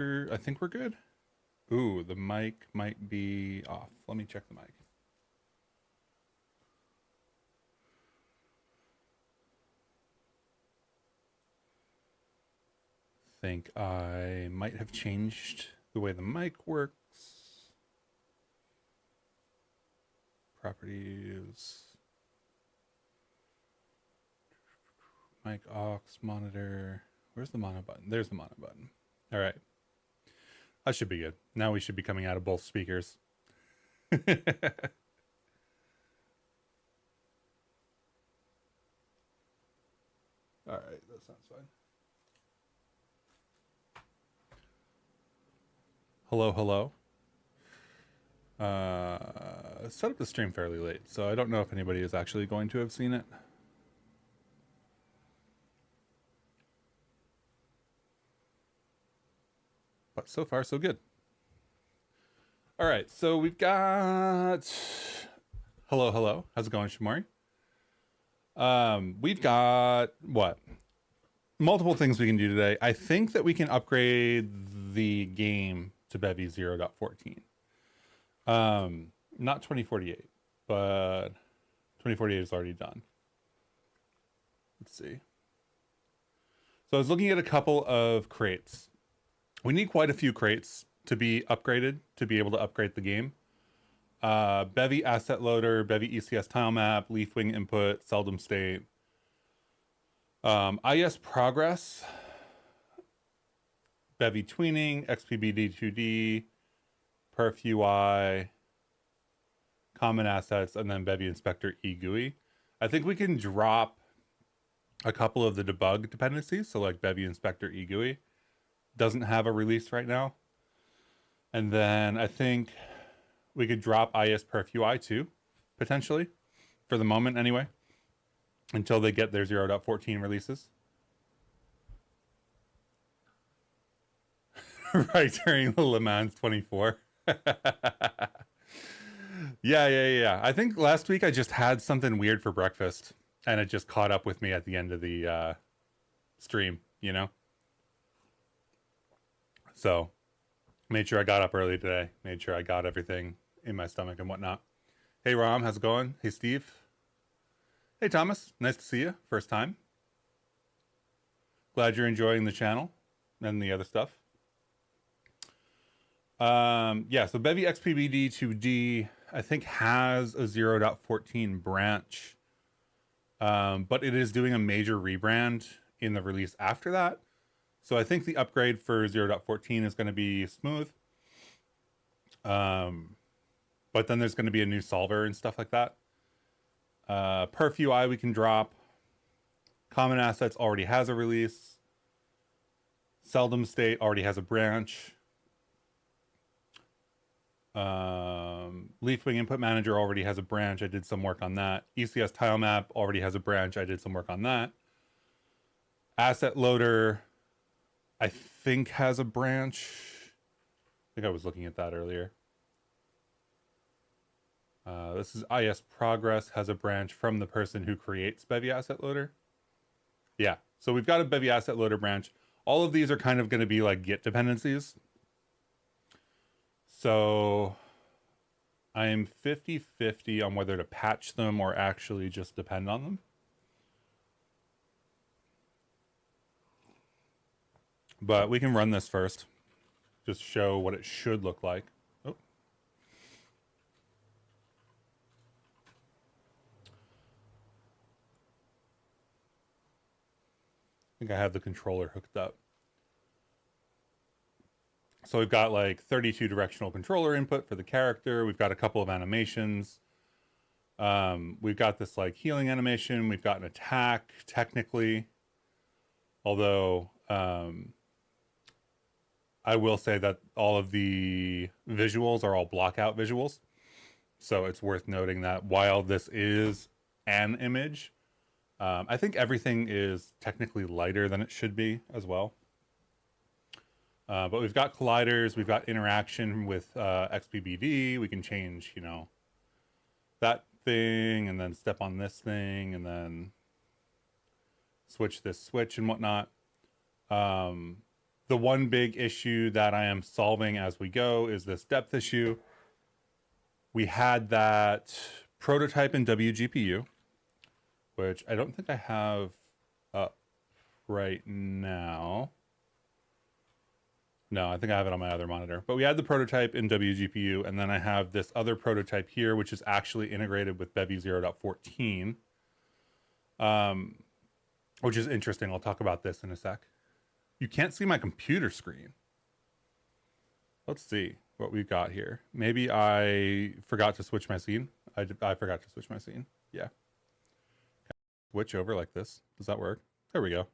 I think we're good. Ooh, the mic might be off. Let me check the mic. Think I might have changed the way the mic works. Properties. Mic aux, monitor. Where's the mono button? There's the mono button. All right. That should be good. Now we should be coming out of both speakers. All right, that sounds fine. Hello, hello. Set up the stream fairly late, so I don't know if anybody is actually going to have seen it. But so far, so good. All right, so we've got... Hello, hello. How's it going, Shamori? We've got, what? Multiple things we can do today. I think that we can upgrade the game to Bevy 0.14. Not 2048, but 2048 is already done. Let's see. So I was looking at a couple of crates. We need quite a few crates to be upgraded, to be able to upgrade the game. Bevy asset loader, Bevy ECS tile map, leafwing input, seldom state. IS progress, Bevy tweening, XPBD2D, perf UI, common assets, and then Bevy inspector eGUI. I think we can drop a couple of the debug dependencies. So like Bevy inspector eGUI doesn't have a release right now. And then I think we could drop IS perf UI too, potentially, for the moment anyway, until they get their 0.14 releases. Right during the Le Mans 24. Yeah. I think last week I just had something weird for breakfast, and it just caught up with me at the end of the stream, you know? So, made sure I got up early today. Made sure I got everything in my stomach and whatnot. Hey, Rom, how's it going? Hey, Steve. Hey, Thomas. Nice to see you. First time. Glad you're enjoying the channel and the other stuff. Yeah, so Bevy XPBD2D, I think, has a 0.14 branch, but it is doing a major rebrand in the release after that. So I think the upgrade for 0.14 is going to be smooth. But then there's going to be a new solver and stuff like that. Perf UI we can drop. Common assets already has a release. Seldom state already has a branch. Leafwing input manager already has a branch. I did some work on that. ECS tile map already has a branch. I did some work on that. Asset loader, I think, has a branch. I think I was looking at that earlier. This is IS progress, has a branch from the person who creates Bevy asset loader. Yeah, so we've got a Bevy asset loader branch. All of these are kind of going to be like Git dependencies. So I'm 50-50 on whether to patch them or actually just depend on them. But we can run this first. Just show what it should look like. Oh. I think I have the controller hooked up. So we've got like 32 directional controller input for the character. We've got a couple of animations. We've got this like healing animation. We've got an attack technically. Although I will say that all of the visuals are all blockout visuals. So it's worth noting that while this is an image, I think everything is technically lighter than it should be as well. But we've got colliders, we've got interaction with XPBD. We can change, you know, that thing and then step on this thing and then switch this switch and whatnot. the one big issue that I am solving as we go is this depth issue. We had that prototype in wgpu, which I don't think I have up right now. No, I think I have it on my other monitor. But we had the prototype in wgpu, and then I have this other prototype here, which is actually integrated with Bevy 0.14, which is interesting. I'll talk about this in a sec. You can't see my computer screen. Let's see what we've got here. Maybe I forgot to switch my scene. I forgot to switch my scene. Yeah. Switch over like this. Does that work? There we go.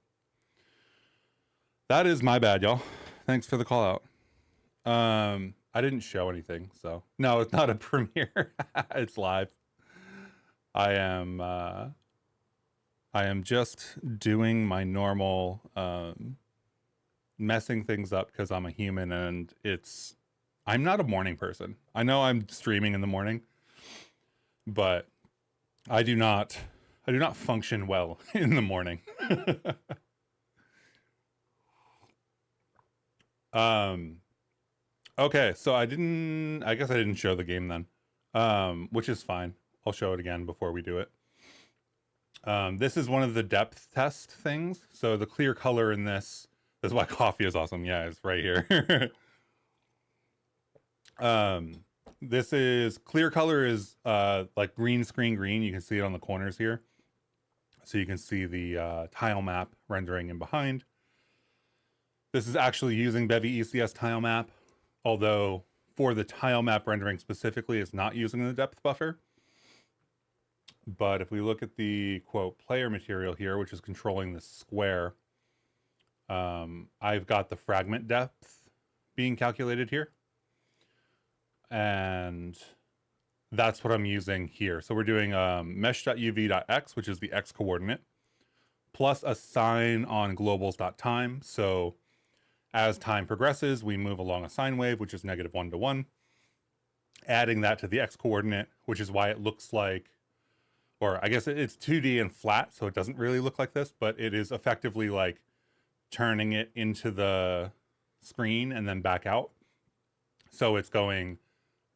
That is my bad, y'all. Thanks for the call out. I didn't show anything, so no, it's not a premiere. It's live. I am just doing my normal messing things up because I'm a human, and I'm not a morning person. I know I'm streaming in the morning, but I do not function well in the morning. Okay, so I guess I didn't show the game then, which is fine. I'll show it again before we do it. This is one of the depth test things. So the clear color in this is why coffee is awesome. Yeah, it's right here. This is clear color is like green screen green. You can see it on the corners here. So you can see the tile map rendering in behind. This is actually using Bevy ECS tile map, although for the tile map rendering specifically, it's not using the depth buffer. But if we look at the quote player material here, which is controlling the square, I've got the fragment depth being calculated here. And that's what I'm using here. So we're doing mesh.uv.x, which is the x coordinate, plus a sign on globals.time. So as time progresses, we move along a sine wave, which is -1 to 1, adding that to the x coordinate, which is why it looks like, or I guess it's 2D and flat, so it doesn't really look like this, but it is effectively like turning it into the screen and then back out. So it's going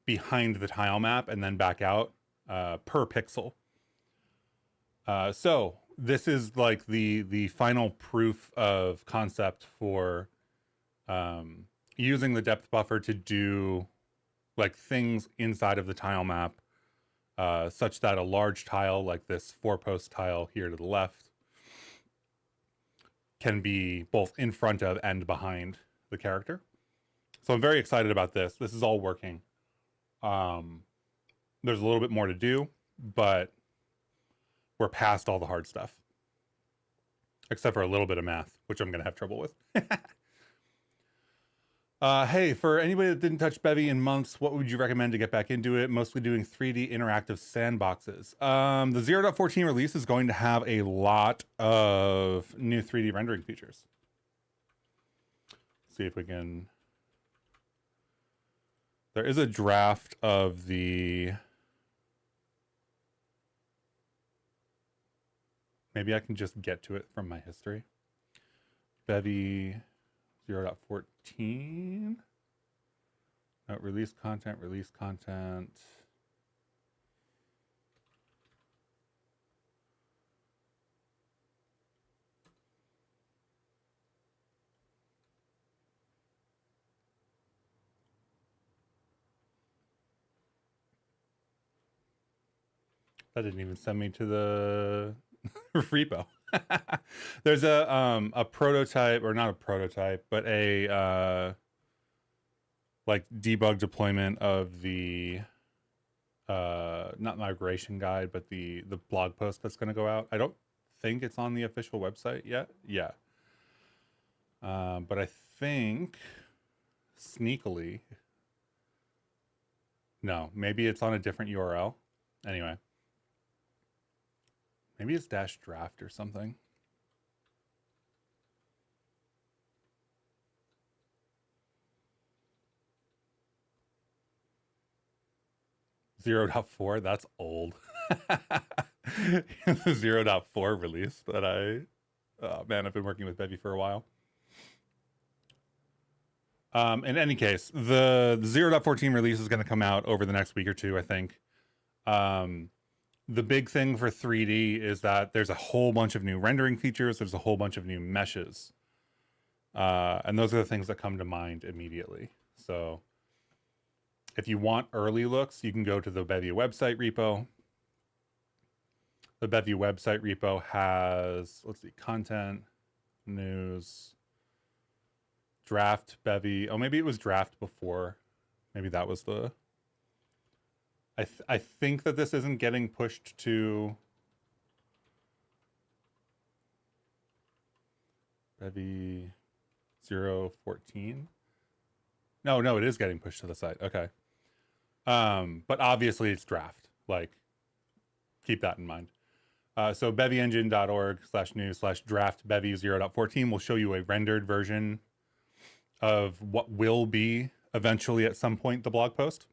behind the tile map and then back out per pixel. So this is like the final proof of concept for using the depth buffer to do like things inside of the tile map, such that a large tile like this 4-post tile here to the left can be both in front of and behind the character. So I'm very excited about this. This is all working. There's a little bit more to do, but we're past all the hard stuff. Except for a little bit of math, which I'm going to have trouble with. Hey, for anybody that didn't touch Bevy in months, what would you recommend to get back into it? Mostly doing 3D interactive sandboxes. The 0.14 release is going to have a lot of new 3D rendering features. See if we can... There is a draft of the... Maybe I can just get to it from my history. Bevy 0.14. No, release content, release content. That didn't even send me to the repo. There's a prototype, or not a prototype, but a like debug deployment of the not migration guide, but the blog post that's going to go out. I don't think it's on the official website yet. Yeah. But I think sneakily, no, maybe it's on a different URL. Anyway. Maybe it's -draft or something. .4, that's old. The 0.4 release that oh man, I've been working with Bevy for a while. In any case, the 0.14 release is going to come out over the next week or two, I think. The big thing for 3D is that there's a whole bunch of new rendering features. There's a whole bunch of new meshes. And those are the things that come to mind immediately. So if you want early looks, you can go to the Bevy website repo. The Bevy website repo has, let's see, content, news, draft Bevy. Oh, maybe it was draft before. Maybe that was the... I think that this isn't getting pushed to Bevy 0.14. No, it is getting pushed to the site. Okay. But obviously it's draft. Like, keep that in mind. So bevyengine.org/news/draft Bevy 0.14 will show you a rendered version of what will be eventually at some point the blog post.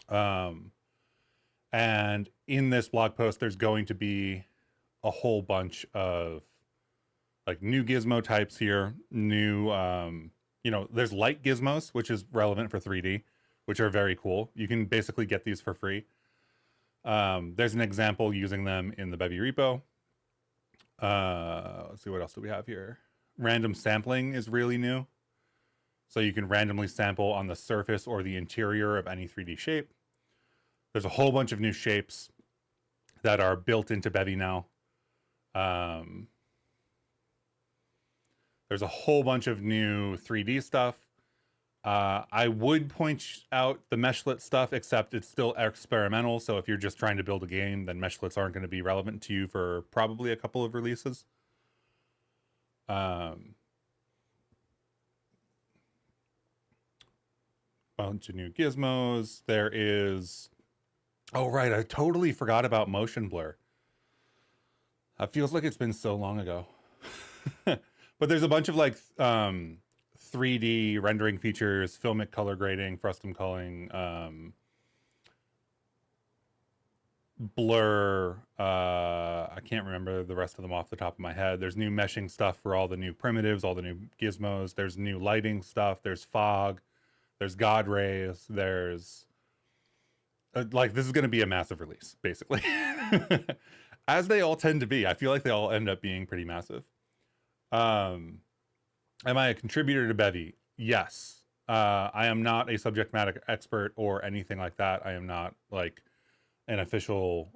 And in this blog post, there's going to be a whole bunch of like new gizmo types here, new, there's light gizmos, which is relevant for 3D, which are very cool. You can basically get these for free. There's an example using them in the Bevy repo. Let's see, what else do we have here? Random sampling is really new. So you can randomly sample on the surface or the interior of any 3D shape. There's a whole bunch of new shapes that are built into Bevy now. There's a whole bunch of new 3D stuff. I would point out the meshlet stuff, except it's still experimental. So if you're just trying to build a game, then meshlets aren't going to be relevant to you for probably a couple of releases. Bunch of new gizmos. There is... Oh, right. I totally forgot about motion blur. It feels like it's been so long ago. But there's a bunch of like 3D rendering features, filmic color grading, frustum culling, blur. I can't remember the rest of them off the top of my head. There's new meshing stuff for all the new primitives, all the new gizmos. There's new lighting stuff. There's fog. There's God rays. There's... like, this is going to be a massive release, basically. As they all tend to be. I feel like they all end up being pretty massive. Am I a contributor to Bevy? Yes. I am not a subject matter expert or anything like that. I am not, like, an official,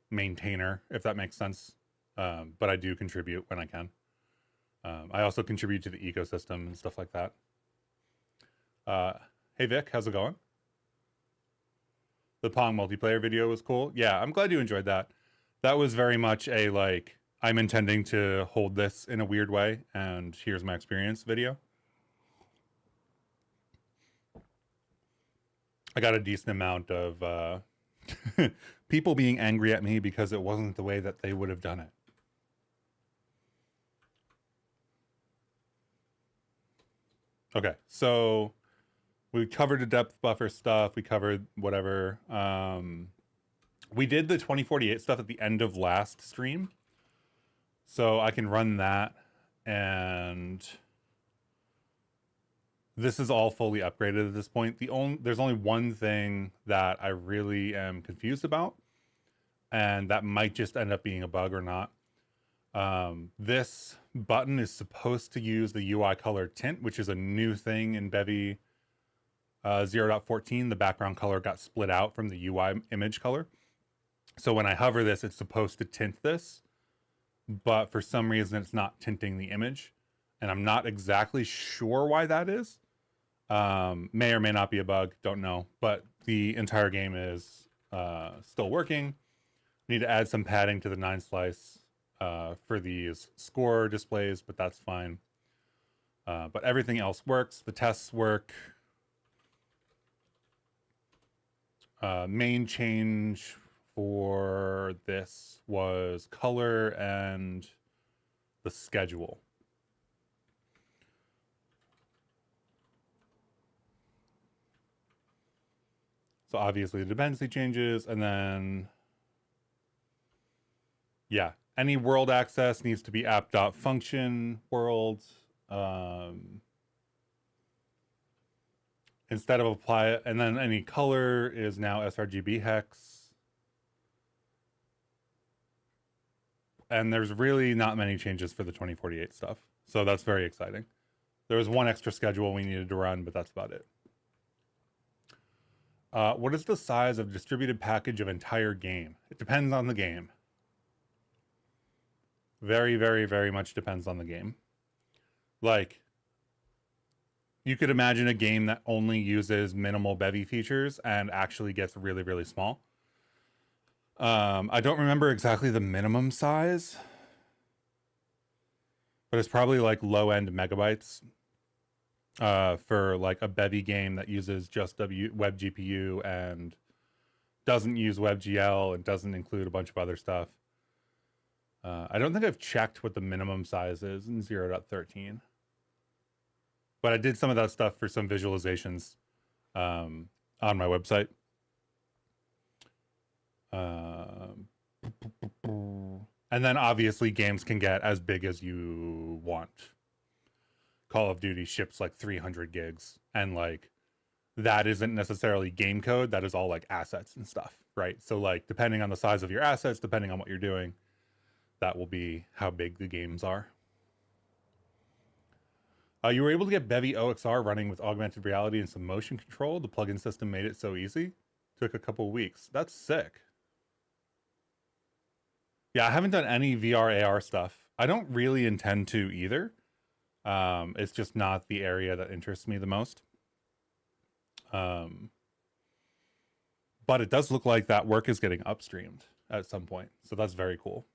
maintainer, if that makes sense. But I do contribute when I can. I also contribute to the ecosystem and stuff like that. Hey, Vic, how's it going? The Pong multiplayer video was cool. Yeah, I'm glad you enjoyed that. That was very much a, like, I'm intending to hold this in a weird way, and here's my experience video. I got a decent amount of people being angry at me because it wasn't the way that they would have done it. Okay, so we covered the depth buffer stuff. We covered whatever. We did the 2048 stuff at the end of last stream. So I can run that. And this is all fully upgraded at this point. There's only one thing that I really am confused about. And that might just end up being a bug or not. This button is supposed to use the UI color tint, which is a new thing in Bevy 0.14. The background color got split out from the UI image color. So when I hover this, it's supposed to tint this, but for some reason it's not tinting the image. And I'm not exactly sure why that is. May or may not be a bug, don't know. But the entire game is still working. Need to add some padding to the 9 slice for these score displays, but that's fine. But everything else works. The tests work. Main change for this was color and the schedule. So obviously the dependency changes, and then, yeah, any world access needs to be app.function world. instead of apply it, and then any color is now sRGB hex. And there's really not many changes for the 2048 stuff. So that's very exciting. There was one extra schedule we needed to run, but that's about it. What is the size of distributed package of entire game? It depends on the game. Very, very, very much depends on the game. Like, you could imagine a game that only uses minimal Bevy features and actually gets really, really small. I don't remember exactly the minimum size, but it's probably like low-end megabytes for like a Bevy game that uses just wgpu and doesn't use WebGL and doesn't include a bunch of other stuff. I don't think I've checked what the minimum size is in 0.13. But I did some of that stuff for some visualizations on my website. And then obviously games can get as big as you want. Call of Duty ships like 300 gigs. And like, that isn't necessarily game code. That is all like assets and stuff, right? So like, depending on the size of your assets, depending on what you're doing, that will be how big the games are. You were able to get Bevy OXR running with augmented reality and some motion control. The plugin system made it so easy. Took a couple weeks. That's sick. Yeah, I haven't done any VR AR stuff. I don't really intend to either. It's just not the area that interests me the most. But it does look like that work is getting upstreamed at some point. So that's very cool.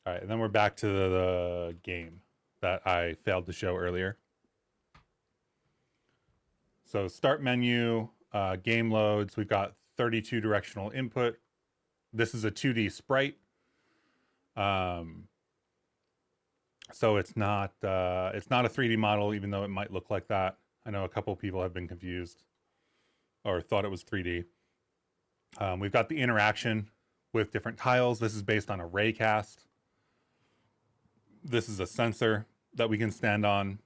All right, and then we're back to the game that I failed to show earlier. So start menu, game loads. We've got 32 directional input. This is a 2D sprite. So it's not a 3D model, even though it might look like that. I know a couple people have been confused or thought it was 3D. We've got the interaction with different tiles. This is based on a raycast. This is a sensor that we can stand on.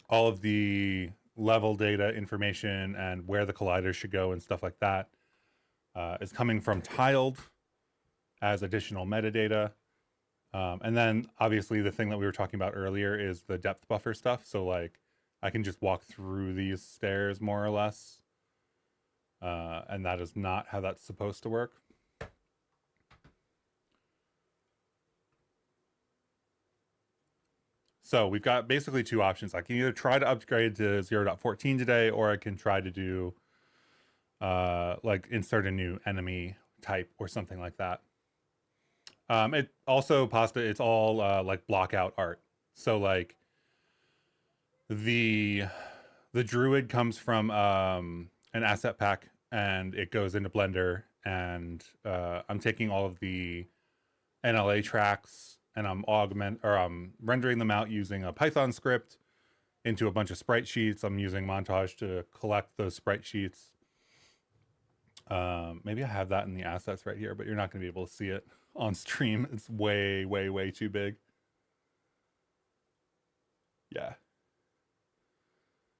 All of the level data information and where the colliders should go and stuff like that is coming from tiled as additional metadata. And then obviously the thing that we were talking about earlier is the depth buffer stuff. So like I can just walk through these stairs more or less. And that is not how that's supposed to work. So we've got basically two options. I can either try to upgrade to 0.14 today, or I can try to do like insert a new enemy type or something like that. It also it's all like block out art. So like the druid comes from an asset pack and it goes into Blender, and I'm taking all of the NLA tracks and I'm rendering them out using a Python script into a bunch of sprite sheets. I'm using Montage to collect those sprite sheets. Maybe I have that in the assets right here, but you're not going to be able to see it on stream. It's way, way, way too big. Yeah.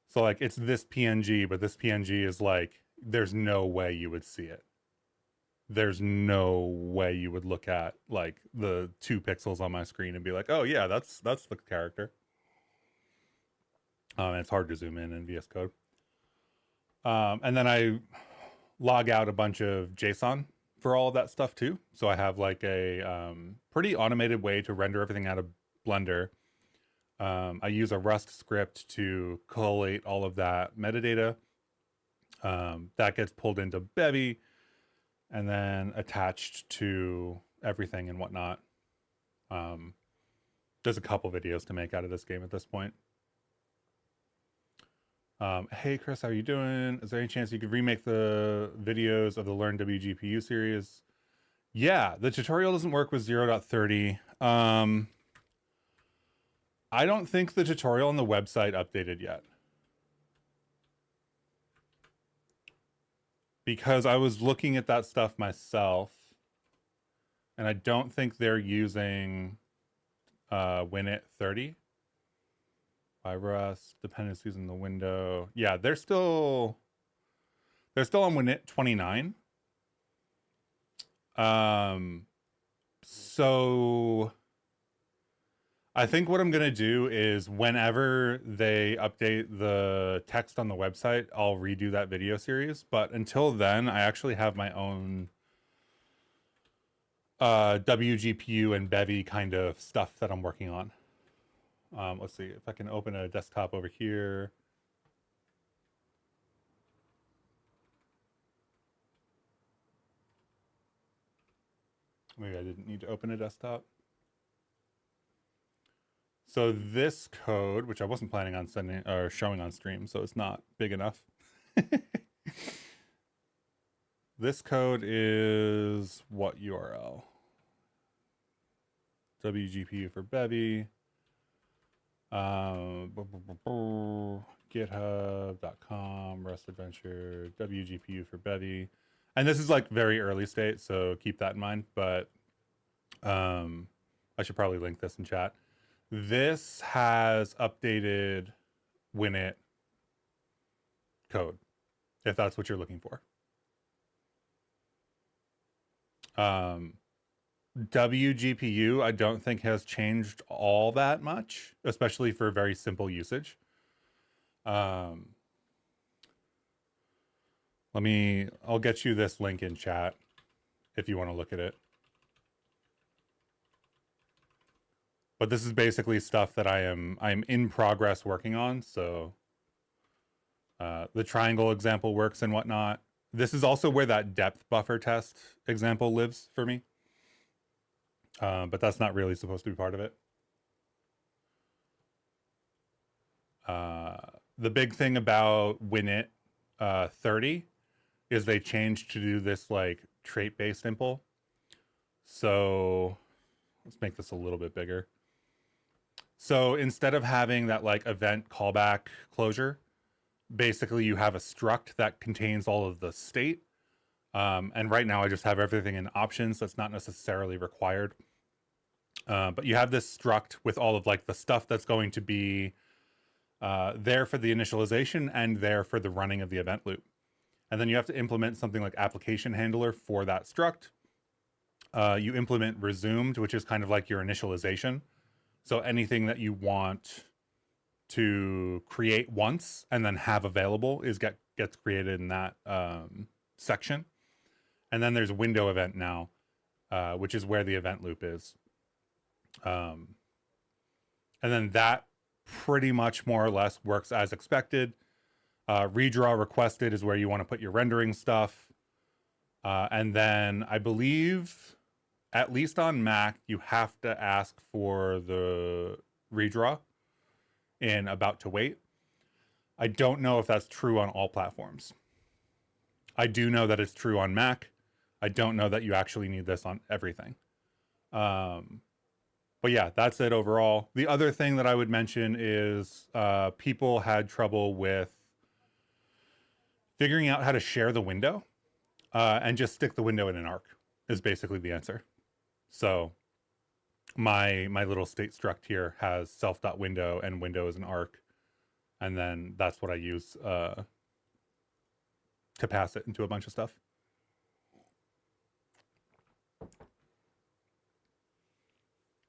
So like it's this PNG, but this PNG is like, there's no way you would see it. There's no way you would look at like the 2 pixels on my screen and be like, oh yeah, that's the character. And it's hard to zoom in VS Code. And then I log out a bunch of JSON for all of that stuff too. So I have like a pretty automated way to render everything out of Blender. I use a Rust script to collate all of that metadata. That gets pulled into Bevy and then attached to everything and whatnot. There's a couple videos to make out of this game at this point. Hey Chris, how are you doing? Is there any chance you could remake the videos of the Learn wgpu series? Yeah, the tutorial doesn't work with 0.30. I don't think the tutorial on the website updated yet. Because I was looking at that stuff myself, and I don't think they're using winit 30. Rust dependencies in the window. Yeah, they're still on winit 29. So I think what I'm going to do is whenever they update the text on the website, I'll redo that video series. But until then, I actually have my own wgpu and Bevy kind of stuff that I'm working on. Let's see if I can open a desktop over here. Maybe I didn't need to open a desktop. So this code, which I wasn't planning on sending or showing on stream, so it's not big enough. This code is what URL? wgpu for Bevy. GitHub.com, Rust Adventure, wgpu for Bevy. And this is like very early state, so keep that in mind. But I should probably link this in chat. This has updated winit code, if that's what you're looking for. wgpu I don't think has changed all that much, especially for very simple usage. I'll get you this link in chat if you want to look at it. But this is basically stuff that I'm in progress working on. So the triangle example works and whatnot. This is also where that depth buffer test example lives for me. But that's not really supposed to be part of it. The big thing about winit 30 is they changed to do this like trait-based impl. So let's make this a little bit bigger. So instead of having that like event callback closure, basically you have a struct that contains all of the state. And right now I just have everything in options. That's not necessarily required. But you have this struct with all of like the stuff that's going to be there for the initialization and there for the running of the event loop. And then you have to implement something like application handler for that struct. You implement resumed, which is kind of like your initialization. So anything that you want to create once and then have available gets created in that section. And then there's window event now, which is where the event loop is. And then that pretty much more or less works as expected. Redraw requested is where you want to put your rendering stuff. And then I believe, at least on Mac, you have to ask for the redraw in about to wait. I don't know if that's true on all platforms. I do know that it's true on Mac. I don't know that you actually need this on everything. But yeah, that's it overall. The other thing that I would mention is people had trouble with figuring out how to share the window and just stick the window in an arc is basically the answer. So my little state struct here has self.window and window as an arc. And then that's what I use to pass it into a bunch of stuff.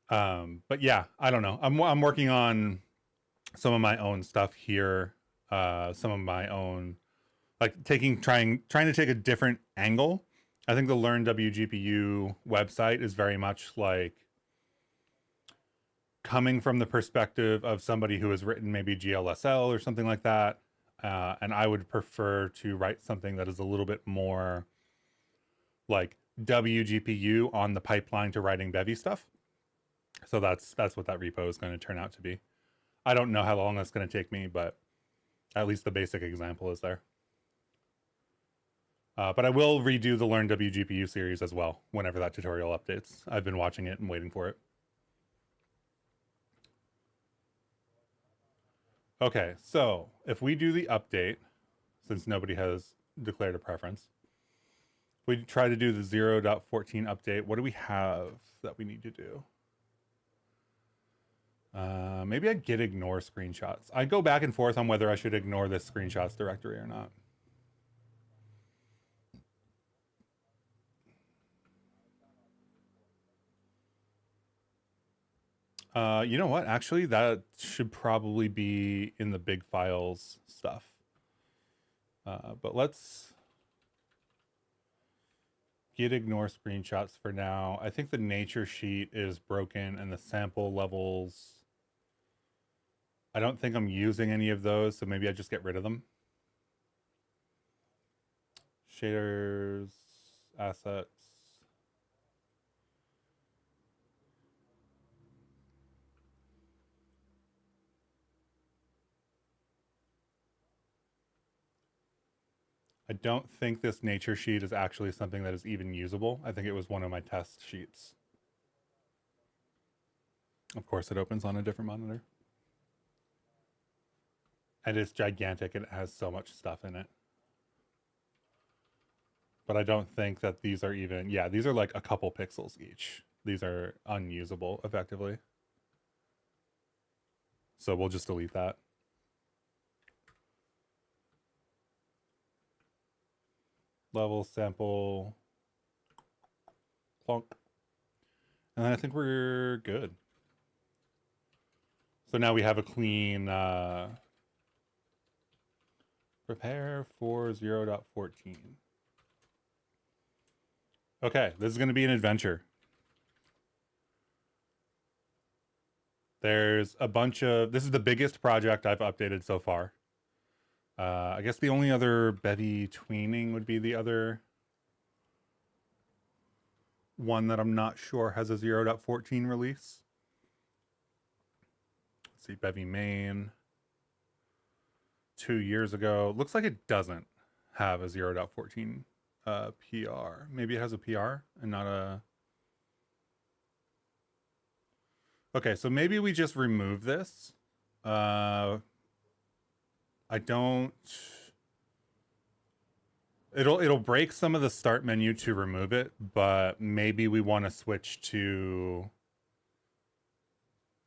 But yeah, I don't know. I'm working on some of my own stuff here. Some of my own, like trying to take a different angle. I think the Learn WGPU website is very much like coming from the perspective of somebody who has written maybe GLSL or something like that. And I would prefer to write something that is a little bit more like WGPU on the pipeline to writing Bevy stuff. So that's what that repo is going to turn out to be. I don't know how long that's going to take me, but at least the basic example is there. But I will redo the Learn WGPU series as well whenever that tutorial updates. I've been watching it and waiting for it. Okay, so if we do the update, since nobody has declared a preference, if we try to do the 0.14 update, what do we have that we need to do? Maybe I git ignore screenshots. I go back and forth on whether I should ignore this screenshots directory or not. You know what? Actually, that should probably be in the big files stuff. But let's git ignore screenshots for now. I think the nature sheet is broken and the sample levels, I don't think I'm using any of those, so maybe I just get rid of them. Shaders, assets. I don't think this nature sheet is actually something that is even usable. I think it was one of my test sheets. Of course, it opens on a different monitor. And it's gigantic and it has so much stuff in it. But I don't think that these are even, yeah, these are like a couple pixels each. These are unusable effectively. So we'll just delete that. Level, sample, plonk. And then I think we're good. So now we have a clean prepare for 0.14. Okay, this is going to be an adventure. There's a bunch of, this is the biggest project I've updated so far. I guess the only other Bevy tweening would be the other one that I'm not sure has a 0.14 release. Let's see, Bevy main. 2 years ago. Looks like it doesn't have a 0.14 PR. Maybe it has a PR and not a... Okay, so maybe we just remove this. I don't... It'll break some of the start menu to remove it, but maybe we want to switch to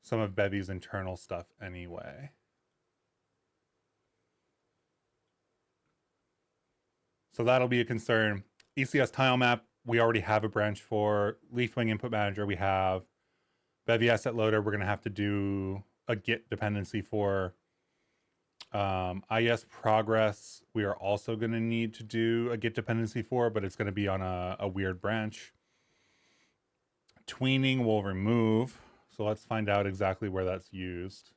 some of Bevy's internal stuff anyway. So that'll be a concern. ECS tile map, we already have a branch for. Leafwing input manager, we have. Bevy asset loader, we're going to have to do a git dependency for. IS progress, we are also going to need to do a git dependency for, but it's going to be on a weird branch. Tweening we'll remove. So let's find out exactly where that's used.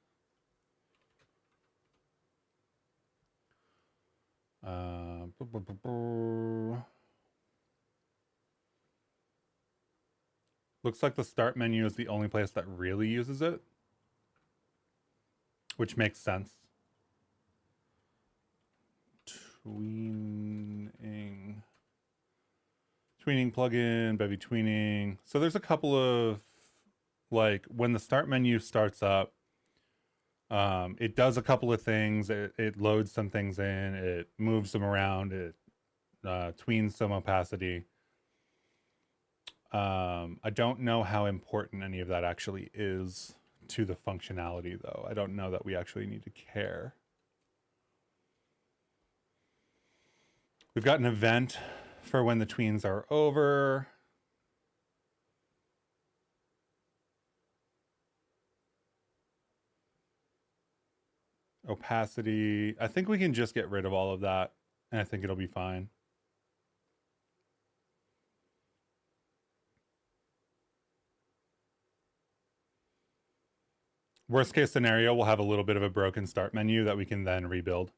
Looks like the start menu is the only place that really uses it, which makes sense. Tweening plugin, Bevy tweening. So there's a couple of, like, when the start menu starts up, it does a couple of things. It loads some things in, it moves them around, it tweens some opacity. I don't know how important any of that actually is to the functionality, though. I don't know that we actually need to care. We've got an event for when the tweens are over. Opacity. I think we can just get rid of all of that, and I think it'll be fine. Worst case scenario, we'll have a little bit of a broken start menu that we can then rebuild.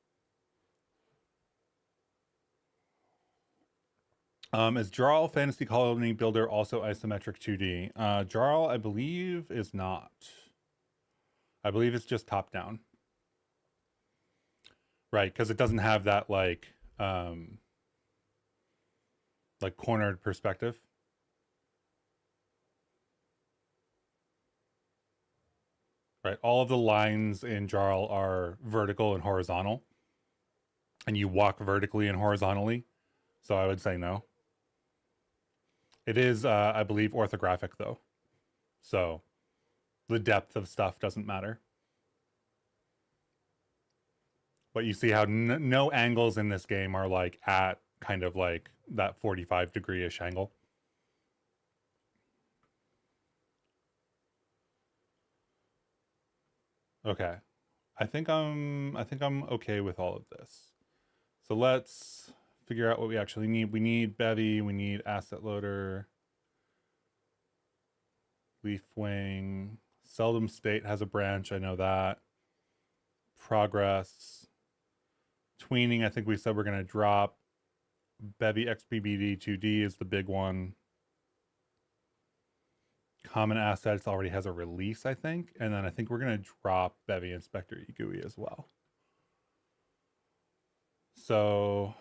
Is Jarl Fantasy Colony Builder also isometric 2D? Jarl, I believe, is not. I believe it's just top down. Right, because it doesn't have that like cornered perspective. Right, all of the lines in Jarl are vertical and horizontal, and you walk vertically and horizontally. So I would say no. It is, I believe, orthographic though, so the depth of stuff doesn't matter. But you see how no angles in this game are like at kind of like that 45-degree-ish angle. Okay. I think I'm okay with all of this. So let's figure out what we actually need. We need Bevy, we need asset loader, leaf wing, seldom state has a branch, I know that. Progress. Tweening, I think we said we're going to drop. Bevy XBBD2D is the big one. Common assets already has a release, I think. And then I think we're going to drop Bevy Inspector eGUI as well. So,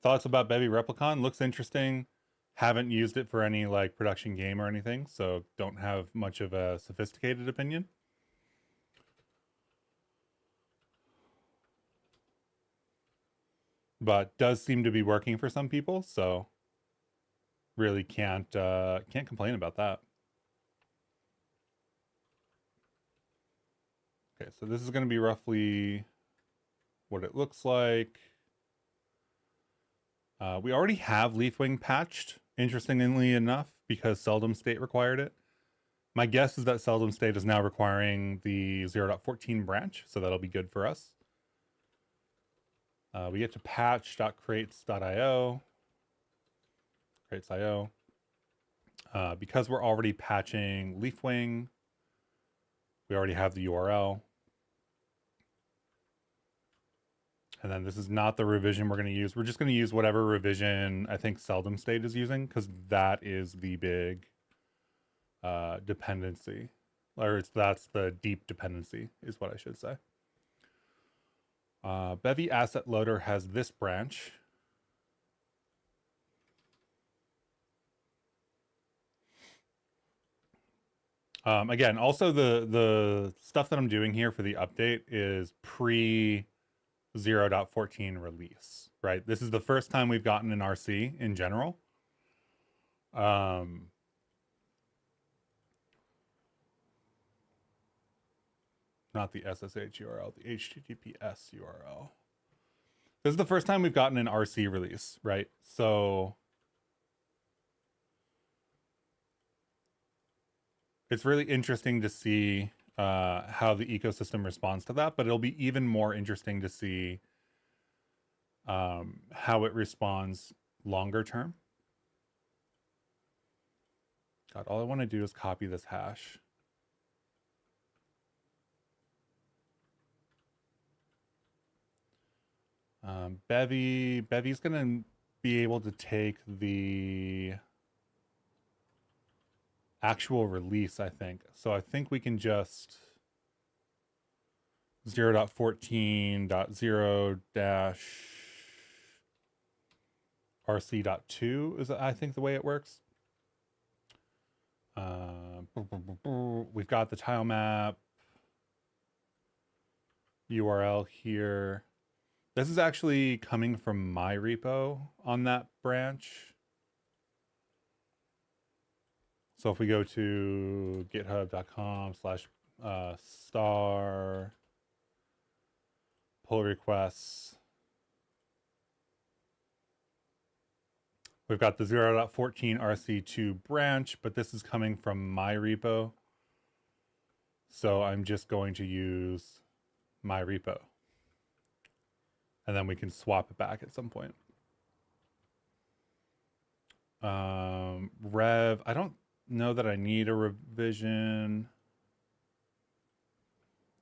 thoughts about Bevy Replicon? Looks interesting. Haven't used it for any like production game or anything, so don't have much of a sophisticated opinion. But does seem to be working for some people, so really can't complain about that. Okay, so this is going to be roughly what it looks like. We already have Leafwing patched, interestingly enough, because Seldom State required it. My guess is that Seldom State is now requiring the 0.14 branch, so that'll be good for us. We get to patch.crates.io, crates.io. Because we're already patching Leafwing, we already have the URL. And then this is not the revision we're going to use. We're just going to use whatever revision I think Seldom State is using, because that is the big dependency. Or that's the deep dependency, is what I should say. Bevy Asset Loader has this branch. Again, also the stuff that I'm doing here for the update is pre 0.14 release, right? This is the first time we've gotten an RC in general. Not the SSH URL, the HTTPS URL. This is the first time we've gotten an RC release, right? So it's really interesting to see how the ecosystem responds to that, but it'll be even more interesting to see how it responds longer term. God, all I want to do is copy this hash. Bevy's going to be able to take the actual release, I think. So I think we can just 0.14-rc.2 is, I think, the way it works. We've got the tile map URL here. This is actually coming from my repo on that branch. So if we go to github.com/star pull requests, we've got the 0.14-rc.2 branch, but this is coming from my repo. So I'm just going to use my repo. And then we can swap it back at some point. Rev, I don't know that I need a revision.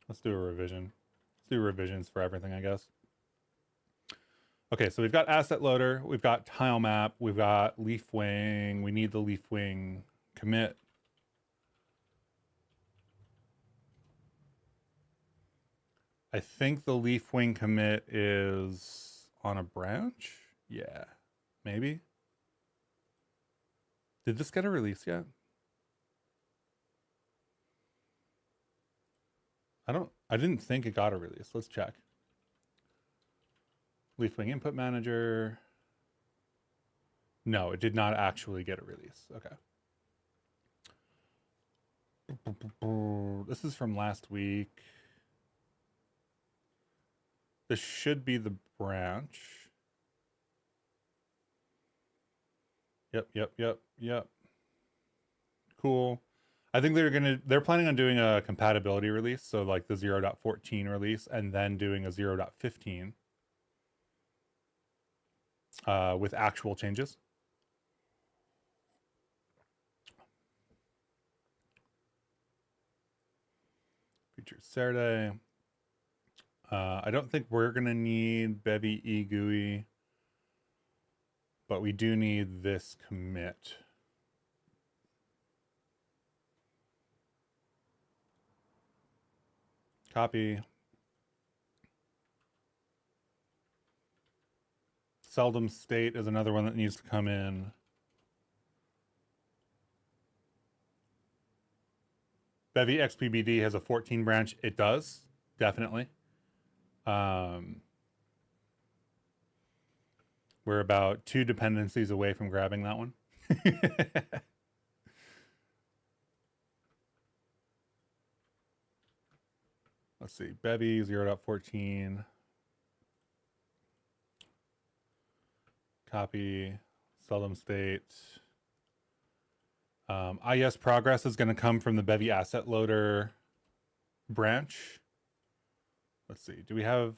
Let's do a revision. Let's do revisions for everything, I guess. Okay, so we've got asset loader, we've got tile map, we've got Leafwing. We need the Leafwing commit. I think the Leafwing commit is on a branch. Yeah, maybe. Did this get a release yet? I didn't think it got a release. Let's check. Leafwing input manager. No, it did not actually get a release. Okay. This is from last week. This should be the branch. Yep. Cool. I think they're planning on doing a compatibility release, so like the 0.14 release, and then doing a 0.15 with actual changes. Features Saturday. I don't think we're gonna need Bevy eGUI, but we do need this commit. Copy. Seldom state is another one that needs to come in. Bevy XPBD has a 14 branch. It does, definitely. We're about 2 dependencies away from grabbing that one. Let's see, Bevy 0.14. Copy, seldom state. IS progress is going to come from the Bevy asset loader branch. Let's see, do we have,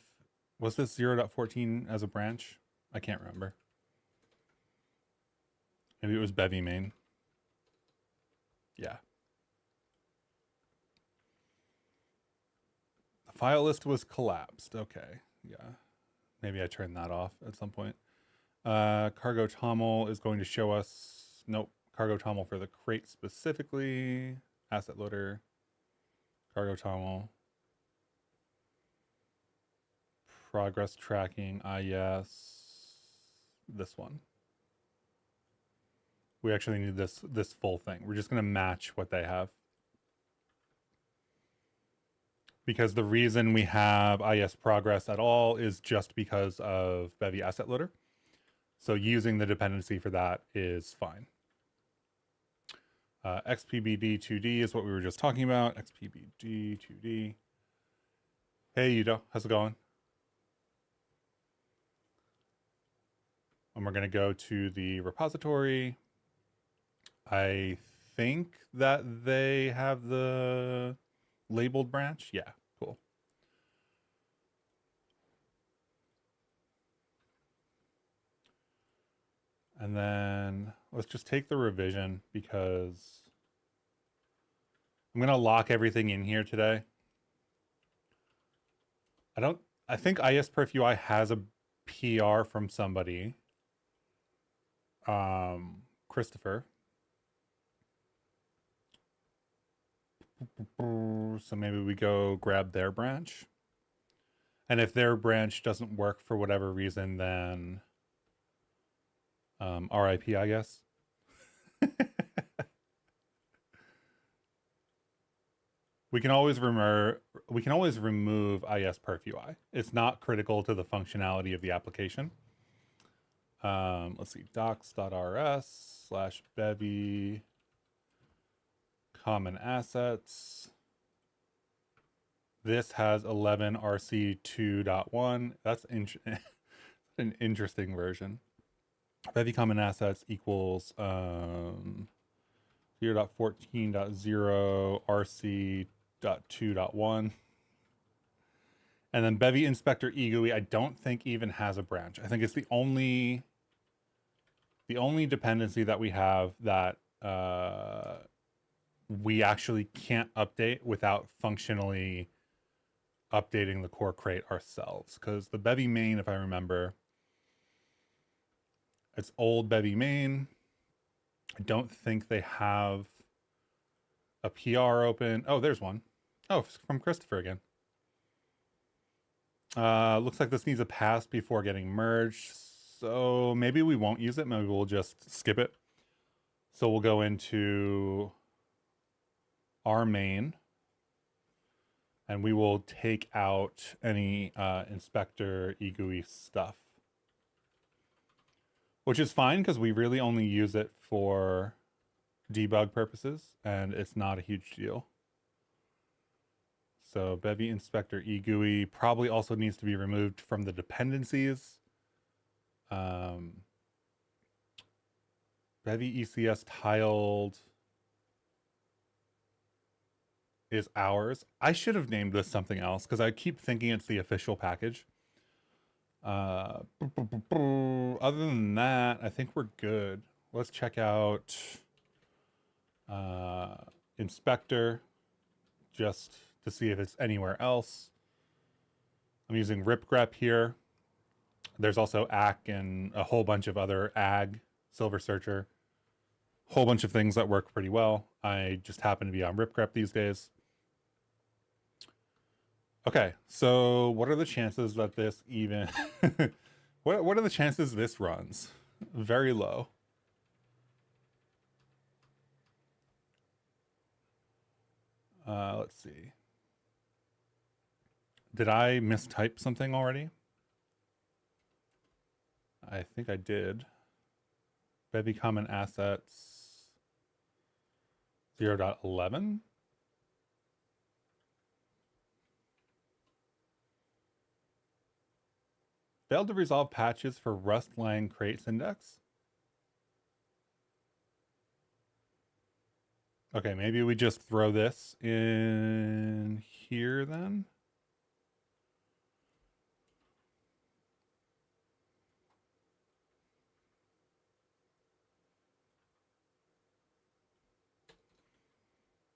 was this 0.14 as a branch? I can't remember. Maybe it was Bevy main. Yeah. The file list was collapsed. Okay. Yeah. Maybe I turned that off at some point. Cargo toml is going to show us, nope, cargo toml for the crate specifically. Asset loader, cargo toml. Progress tracking, IS, this one. We actually need this full thing. We're just going to match what they have. Because the reason we have IS progress at all is just because of Bevy asset loader. So using the dependency for that is fine. XPBD2D is what we were just talking about. XPBD2D. Hey, Yudo, how's it going? And we're going to go to the repository. I think that they have the labeled branch. Yeah, cool. And then let's just take the revision because I'm going to lock everything in here today. I think ISPerf UI has a PR from somebody. Christopher. So maybe we go grab their branch. And if their branch doesn't work for whatever reason, then RIP, I guess. We can always remove ISPerf UI. It's not critical to the functionality of the application. Let's see, docs.rs/Bevy common assets. This has 0.14-rc.1. That's an interesting version. Bevy common assets equals 0.14.0rc.2.1. And then Bevy inspector eGUI, I don't think even has a branch. I think it's the only dependency that we have that we actually can't update without functionally updating the core crate ourselves. Because the Bevy main, if I remember, it's old Bevy main. I don't think they have a PR open. Oh, there's one. Oh, from Christopher again. Looks like this needs a pass before getting merged. So maybe we won't use it. Maybe we'll just skip it. So we'll go into our main and we will take out any inspector eGUI stuff, which is fine because we really only use it for debug purposes and it's not a huge deal. So Bevy inspector eGUI probably also needs to be removed from the dependencies. Bevy ECS tiled is ours. I should have named this something else because I keep thinking it's the official package. Other than that, I think we're good. Let's check out inspector just to see if it's anywhere else. I'm using ripgrep here. There's also ACK and a whole bunch of other ag, silver searcher, whole bunch of things that work pretty well. I just happen to be on ripgrep these days. Okay, so what are the chances that this even what are the chances this runs? Very low. Let's see. Did I mistype something already? I think I did. Bevy common assets 0.11. Failed to resolve patches for Rust Lang crates index. Okay, maybe we just throw this in here then.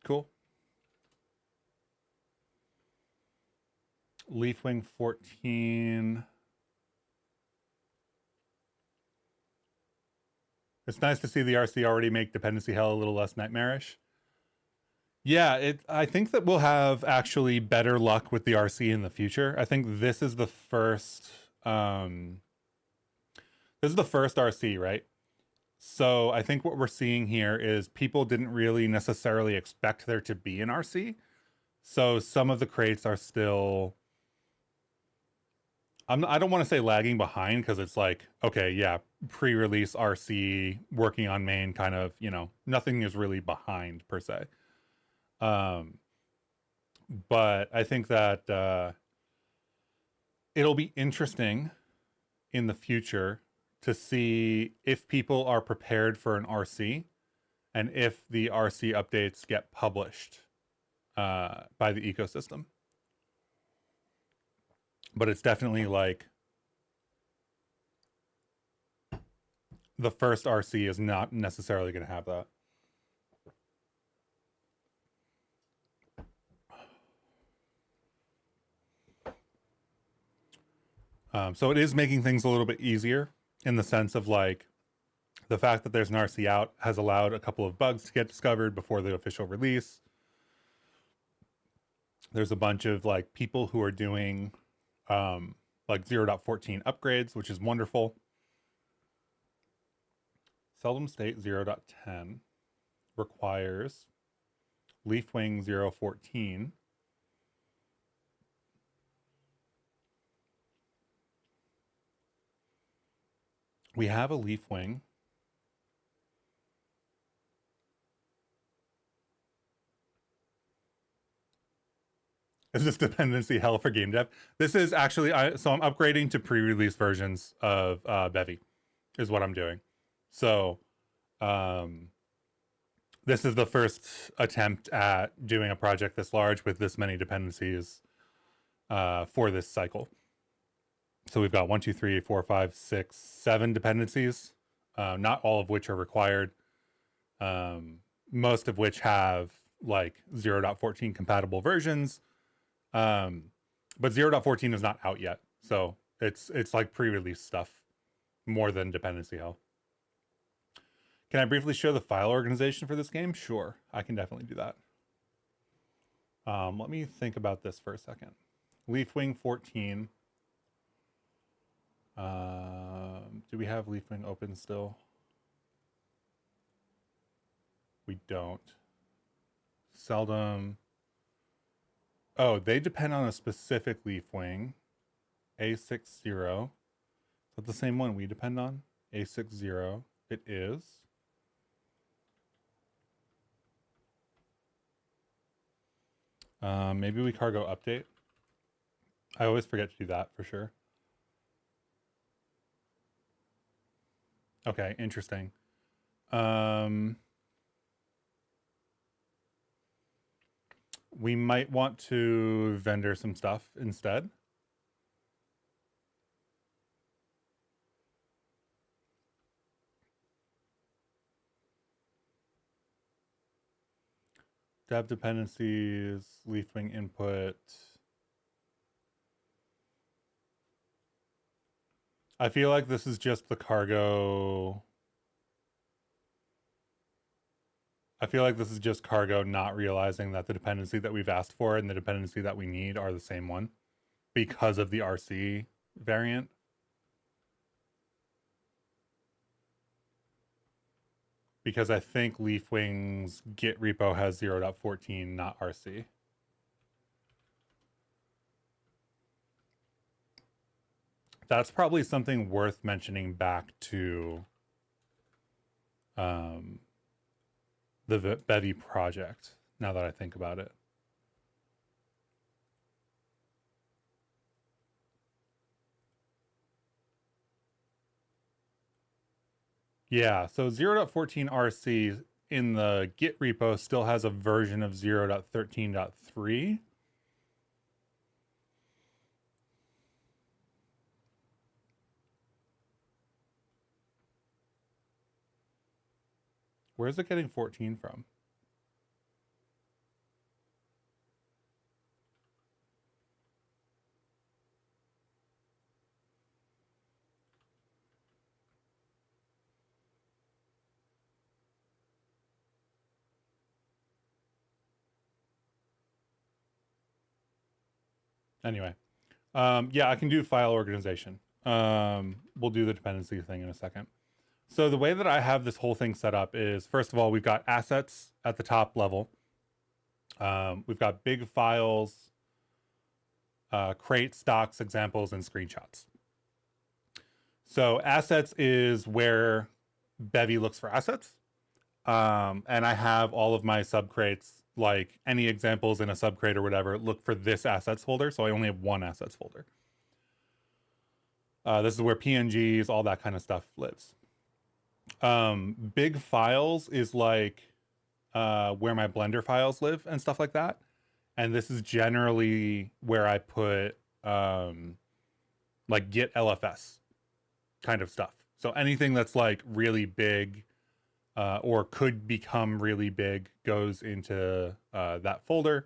Cool. Leafwing 14. It's nice to see the RC already make dependency hell a little less nightmarish. Yeah, I think that we'll have actually better luck with the RC in the future. I think this is the first RC, right? So I think what we're seeing here is people didn't really necessarily expect there to be an RC. So some of the crates are still I don't want to say lagging behind because it's like, okay, yeah, pre-release RC working on main kind of, you know, nothing is really behind per se. But I think that it'll be interesting in the future to see if people are prepared for an RC and if the RC updates get published by the ecosystem. But it's definitely like the first RC is not necessarily going to have that. So it is making things a little bit easier in the sense of like the fact that there's an RC out has allowed a couple of bugs to get discovered before the official release. There's a bunch of like people who are doing like 0.14 upgrades, which is wonderful. Seldom state 0.10 requires Leafwing 0.14. We have a Leafwing. Is this dependency hell for game dev? This is actually, so I'm upgrading to pre-release versions of Bevy is what I'm doing. So this is the first attempt at doing a project this large with this many dependencies for this cycle. So we've got 1, 2, 3, 4, 5, 6, 7 dependencies, not all of which are required. Most of which have like 0.14 compatible versions. But 0.14 is not out yet. So it's like pre-release stuff more than dependency hell. Can I briefly show the file organization for this game? Sure, I can definitely do that. Let me think about this for a second. Leafwing 14. Do we have Leafwing open still? We don't. Seldom. Oh, they depend on a specific Leafwing. A60. Is that the same one we depend on? A60. It is. Maybe we cargo update. I always forget to do that for sure. Okay, interesting. We might want to vendor some stuff instead. Dev dependencies, leafwing input. I feel like this is just the cargo. I feel like this is just cargo not realizing that the dependency that we've asked for and the dependency that we need are the same one because of the RC variant. Because I think Leafwing's Git repo has 0.14, not RC. That's probably something worth mentioning back to the Bevy project, now that I think about it. Yeah, so 0.14-rc in the Git repo still has a version of 0.13.3. Where's it getting 14 from? Anyway, yeah, I can do file organization. We'll do the dependency thing in a second. So the way that I have this whole thing set up is, first of all, we've got assets at the top level. We've got big files, crates, docs, examples, and screenshots. So assets is where Bevy looks for assets. And I have all of my subcrates, like any examples in a subcrate or whatever, look for this assets folder. So I only have one assets folder. This is where PNGs, all that kind of stuff lives. Big files is like where my Blender files live and stuff like that. And this is generally where I put like Git LFS kind of stuff. So anything that's like really big or could become really big goes into that folder.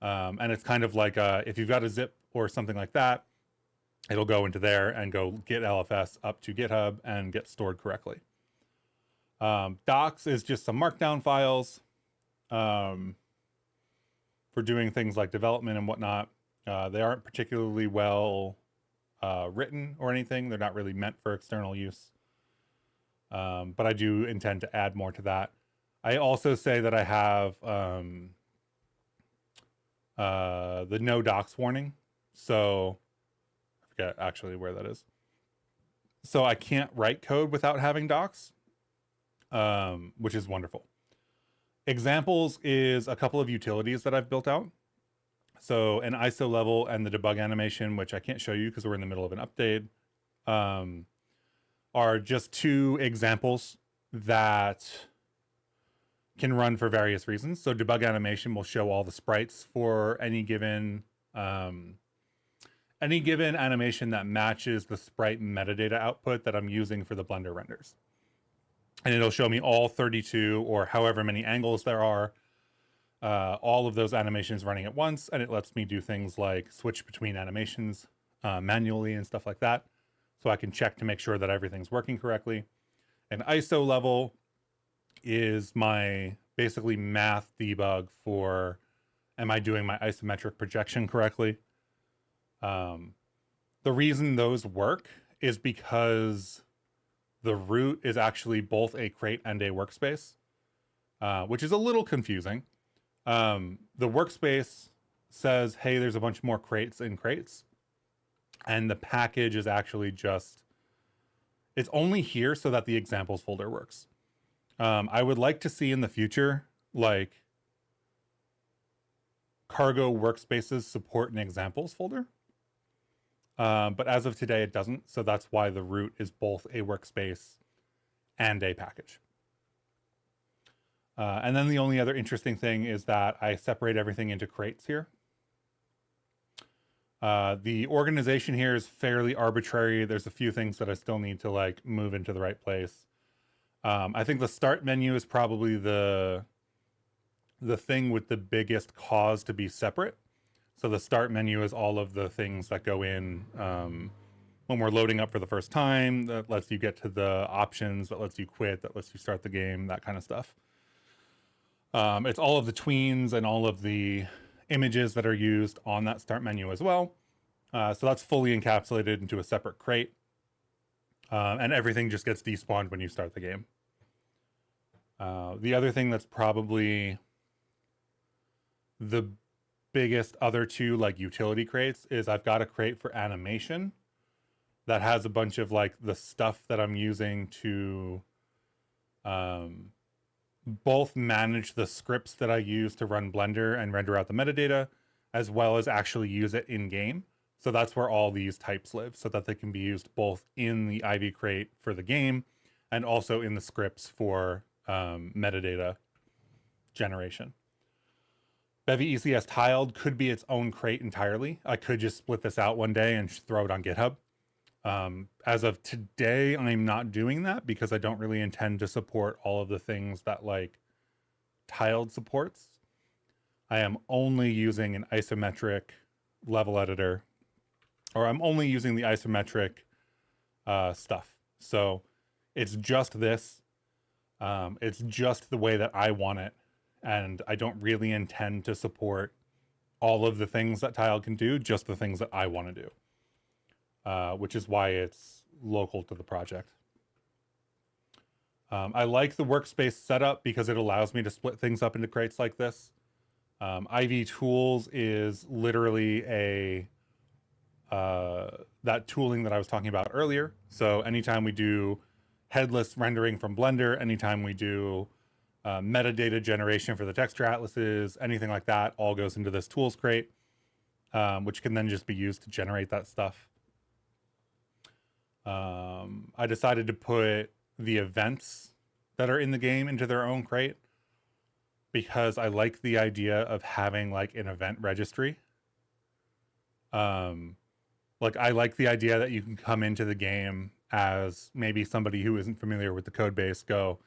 And it's kind of like if you've got a zip or something like that, it'll go into there and go Git LFS up to GitHub and get stored correctly. Docs is just some markdown files for doing things like development and whatnot. They aren't particularly well written or anything. They're not really meant for external use. But I do intend to add more to that. I also say that I have the no docs warning. So I forget actually where that is. So I can't write code without having docs, which is wonderful. Examples is a couple of utilities that I've built out. So an ISO level and the debug animation, which I can't show you because we're in the middle of an update, are just two examples that can run for various reasons. So debug animation will show all the sprites for any given animation that matches the sprite metadata output that I'm using for the Blender renders. And it'll show me all 32 or however many angles there are, all of those animations running at once. And it lets me do things like switch between animations manually and stuff like that. So I can check to make sure that everything's working correctly. An ISO level is my basically math debug for, am I doing my isometric projection correctly? The reason those work is because the root is actually both a crate and a workspace, which is a little confusing. The workspace says, hey, there's a bunch more crates in crates. And the package is actually just, it's only here so that the examples folder works. I would like to see in the future, like cargo workspaces support an examples folder. But as of today, it doesn't. So that's why the root is both a workspace and a package. And then the only other interesting thing is that I separate everything into crates here. The organization here is fairly arbitrary. There's a few things that I still need to like move into the right place. I think the start menu is probably the thing with the biggest cause to be separate. So the start menu is all of the things that go in when we're loading up for the first time, that lets you get to the options, that lets you quit, that lets you start the game, that kind of stuff. It's all of the tweens and all of the images that are used on that start menu as well. So that's fully encapsulated into a separate crate. And everything just gets despawned when you start the game. The other thing that's probably the biggest other two like utility crates is I've got a crate for animation that has a bunch of like the stuff that I'm using to both manage the scripts that I use to run Blender and render out the metadata, as well as actually use it in game. So that's where all these types live, so that they can be used both in the Ivy crate for the game and also in the scripts for metadata generation. Bevy ECS tiled could be its own crate entirely. I could just split this out one day and throw it on GitHub. As of today, I'm not doing that because I don't really intend to support all of the things that like tiled supports. I am only using an isometric level editor, or I'm only using the isometric stuff. So it's just this. It's just the way that I want it. And I don't really intend to support all of the things that Tile can do, just the things that I want to do, which is why it's local to the project. I like the workspace setup because it allows me to split things up into crates like this. Ivy Tools is literally that tooling that I was talking about earlier. So anytime we do headless rendering from Blender, anytime we do metadata generation for the texture atlases, anything like that, all goes into this tools crate, which can then just be used to generate that stuff. I decided to put the events that are in the game into their own crate because I like the idea of having like an event registry. Like I like the idea that you can come into the game as maybe somebody who isn't familiar with the code base, go,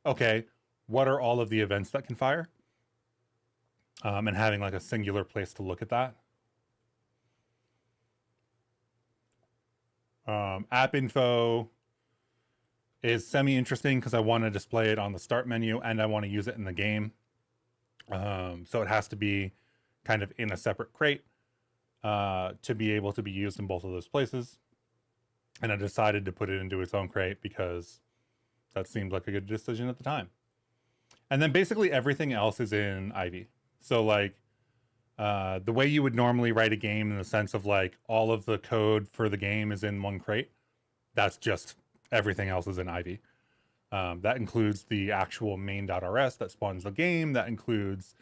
okay, what are all of the events that can fire? And having like a singular place to look at that. App info is semi-interesting because I want to display it on the start menu and I want to use it in the game. So it has to be kind of in a separate crate to be able to be used in both of those places. And I decided to put it into its own crate because that seemed like a good decision at the time. And then basically everything else is in Ivy. So like the way you would normally write a game in the sense of like all of the code for the game is in one crate, that's just everything else is in Ivy. That includes the actual main.rs that spawns the game. That includes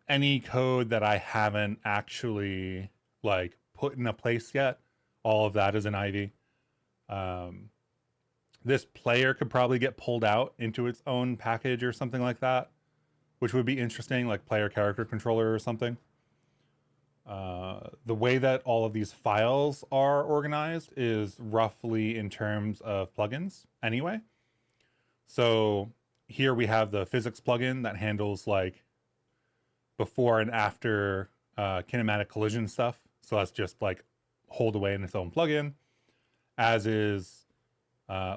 any code that I haven't actually like put in a place yet. All of that is in Ivy. This player could probably get pulled out into its own package or something like that, which would be interesting, like player character controller or something. The way that all of these files are organized is roughly in terms of plugins anyway. So here we have the physics plugin that handles like before and after kinematic collision stuff. So that's just like hold away in its own plugin, as is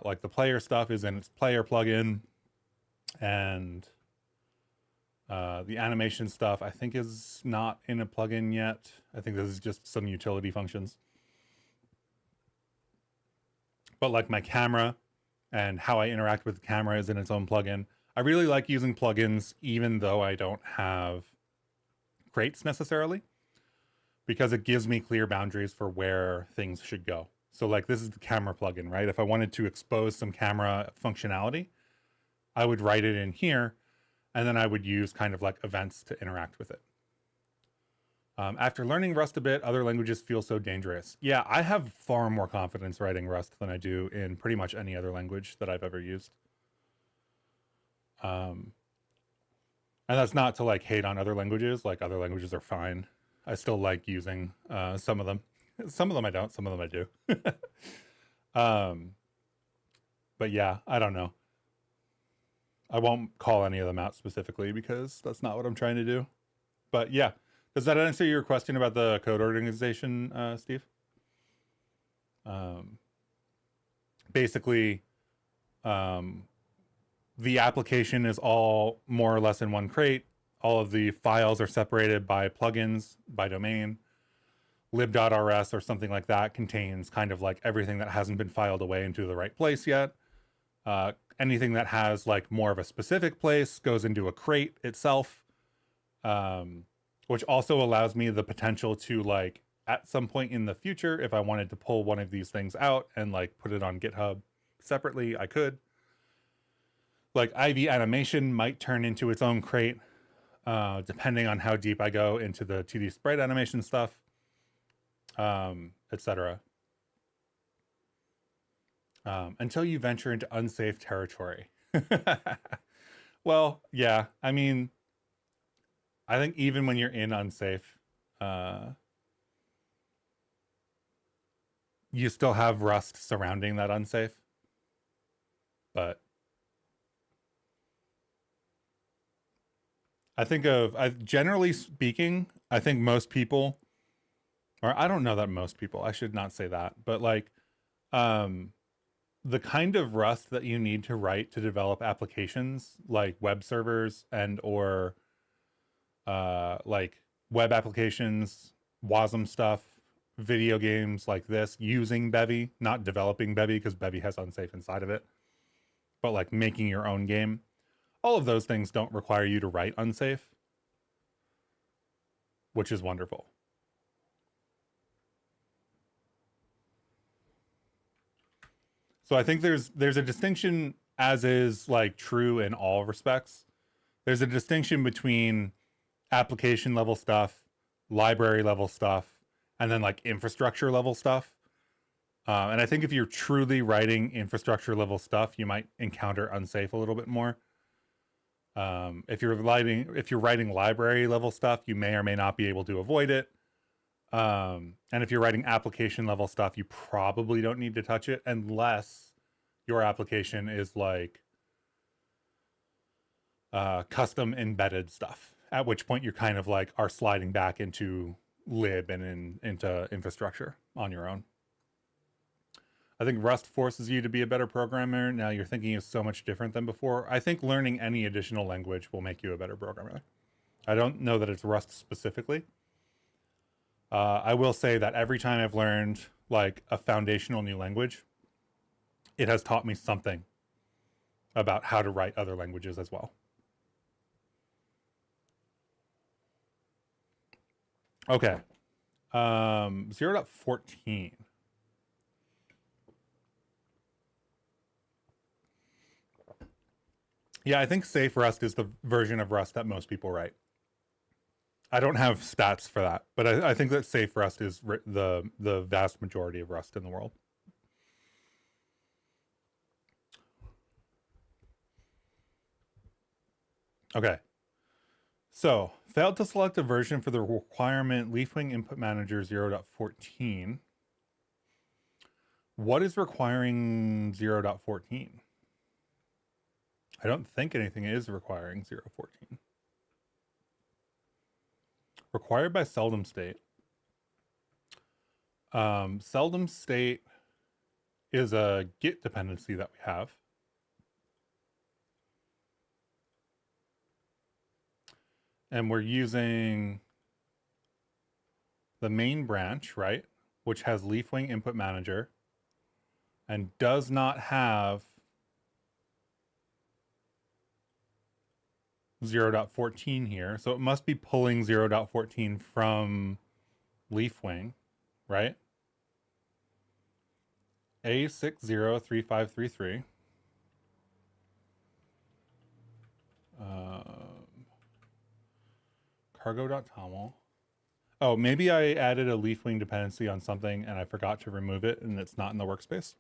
like the player stuff is in its player plugin, and the animation stuff I think is not in a plugin yet. I think this is just some utility functions. But like my camera and how I interact with the camera is in its own plugin. I really like using plugins even though I don't have crates necessarily, because it gives me clear boundaries for where things should go. So like this is the camera plugin, right? If I wanted to expose some camera functionality, I would write it in here, and then I would use kind of like events to interact with it. After learning Rust a bit, other languages feel so dangerous. Yeah, I have far more confidence writing Rust than I do in pretty much any other language that I've ever used. And that's not to like hate on other languages. Like other languages are fine. I still like using some of them. Some of them I don't. Some of them I do. But yeah, I don't know. I won't call any of them out specifically because that's not what I'm trying to do. But yeah, does that answer your question about the code organization, Steve? Basically, the application is all more or less in one crate. All of the files are separated by plugins, by domain. lib.rs or something like that contains kind of like everything that hasn't been filed away into the right place yet. Anything that has like more of a specific place goes into a crate itself, which also allows me the potential to like at some point in the future, if I wanted to pull one of these things out and like put it on GitHub separately, I could. Like IV animation might turn into its own crate, depending on how deep I go into the 2D sprite animation stuff, etc. Until you venture into unsafe territory. Well, yeah, I mean, I think even when you're in unsafe, you still have Rust surrounding that unsafe. But I think generally speaking, I think most people, or I don't know that most people, I should not say that, but like, the kind of Rust that you need to write to develop applications like web servers and or like web applications, WASM stuff, video games like this using Bevy, not developing Bevy because Bevy has unsafe inside of it, but like making your own game. All of those things don't require you to write unsafe, which is wonderful. So I think there's a distinction, as is like true in all respects. There's a distinction between application level stuff, library level stuff, and then like infrastructure level stuff. And I think if you're truly writing infrastructure level stuff, you might encounter unsafe a little bit more. If you're writing library level stuff, you may or may not be able to avoid it. And if you're writing application level stuff, you probably don't need to touch it unless your application is like custom embedded stuff, at which point you're kind of like are sliding back into lib and into infrastructure on your own. I think Rust forces you to be a better programmer. Now your thinking is so much different than before. I think learning any additional language will make you a better programmer. I don't know that it's Rust specifically. I will say that every time I've learned like a foundational new language, it has taught me something about how to write other languages as well. Okay. 0.14. Yeah, I think safe Rust is the version of Rust that most people write. I don't have stats for that, but I think that safe Rust is the vast majority of Rust in the world. Okay. So, failed to select a version for the requirement Leafwing Input Manager 0.14. What is requiring 0.14? I don't think anything is requiring 0.14. Required by seldom state. Seldom state is a Git dependency that we have. And we're using the main branch, right? Which has Leafwing Input Manager and does not have 0.14 here. So it must be pulling 0.14 from Leafwing, right? A603533. Cargo.toml. Oh, maybe I added a leaf wing dependency on something and I forgot to remove it and it's not in the workspace.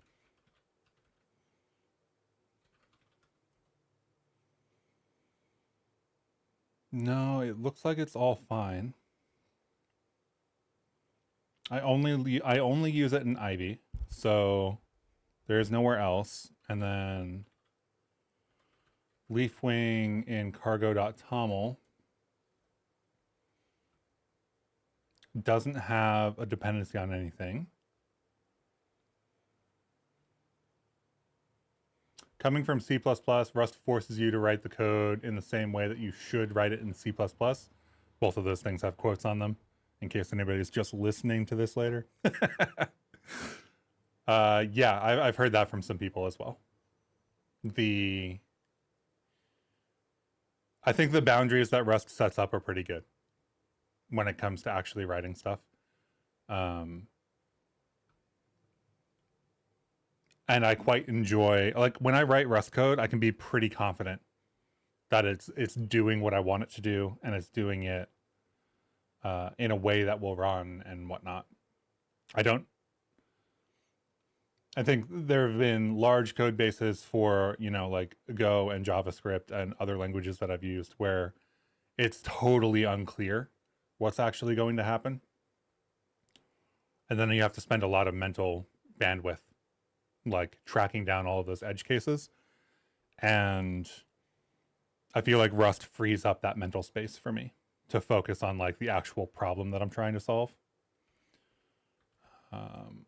No, it looks like it's all fine. I only use it in Ivy, so there's nowhere else. And then leafwing in cargo.toml doesn't have a dependency on anything. Coming from C++, Rust forces you to write the code in the same way that you should write it in C++. Both of those things have quotes on them, in case anybody's just listening to this later. Yeah, I've heard that from some people as well. I think the boundaries that Rust sets up are pretty good when it comes to actually writing stuff. And I quite enjoy, like, when I write Rust code, I can be pretty confident that it's doing what I want it to do, and it's doing it in a way that will run and whatnot. I think there have been large code bases for, like Go and JavaScript and other languages that I've used where it's totally unclear what's actually going to happen. And then you have to spend a lot of mental bandwidth, like tracking down all of those edge cases. And I feel like Rust frees up that mental space for me to focus on like the actual problem that I'm trying to solve.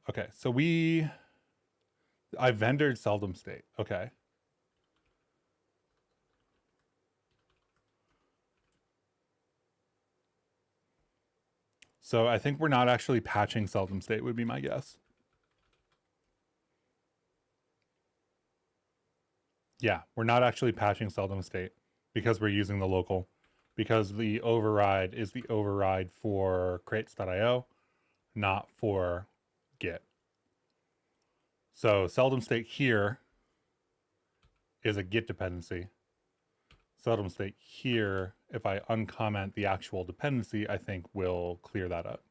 Okay, so I vendored seldom state. Okay. So I think we're not actually patching seldom state would be my guess. Yeah, we're not actually patching seldom state because we're using the local, because the override is the override for crates.io, not for Git. So seldom state here is a Git dependency. Seldom state here, if I uncomment the actual dependency, I think will clear that up.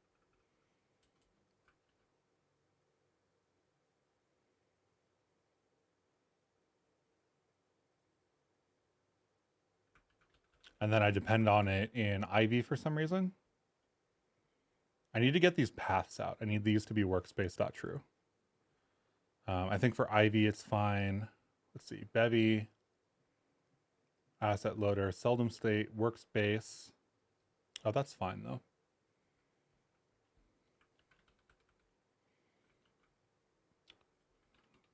And then I depend on it in Ivy for some reason. I need to get these paths out. I need these to be workspace.true. I think for Ivy it's fine. Let's see, Bevy, asset loader, seldom state, workspace. Oh, that's fine though.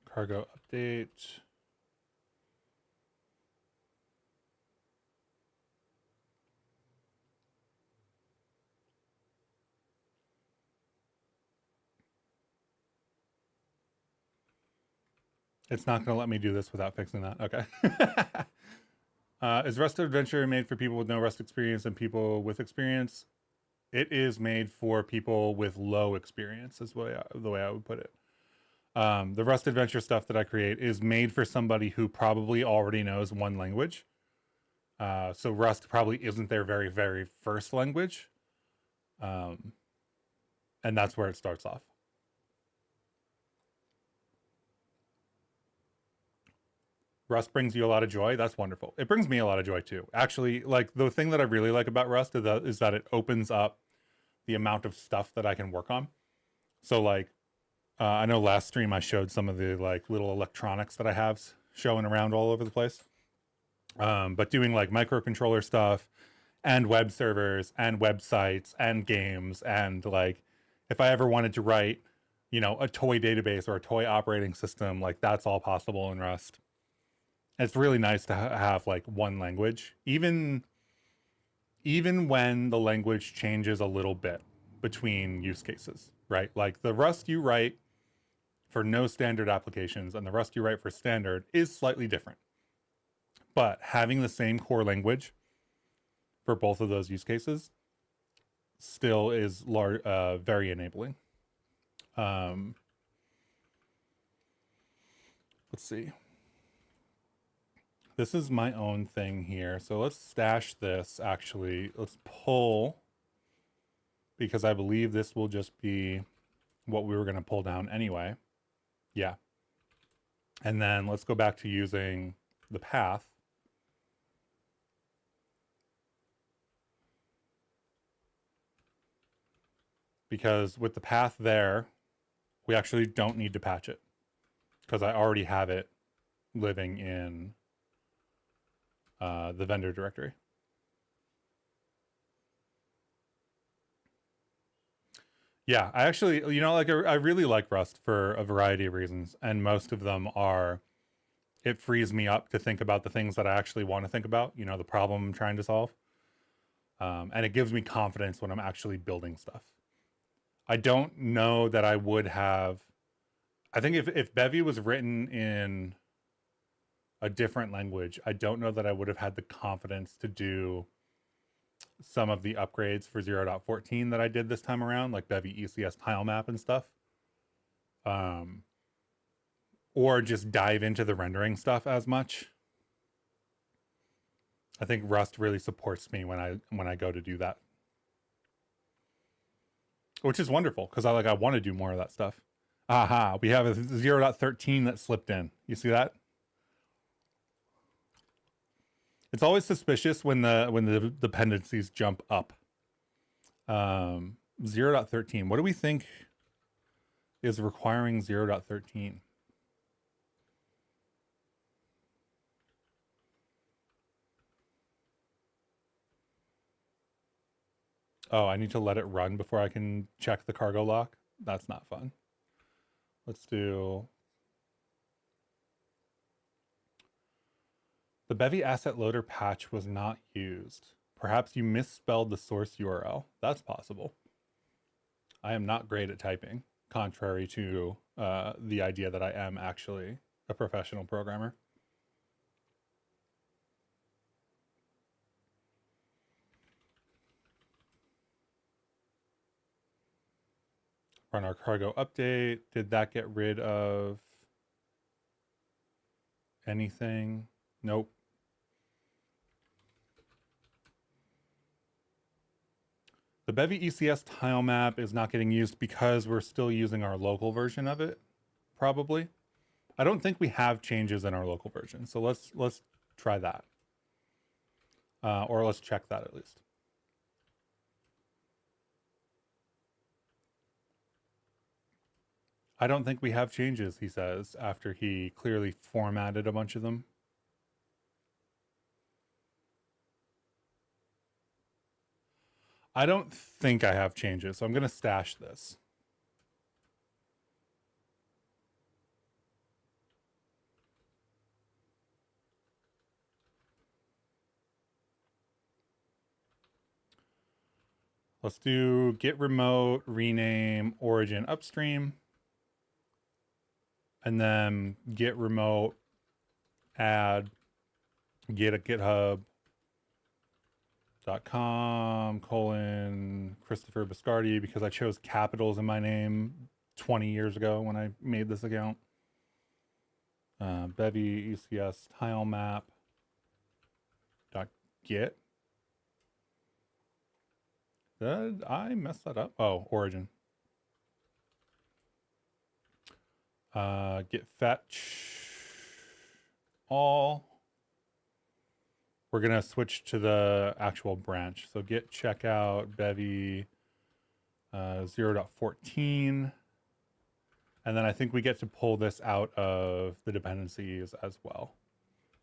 Cargo update. It's not going to let me do this without fixing that. Okay. Is Rust Adventure made for people with no Rust experience and people with experience? It is made for people with low experience, is the way I would put it. The Rust Adventure stuff that I create is made for somebody who probably already knows one language. So Rust probably isn't their very, very first language. And that's where it starts off. Rust brings you a lot of joy. That's wonderful. It brings me a lot of joy too. Actually, like the thing that I really like about Rust is that it opens up the amount of stuff that I can work on. So like, I know last stream I showed some of the like little electronics that I have showing around all over the place. But doing like microcontroller stuff and web servers and websites and games, and like if I ever wanted to write, a toy database or a toy operating system, like that's all possible in Rust. It's really nice to have like one language, even when the language changes a little bit between use cases, right? Like the Rust you write for no standard applications and the Rust you write for standard is slightly different. But having the same core language for both of those use cases still is very enabling. Let's see. This is my own thing here. So let's stash this actually. Let's pull because I believe this will just be what we were going to pull down anyway. Yeah. And then let's go back to using the path. Because with the path there, we actually don't need to patch it because I already have it living in the vendor directory. Yeah, I actually, you know, like I really like Rust for a variety of reasons, and most of them are it frees me up to think about the things that I actually want to think about, you know, the problem I'm trying to solve. And it gives me confidence when I'm actually building stuff. I don't know that I would have. I think if Bevy was written in a different language, I don't know that I would have had the confidence to do some of the upgrades for 0.14 that I did this time around, like Bevy ECS tile map and stuff. Or just dive into the rendering stuff as much. I think Rust really supports me when I go to do that, which is wonderful because I want to do more of that stuff. Aha, we have a 0.13 that slipped in. You see that? It's always suspicious when the dependencies jump up. 0.13. What do we think is requiring 0.13? Oh, I need to let it run before I can check the cargo lock. That's not fun. Let's do... The Bevy asset loader patch was not used. Perhaps you misspelled the source URL. That's possible. I am not great at typing, contrary to the idea that I am actually a professional programmer. Run our cargo update. Did that get rid of anything? Nope. The Bevy ECS tile map is not getting used because we're still using our local version of it, probably. I don't think we have changes in our local version, so let's try that. Or let's check that at least. I don't think we have changes, he says, after he clearly formatted a bunch of them. I don't think I have changes, so I'm going to stash this. Let's do git remote, rename origin upstream, and then git remote, add git at github.com : Christopher Biscardi, because I chose capitals in my name 20 years ago when I made this account. Bevy ECS tile map .git. Did I mess that up? Oh, origin. Git fetch all. We're going to switch to the actual branch. So git checkout Bevy 0.14. And then I think we get to pull this out of the dependencies as well.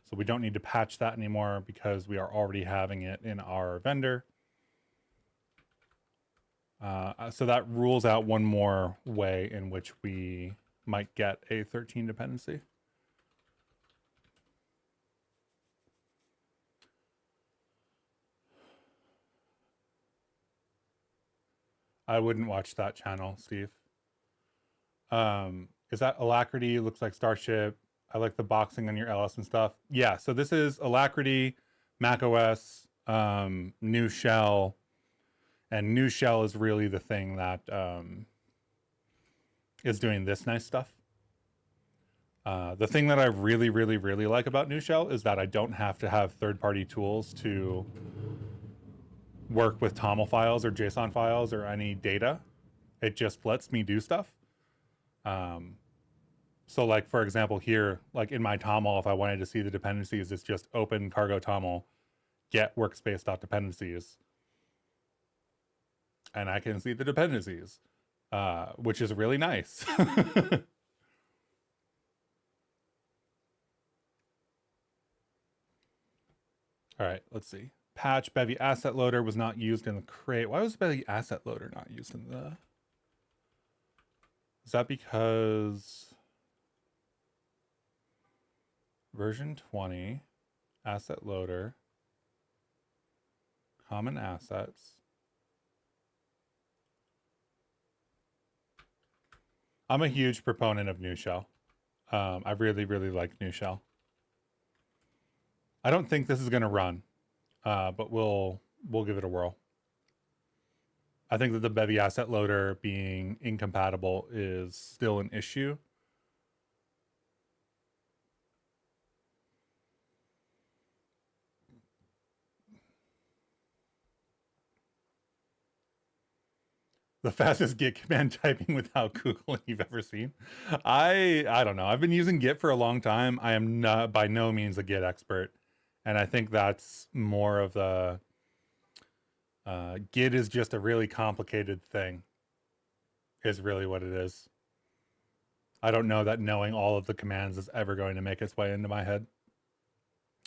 So we don't need to patch that anymore because we are already having it in our vendor. So that rules out one more way in which we might get a 13 dependency. I wouldn't watch that channel, Steve. Is that Alacrity? Looks like Starship. I like the boxing on your LS and stuff. Yeah, so this is Alacrity, macOS, new shell. And new shell is really the thing that is doing this nice stuff. The thing that I really, really, really like about new shell is that I don't have to have third-party tools to work with TOML files or JSON files or any data. It just lets me do stuff. So like, for example, here, like in my TOML, if I wanted to see the dependencies, it's just open cargo TOML, get workspace.dependencies. And I can see the dependencies, which is really nice. All right, let's see. Patch Bevy asset loader was not used in the crate. Why was Bevy asset loader not used in the... Is that because version 20, asset loader, common assets. I'm a huge proponent of new shell. I really, really like new shell. I don't think this is going to run, but we'll give it a whirl. I think that the Bevy asset loader being incompatible is still an issue. The fastest Git command typing without Googling you've ever seen. I don't know. I've been using Git for a long time. I am not by no means a Git expert. And I think that's more of the Git is just a really complicated thing, is really what it is. I don't know that knowing all of the commands is ever going to make its way into my head.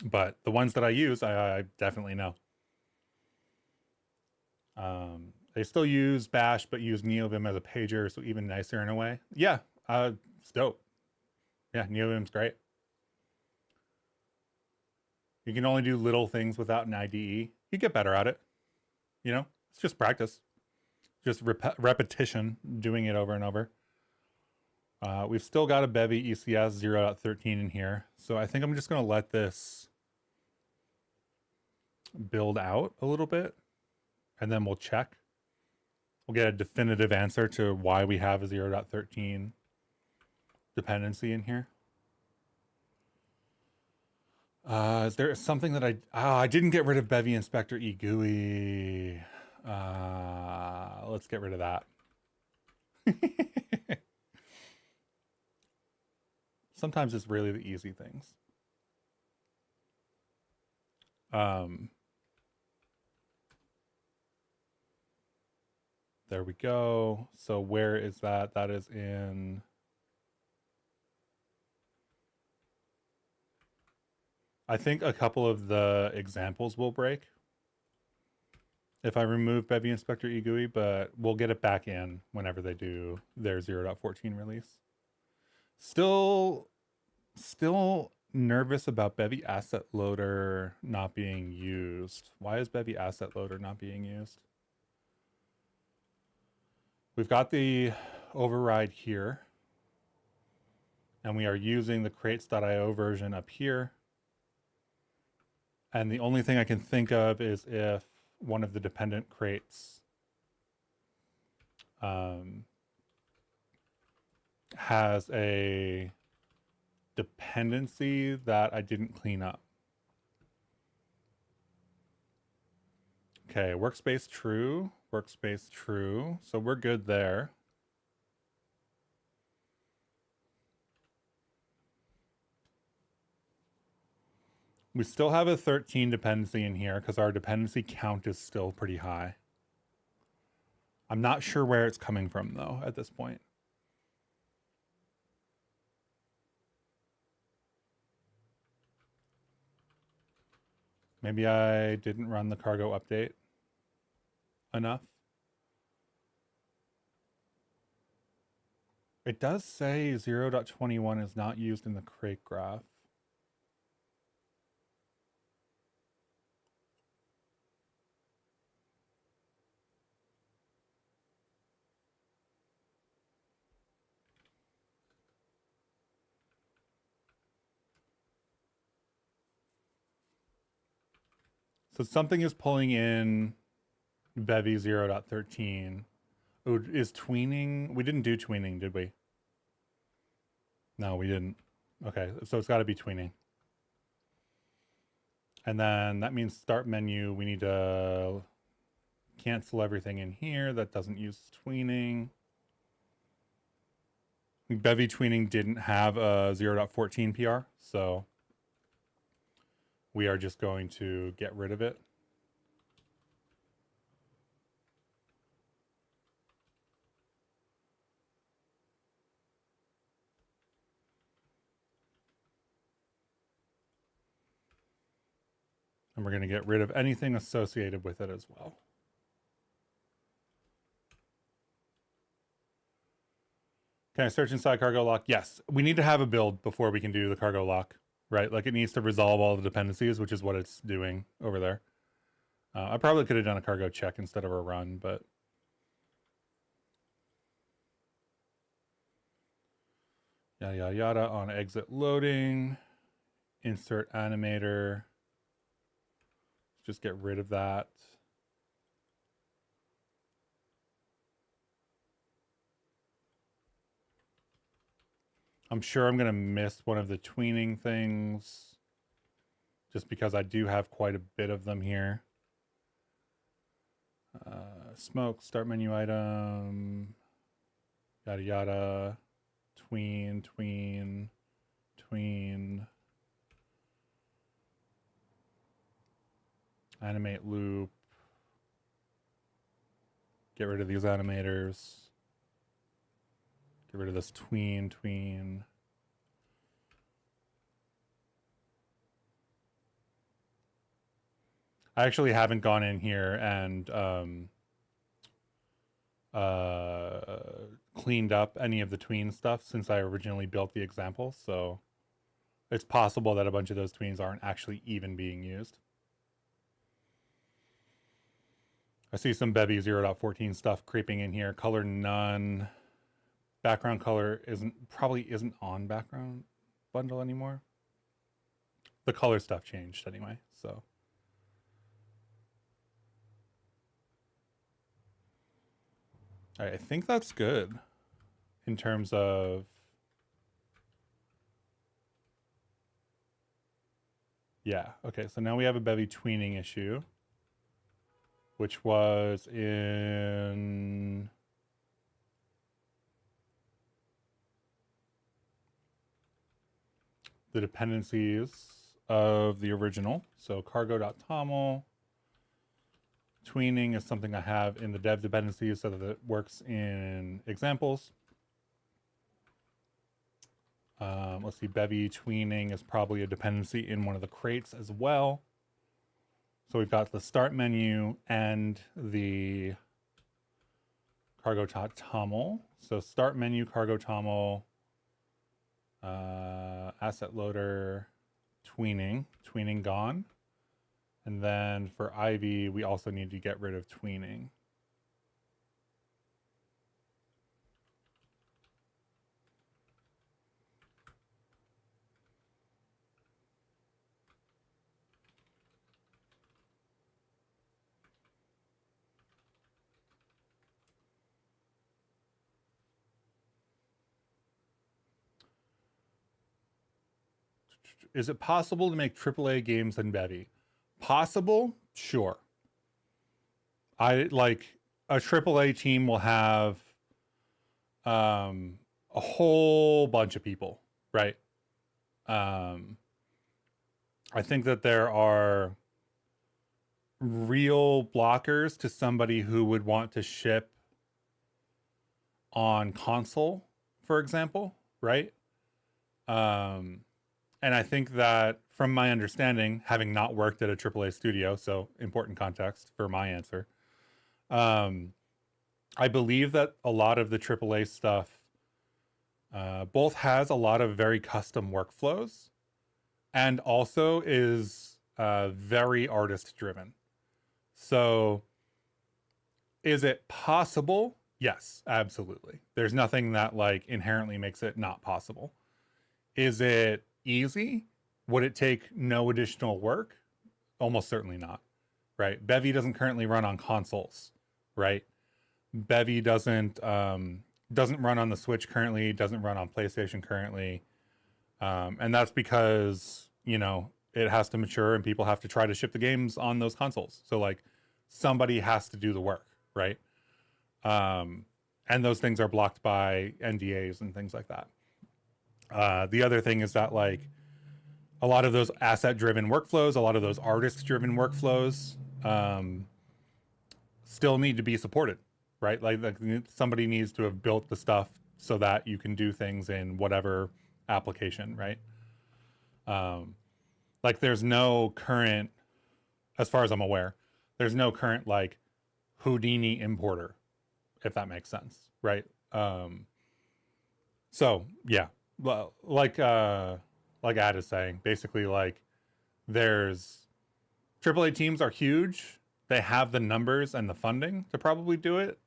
But the ones that I use, I definitely know. They still use Bash, but use NeoVim as a pager, so even nicer in a way. Yeah, it's dope. Yeah, NeoVim's great. You can only do little things without an IDE. You get better at it. You know, it's just practice. Just repetition, doing it over and over. We've still got a Bevy ECS 0.13 in here. So I think I'm just going to let this build out a little bit. And then we'll check. We'll get a definitive answer to why we have a 0.13 dependency in here. Is there something that I didn't get rid of Bevy Inspector eGUI. Let's get rid of that. Sometimes it's really the easy things. There we go. So where is that? That is in... I think a couple of the examples will break if I remove Bevy Inspector eGUI, but we'll get it back in whenever they do their 0.14 release. Still nervous about Bevy Asset Loader not being used. Why is Bevy Asset Loader not being used? We've got the override here, and we are using the crates.io version up here. And the only thing I can think of is if one of the dependent crates has a dependency that I didn't clean up. Okay, workspace true, workspace true. So we're good there. We still have a 13 dependency in here because our dependency count is still pretty high. I'm not sure where it's coming from though at this point. Maybe I didn't run the cargo update enough. It does say 0.21 is not used in the crate graph. So something is pulling in Bevy 0.13. Oh, is tweening? We didn't do tweening, did we? No, we didn't. Okay, so it's got to be tweening. And then that means start menu. We need to cancel everything in here that doesn't use tweening. Bevy tweening didn't have a 0.14 PR, so we are just going to get rid of it. And we're going to get rid of anything associated with it as well. Can I search inside cargo lock? Yes. We need to have a build before we can do the cargo lock, right? Like it needs to resolve all the dependencies, which is what it's doing over there. I probably could have done a cargo check instead of a run, but yada, yada, yada on exit loading, insert animator. Just get rid of that. I'm sure I'm going to miss one of the tweening things just because I do have quite a bit of them here. Smoke, start menu item, yada, yada, tween, tween, tween, animate loop, get rid of these animators. Get rid of this tween, tween. I actually haven't gone in here and cleaned up any of the tween stuff since I originally built the example, so it's possible that a bunch of those tweens aren't actually even being used. I see some Bevy 0.14 stuff creeping in here. Color none. Background color probably isn't on background bundle anymore. The color stuff changed anyway, so. All right, I think that's good in terms of yeah, okay, so now we have a Bevy tweening issue, which was in the dependencies of the original. So cargo.toml. Tweening is something I have in the dev dependencies so that it works in examples. Let's see, Bevy tweening is probably a dependency in one of the crates as well. So we've got the start menu and the cargo.toml. So start menu, cargo.toml, asset loader, tweening gone. And then for Ivy, we also need to get rid of tweening. Is it possible to make AAA games in Bevy? Possible? Sure. I like a AAA team will have a whole bunch of people, right? I think that there are real blockers to somebody who would want to ship on console, for example, right? And I think that from my understanding, having not worked at a AAA studio, so important context for my answer, I believe that a lot of the AAA stuff both has a lot of very custom workflows and also is very artist driven. So is it possible? Yes, absolutely. There's nothing that like inherently makes it not possible. Is it easy? Would it take no additional work? Almost certainly not, right? Bevy doesn't currently run on consoles, right? Bevy doesn't run on the Switch currently, doesn't run on PlayStation currently. And that's because, you know, it has to mature and people have to try to ship the games on those consoles. So like somebody has to do the work, right? And those things are blocked by NDAs and things like that. The other thing is that like a lot of those asset-driven workflows, a lot of those artist-driven workflows still need to be supported, right? Like somebody needs to have built the stuff so that you can do things in whatever application, right? Like there's no current, as far as I'm aware, there's no current like Houdini importer, if that makes sense, right? So yeah, well, like Ad is saying, basically like there's AAA teams are huge. They have the numbers and the funding to probably do it,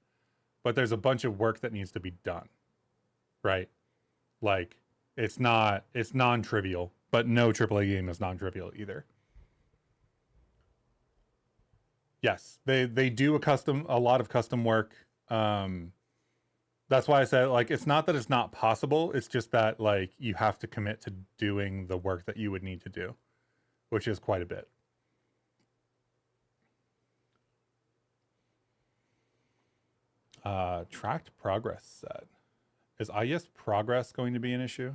but there's a bunch of work that needs to be done, right? Like it's non-trivial, but no AAA game is non-trivial either. Yes, they do a lot of custom work. That's why I said like it's not that it's not possible, it's just that like you have to commit to doing the work that you would need to do, which is quite a bit. Tracked progress set. Is IES progress going to be an issue?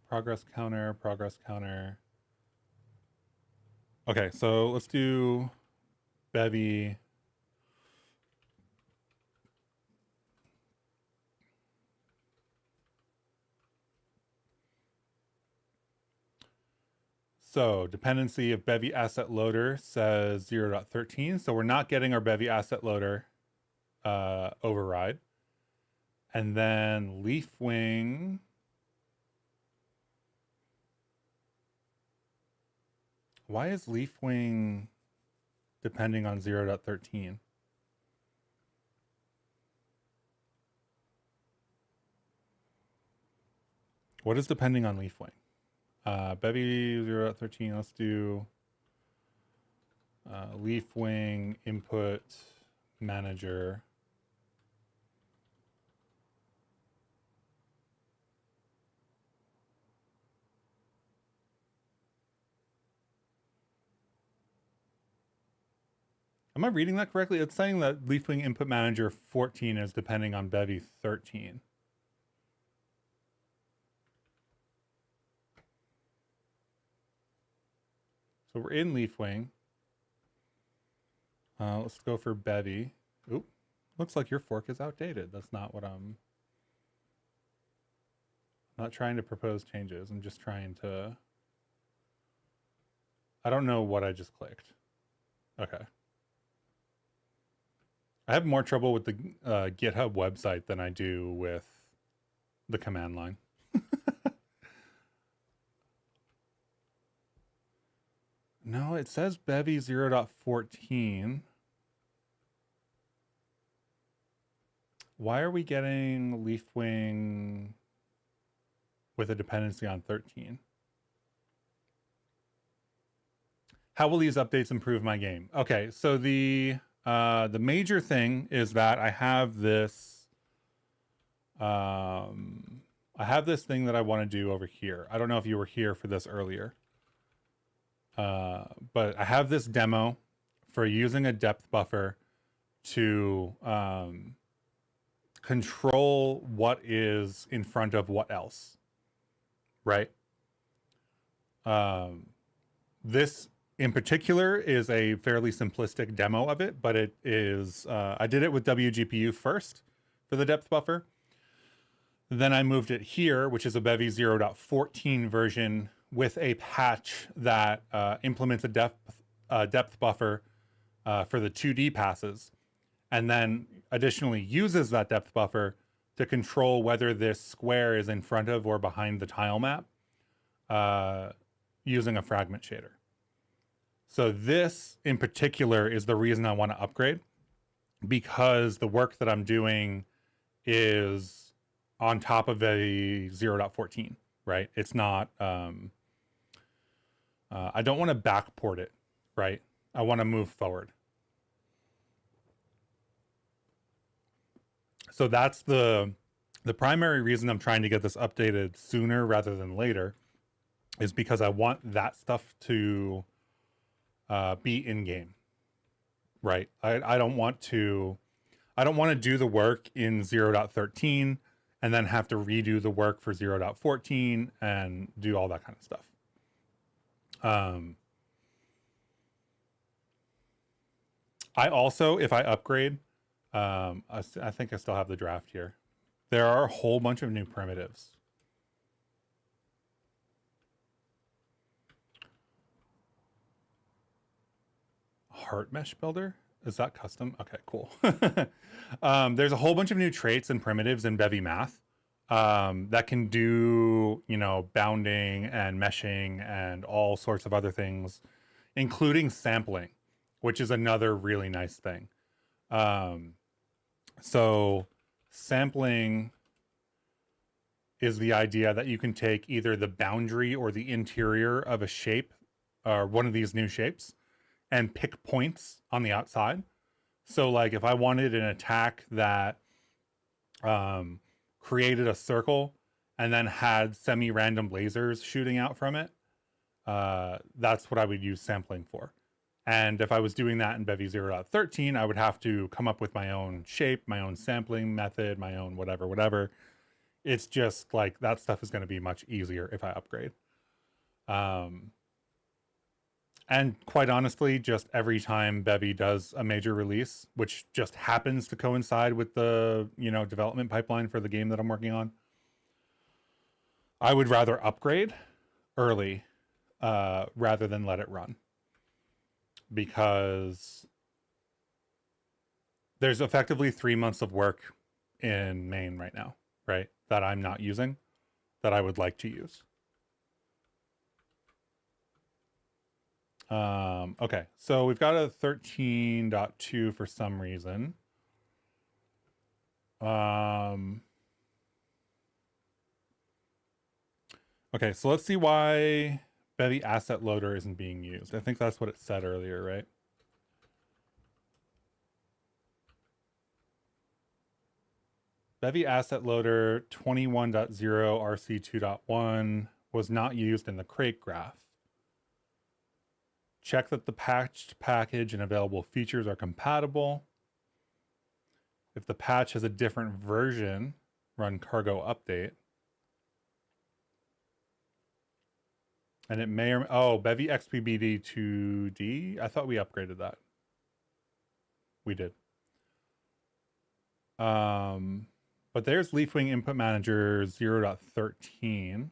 Progress counter. Okay, so let's do Bevy. So dependency of Bevy asset loader says 0.13. So we're not getting our Bevy asset loader override. And then Leafwing. Why is Leafwing depending on 0.13? What is depending on Leafwing? Bevy 0.13, let's do Leafwing input manager. Am I reading that correctly? It's saying that Leafwing input manager 14 is depending on Bevy 13. So we're in Leafwing. Let's go for Bevy. Oop, looks like your fork is outdated. That's not what I'm not trying to propose changes. I'm just trying to, I don't know what I just clicked. Okay. I have more trouble with the GitHub website than I do with the command line. No, it says Bevy 0.14. Why are we getting Leafwing with a dependency on 13? How will these updates improve my game? Okay, so the major thing is that I have this thing that I want to do over here. I don't know if you were here for this earlier. But I have this demo for using a depth buffer to control what is in front of what else, right? This in particular is a fairly simplistic demo of it, but it is, I did it with wgpu first for the depth buffer. Then I moved it here, which is a Bevy 0.14 version with a patch that implements a depth buffer for the 2D passes, and then additionally uses that depth buffer to control whether this square is in front of or behind the tile map using a fragment shader. So this in particular is the reason I want to upgrade, because the work that I'm doing is on top of a 0.14, right? It's not, I don't want to backport it, right? I want to move forward. So that's the The primary reason I'm trying to get this updated sooner rather than later is because I want that stuff to be in game, right? I don't want to do the work in 0.13 and then have to redo the work for 0.14 and do all that kind of stuff. I also, if I upgrade, I think I still have the draft here. There are a whole bunch of new primitives. Heart mesh builder? Is that custom? Okay, cool. There's a whole bunch of new traits and primitives in Bevy math that can do, you know, bounding and meshing and all sorts of other things, including sampling, which is another really nice thing. So sampling is the idea that you can take either the boundary or the interior of a shape or one of these new shapes and pick points on the outside. So like if I wanted an attack that created a circle and then had semi-random lasers shooting out from it, that's what I would use sampling for. And if I was doing that in Bevy 0.13, I would have to come up with my own shape, my own sampling method, my own whatever. It's just like that stuff is going to be much easier if I upgrade. And quite honestly, just every time Bevy does a major release, which just happens to coincide with the, you know, development pipeline for the game that I'm working on, I would rather upgrade early rather than let it run. Because there's effectively 3 months of work in main right now, right? That I'm not using, that I would like to use. Okay, so we've got a 13.2 for some reason. Okay, so let's see why Bevy asset loader isn't being used. I think that's what it said earlier, right? Bevy asset loader 21.0-rc.1 was not used in the crate graph. Check that the patched package and available features are compatible. If the patch has a different version, run cargo update. And it may or oh, Bevy XPBD 2D. I thought we upgraded that. We did. But there's Leafwing Input Manager 0.13.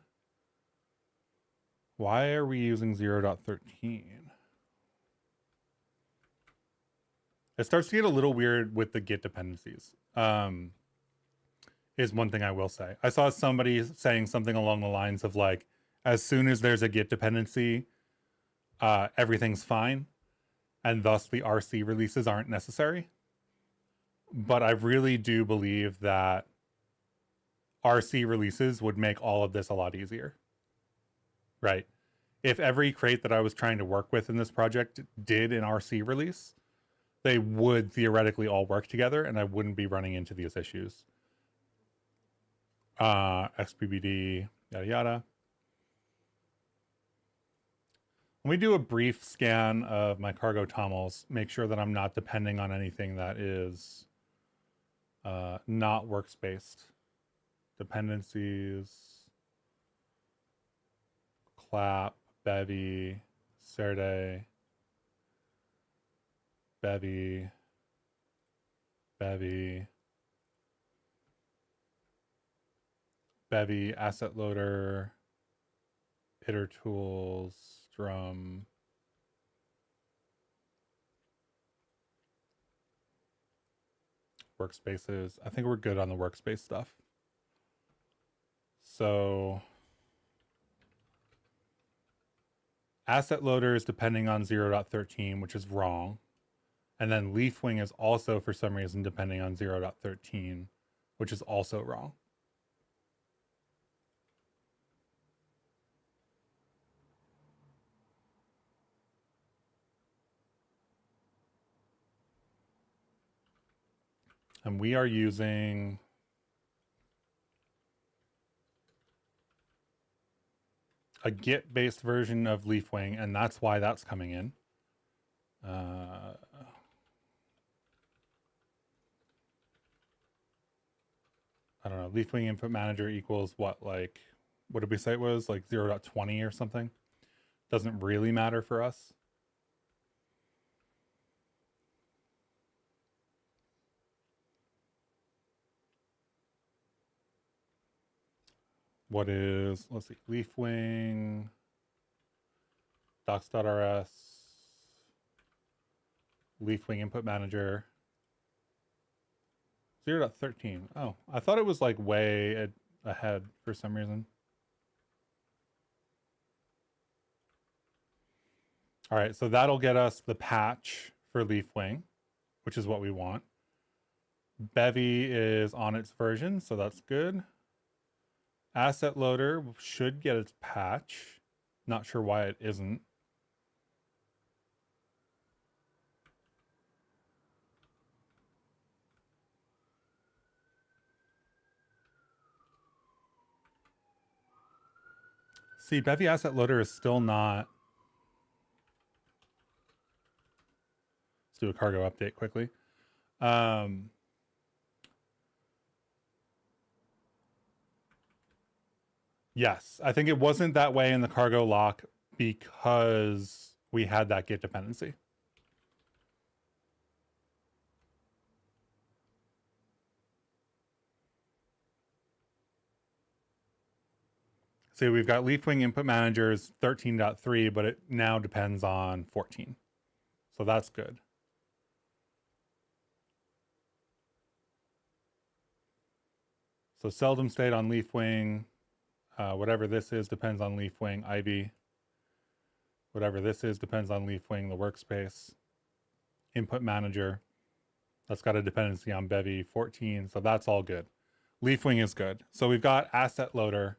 Why are we using 0.13? It starts to get a little weird with the Git dependencies. Is one thing I will say. I saw somebody saying something along the lines of like, as soon as there's a Git dependency, everything's fine, and thus the RC releases aren't necessary. But I really do believe that RC releases would make all of this a lot easier. Right? If every crate that I was trying to work with in this project did an RC release, they would theoretically all work together and I wouldn't be running into these issues. XPBD, yada yada. Let me do a brief scan of my cargo TOMLs, make sure that I'm not depending on anything that is not works-based. Dependencies, clap, Bevy, Serde, Bevy, Bevy, Bevy, asset loader, iter tools, drum, workspaces. I think we're good on the workspace stuff. So asset loader is depending on 0.13, which is wrong. And then Leafwing is also, for some reason, depending on 0.13, which is also wrong. And we are using a Git-based version of Leafwing, and that's why that's coming in. I don't know. Leafwing input manager equals what? Like, what did we say it was? Like 0.20 or something? Doesn't really matter for us. What is, let's see, Leafwing, docs.rs, Leafwing input manager, 0.13. Oh, I thought it was like way ahead for some reason. All right, so that'll get us the patch for Leafwing, which is what we want. Bevy is on its version, so that's good. Asset loader should get its patch. Not sure why it isn't. See, Bevy asset loader is still not. Let's do a cargo update quickly. Yes, I think it wasn't that way in the cargo lock because we had that Git dependency. So we've got Leafwing input managers 13.3, but it now depends on 14. So that's good. So seldom state on Leafwing. Whatever this is depends on Leafwing. Ivy. Whatever this is depends on Leafwing, the workspace. Input manager. That's got a dependency on Bevy 14. So that's all good. Leafwing is good. So we've got asset loader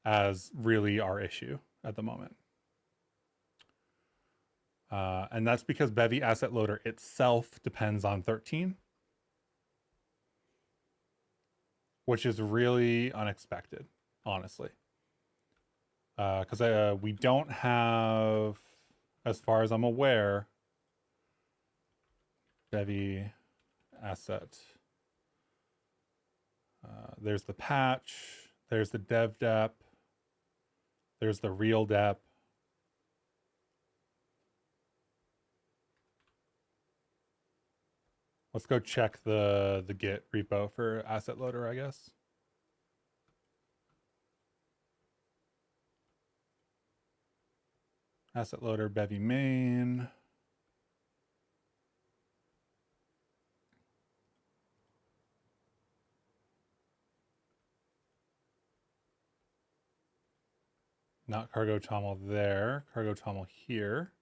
as really our issue at the moment. And that's because Bevy asset loader itself depends on 13, which is really unexpected, honestly. Because we don't have, as far as I'm aware, Bevy asset. There's the patch, there's the dev dep, there's the real dep. Let's go check the Git repo for asset loader, I guess. Asset loader, Bevy main. Not cargo choml there. Cargo choml here.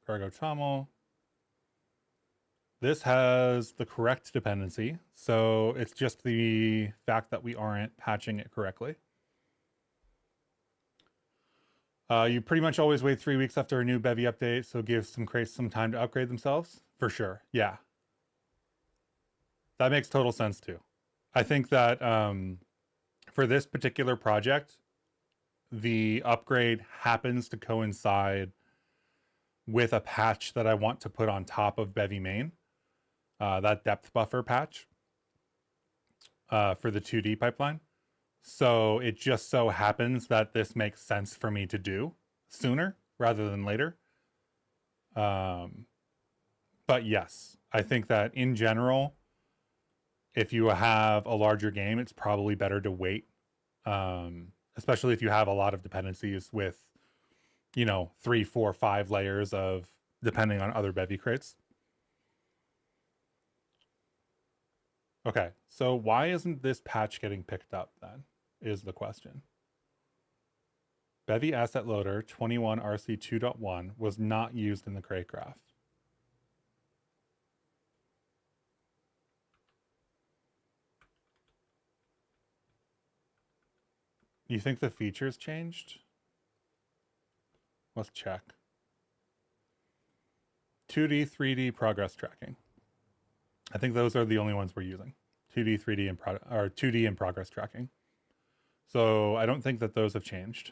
Cargo choml. This has the correct dependency. So it's just the fact that we aren't patching it correctly. You pretty much always wait 3 weeks after a new Bevy update, so give some crates some time to upgrade themselves. For sure. Yeah. That makes total sense too. I think that for this particular project, the upgrade happens to coincide with a patch that I want to put on top of Bevy main, that depth buffer patch for the 2D pipeline. So it just so happens that this makes sense for me to do sooner rather than later. But yes, I think that in general, if you have a larger game, it's probably better to wait, especially if you have a lot of dependencies with, 3, 4, 5 layers of depending on other Bevy crates. Okay, so why isn't this patch getting picked up then, is the question. Bevy asset loader 0.14-rc.1 was not used in the crate graph. You think the features changed? Let's check. 2D, 3D progress tracking. I think those are the only ones we're using. 2D, 3D, or 2D and progress tracking. So I don't think that those have changed.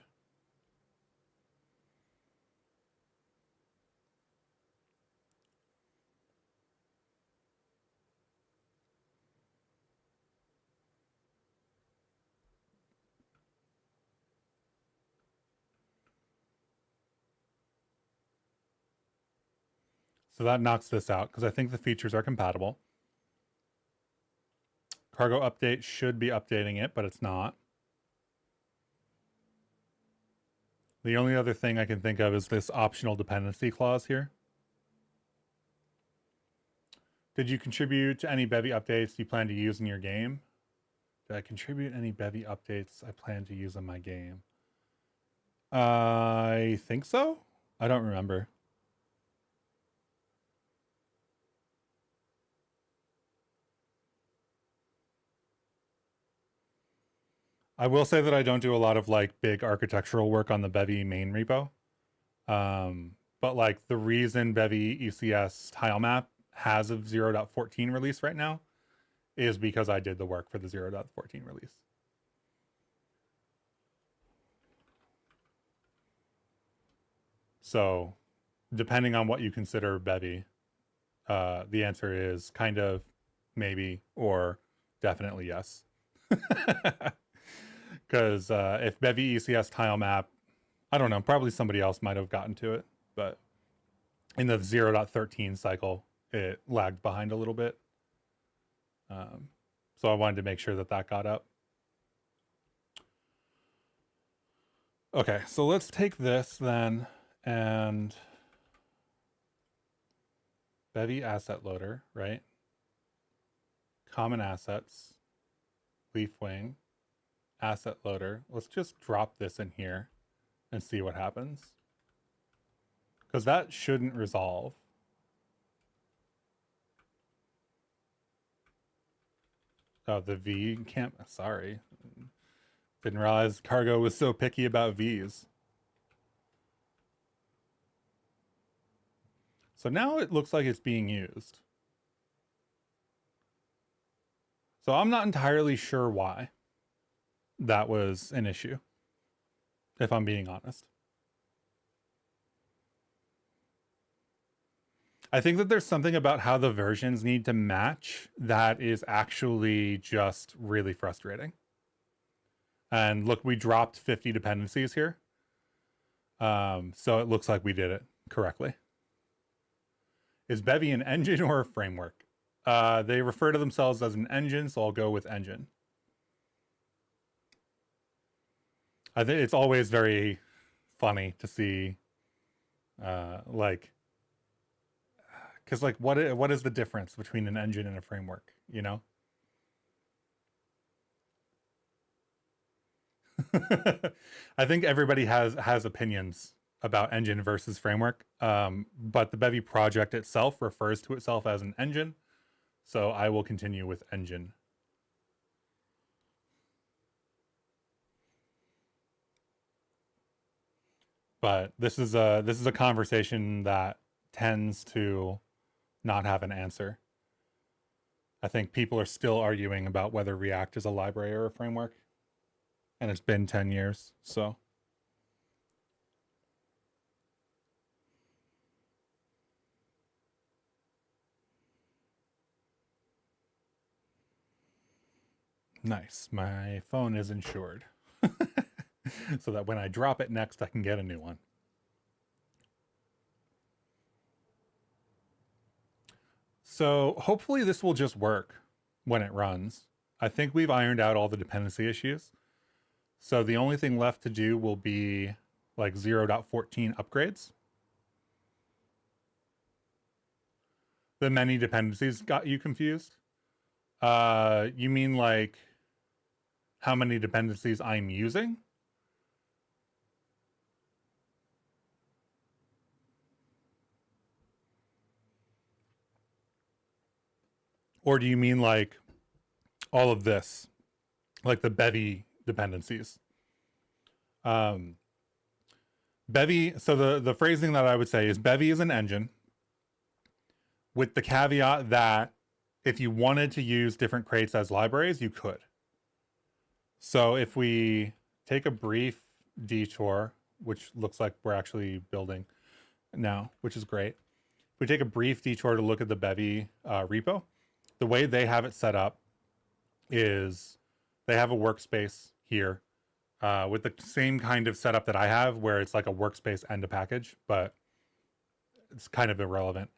So that knocks this out because I think the features are compatible. Cargo update should be updating it, but it's not. The only other thing I can think of is this optional dependency clause here. Did you contribute to any Bevy updates you plan to use in your game? Did I contribute any Bevy updates I plan to use in my game? I think so. I don't remember. I will say that I don't do a lot of like big architectural work on the Bevy main repo. But like the reason Bevy ECS tile map has a 0.14 release right now is because I did the work for the 0.14 release. So depending on what you consider Bevy, the answer is kind of, maybe, or definitely yes. Because if Bevy ECS tile map, I don't know, probably somebody else might have gotten to it, but in the 0.13 cycle, it lagged behind a little bit. So I wanted to make sure that that got up. Okay, so let's take this then and Bevy asset loader, right? Common assets, leaf wing, asset loader. Let's just drop this in here and see what happens. Because that shouldn't resolve. Oh, the V can't, sorry. Didn't realize Cargo was so picky about Vs. So now it looks like it's being used. So I'm not entirely sure why that was an issue, if I'm being honest. I think that there's something about how the versions need to match that is actually just really frustrating. And look, we dropped 50 dependencies here. So it looks like we did it correctly. Is Bevy an engine or a framework? They refer to themselves as an engine, so I'll go with engine. I think it's always very funny to see, like, because like what is the difference between an engine and a framework? You know. I think everybody has opinions about engine versus framework, but the Bevy project itself refers to itself as an engine, so I will continue with engine. But this is a conversation that tends to not have an answer. I think people are still arguing about whether React is a library or a framework, and it's been 10 years, so. Nice. My phone is insured. So that when I drop it next, I can get a new one. So hopefully this will just work when it runs. I think we've ironed out all the dependency issues. So the only thing left to do will be like 0.14 upgrades. The many dependencies got you confused? You mean like how many dependencies I'm using? Or do you mean like all of this, like the Bevy dependencies? Bevy, so the phrasing that I would say is Bevy is an engine with the caveat that if you wanted to use different crates as libraries, you could. So if we take a brief detour, which looks like we're actually building now, which is great. If we take a brief detour to look at the Bevy repo, the way they have it set up is they have a workspace here with the same kind of setup that I have, where it's like a workspace and a package, but it's kind of irrelevant.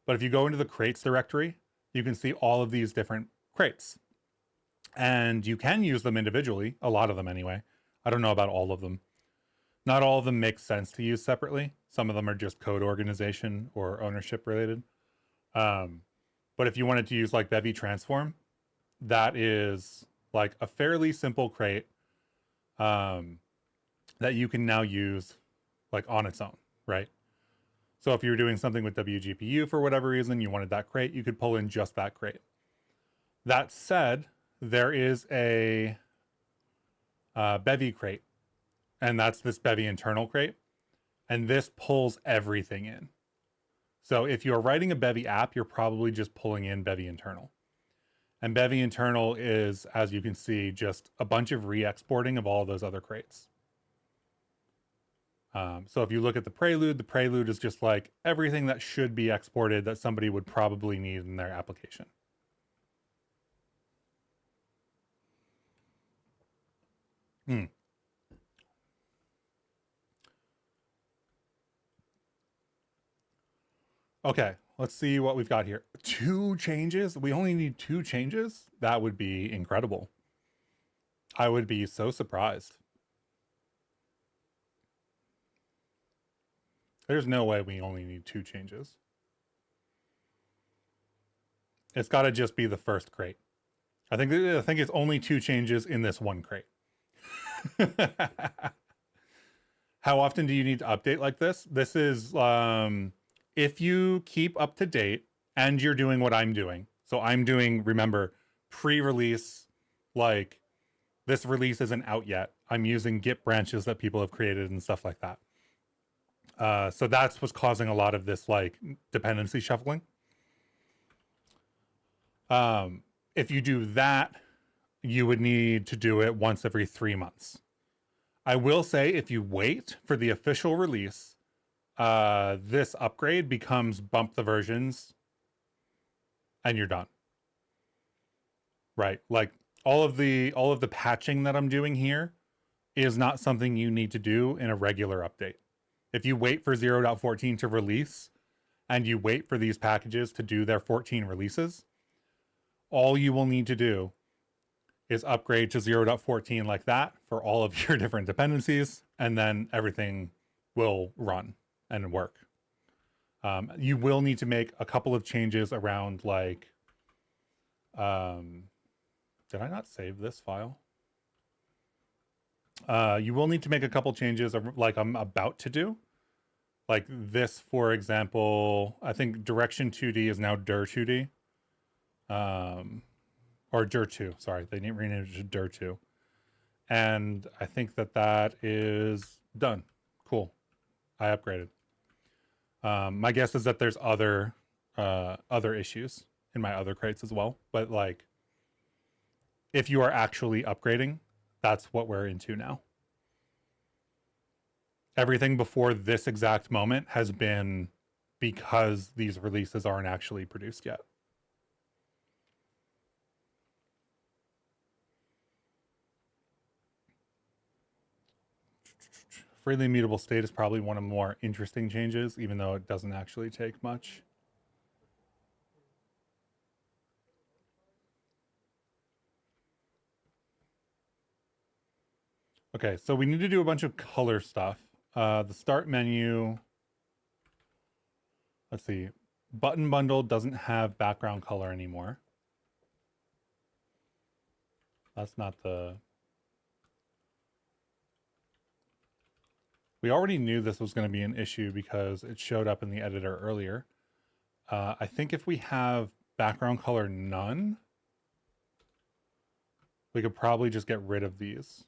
But if you go into the crates directory, you can see all of these different crates. And you can use them individually, a lot of them anyway. I don't know about all of them. Not all of them make sense to use separately. Some of them are just code organization or ownership related. But if you wanted to use like Bevy transform, that is like a fairly simple crate that you can now use like on its own, right? So if you're doing something with wgpu for whatever reason, you wanted that crate, you could pull in just that crate. That said, there is a Bevy crate, and that's this Bevy internal crate, and this pulls everything in. So if you're writing a Bevy app, you're probably just pulling in Bevy internal. And Bevy internal is, as you can see, just a bunch of re-exporting of all of those other crates. So if you look at the prelude is just like everything that should be exported that somebody would probably need in their application. Okay, let's see what we've got here. 2 changes? We only need 2 changes? That would be incredible. I would be so surprised. There's no way we only need 2 changes. It's got to just be the first crate. I think it's only 2 changes in this one crate. How often do you need to update like this? This is if you keep up to date and you're doing what I'm doing. So I'm doing, remember, pre-release, like this release isn't out yet. I'm using Git branches that people have created and stuff like that. So that's what's causing a lot of this like dependency shuffling. If you do that, you would need to do it once every 3 months. I will say if you wait for the official release, this upgrade becomes bump the versions and you're done. Right? Like all of the patching that I'm doing here is not something you need to do in a regular update. If you wait for 0.14 to release and you wait for these packages to do their 14 releases, all you will need to do is upgrade to 0.14 like that for all of your different dependencies, and then everything will run and work. You will need to make a couple of changes around like, did I not save this file? You will need to make a couple changes like I'm about to do. Like this, for example, I think direction 2D is now dir2D. Or dir2, sorry. They renamed it to dir2. And I think that is done. Cool. I upgraded. My guess is that there's other issues in my other crates as well. But like, if you are actually upgrading, that's what we're into now. Everything before this exact moment has been because these releases aren't actually produced yet. Freely immutable state is probably one of the more interesting changes, even though it doesn't actually take much. Okay, so we need to do a bunch of color stuff. The start menu, let's see, button bundle doesn't have background color anymore. That's not the... We already knew this was going to be an issue because it showed up in the editor earlier. I think if we have background color none, we could probably just get rid of these.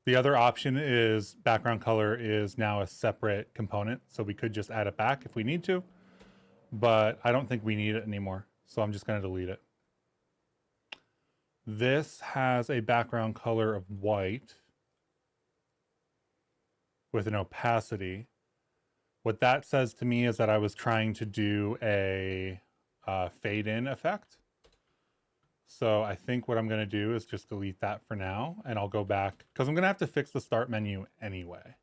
The other option is background color is now a separate component, so we could just add it back if we need to, but I don't think we need it anymore, so I'm just going to delete it. This has a background color of white with an opacity. What that says to me is that I was trying to do a fade in effect. So I think what I'm going to do is just delete that for now, and I'll go back because I'm going to have to fix the start menu anyway.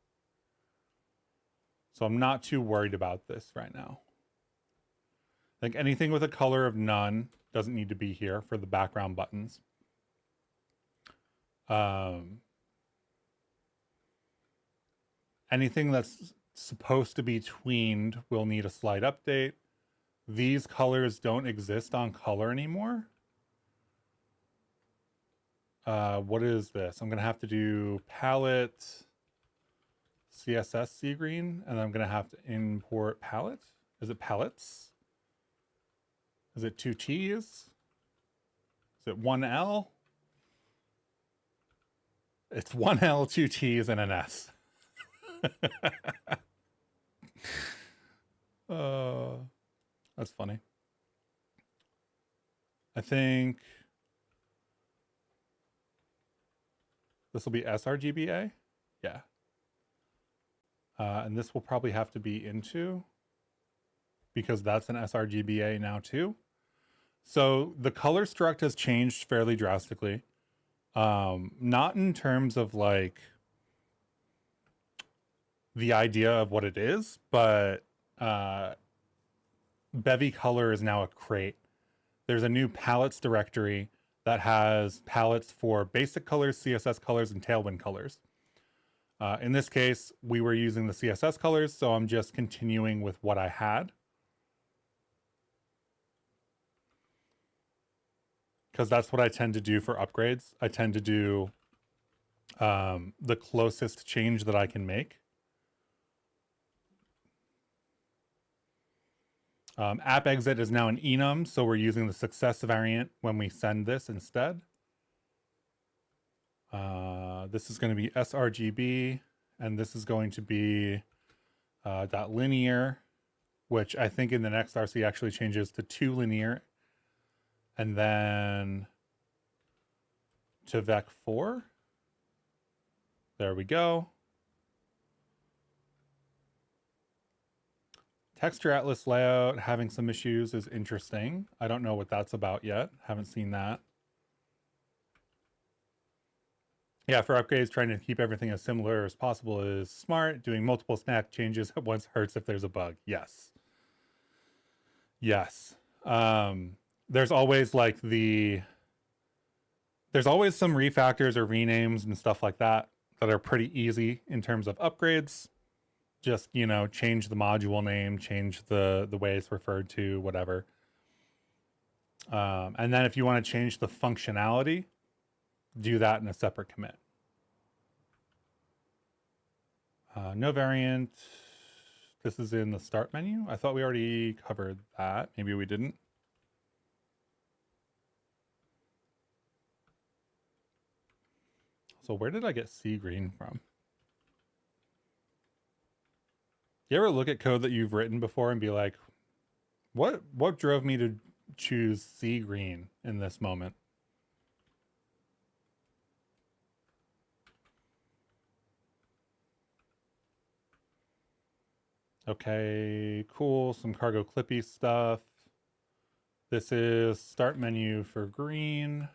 So I'm not too worried about this right now. I think anything with a color of none doesn't need to be here for the background buttons. Anything that's supposed to be tweened will need a slight update. These colors don't exist on color anymore. What is this? I'm going to have to do palette CSS sea green, and I'm going to have to import palette. Is it palettes? Is it 2 T's? Is it 1 L? It's 1 L, 2 T's, and an S. That's funny. I think this will be sRGBA. Yeah. And this will probably have to be into, because that's an sRGBA now too. So the color struct has changed fairly drastically. Not in terms of like the idea of what it is, but Bevy color is now a crate. There's a new palettes directory that has palettes for basic colors, CSS colors, and Tailwind colors. In this case, we were using the CSS colors, so I'm just continuing with what I had. Because that's what I tend to do for upgrades. I tend to do the closest change that I can make. App exit is now an enum, so we're using the success variant when we send this instead. This is going to be sRGB, and this is going to be .linear, which I think in the next RC actually changes to 2 linear, and then to vec4. There we go. Texture Atlas layout having some issues is interesting. I don't know what that's about yet. Haven't seen that. Yeah, for upgrades, trying to keep everything as similar as possible is smart. Doing multiple snack changes at once hurts if there's a bug. Yes. Yes. There's always like there's always some refactors or renames and stuff like that that are pretty easy in terms of upgrades. Just, you know, change the module name, change the way it's referred to, whatever. And then if you want to change the functionality, do that in a separate commit. No variant. This is in the start menu. I thought we already covered that. Maybe we didn't. So where did I get sea green from? You ever look at code that you've written before and be like, what drove me to choose sea green in this moment? Okay, cool. Some cargo clippy stuff. This is start menu for green.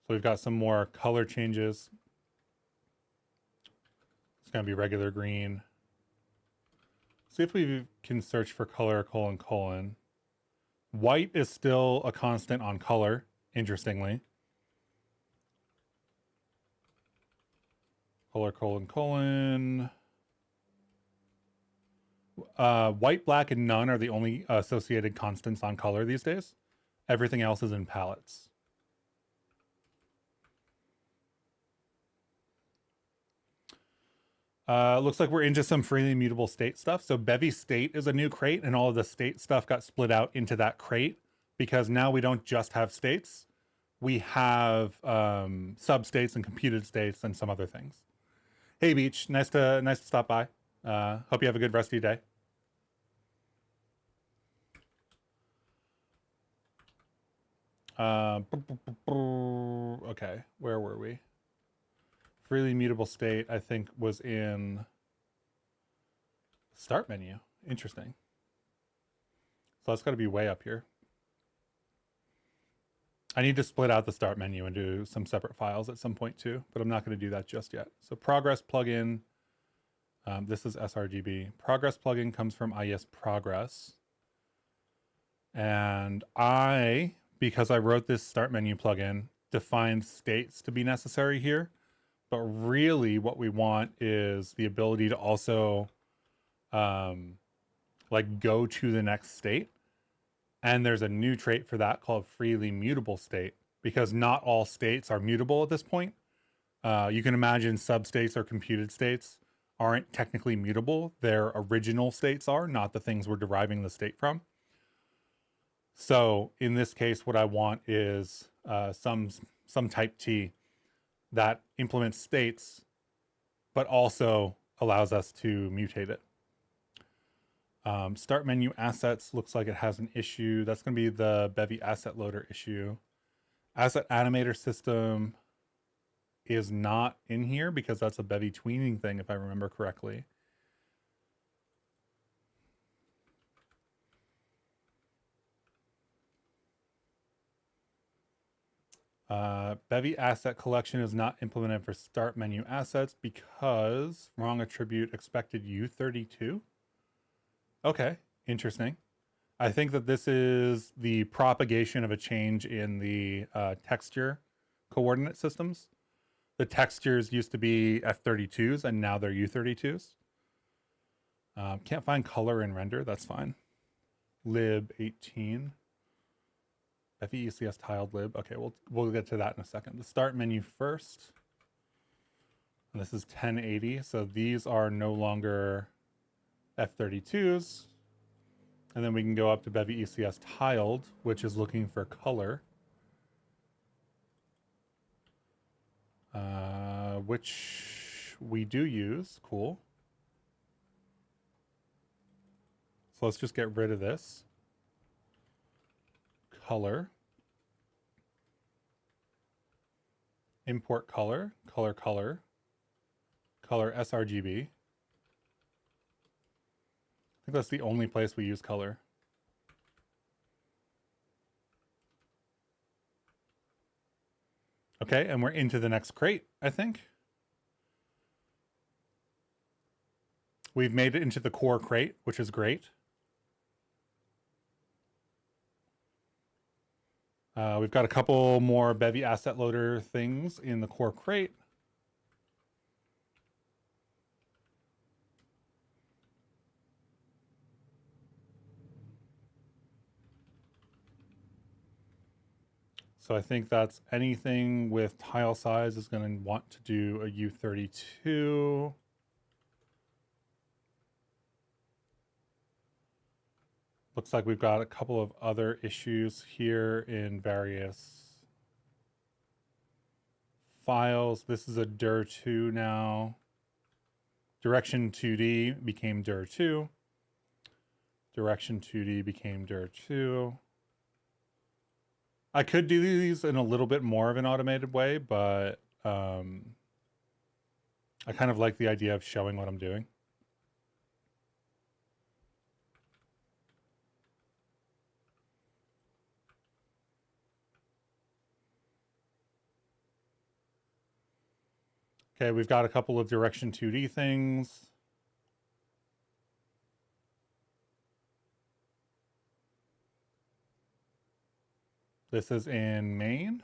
So we've got some more color changes. It's going to be regular green. See if we can search for color : : White is still a constant on color, interestingly. Color : : white, black, and none are the only associated constants on color these days. Everything else is in palettes. Looks like we're into some freely mutable state stuff. So Bevy state is a new crate, and all of the state stuff got split out into that crate because now we don't just have states. We have substates and computed states and some other things. Hey Beach, nice to stop by. Hope you have a good rest of your day. Okay, where were we? Freely mutable state, I think, was in start menu. Interesting. So that's got to be way up here. I need to split out the start menu and do some separate files at some point too, but I'm not going to do that just yet. So progress plugin, this is sRGB. Progress plugin comes from IES Progress. And because I wrote this start menu plugin, defined states to be necessary here. But really what we want is the ability to also like go to the next state. And there's a new trait for that called freely mutable state, because not all states are mutable at this point. You can imagine substates or computed states aren't technically mutable. Their original states are, not the things we're deriving the state from. So in this case, what I want is some type T that implements states, but also allows us to mutate it. Start menu assets looks like it has an issue. That's going to be the Bevy asset loader issue. Asset animator system is not in here because that's a Bevy tweening thing, if I remember correctly. Bevy asset collection is not implemented for start menu assets because wrong attribute expected U32. Okay, interesting. I think that this is the propagation of a change in the texture coordinate systems. The textures used to be F32s and now they're U32s. Can't find color in render, that's fine. Lib 18. Bevy ECS tiled lib. Okay, we'll get to that in a second. The start menu first. And this is 1080, so these are no longer F32s. And then we can go up to Bevy ECS tiled, which is looking for color. Which we do use. Cool. So let's just get rid of this. Color. Import color. Color sRGB. I think that's the only place we use color. Okay, and we're into the next crate, I think. We've made it into the core crate, which is great. We've got a couple more Bevy asset loader things in the core crate. So I think that's anything with tile size is going to want to do a U32. Looks like we've got a couple of other issues here in various files. This is a dir2 now. Direction 2D became dir2. Direction 2D became dir2. I could do these in a little bit more of an automated way, but I kind of like the idea of showing what I'm doing. Okay, we've got a couple of direction 2D things. This is in main.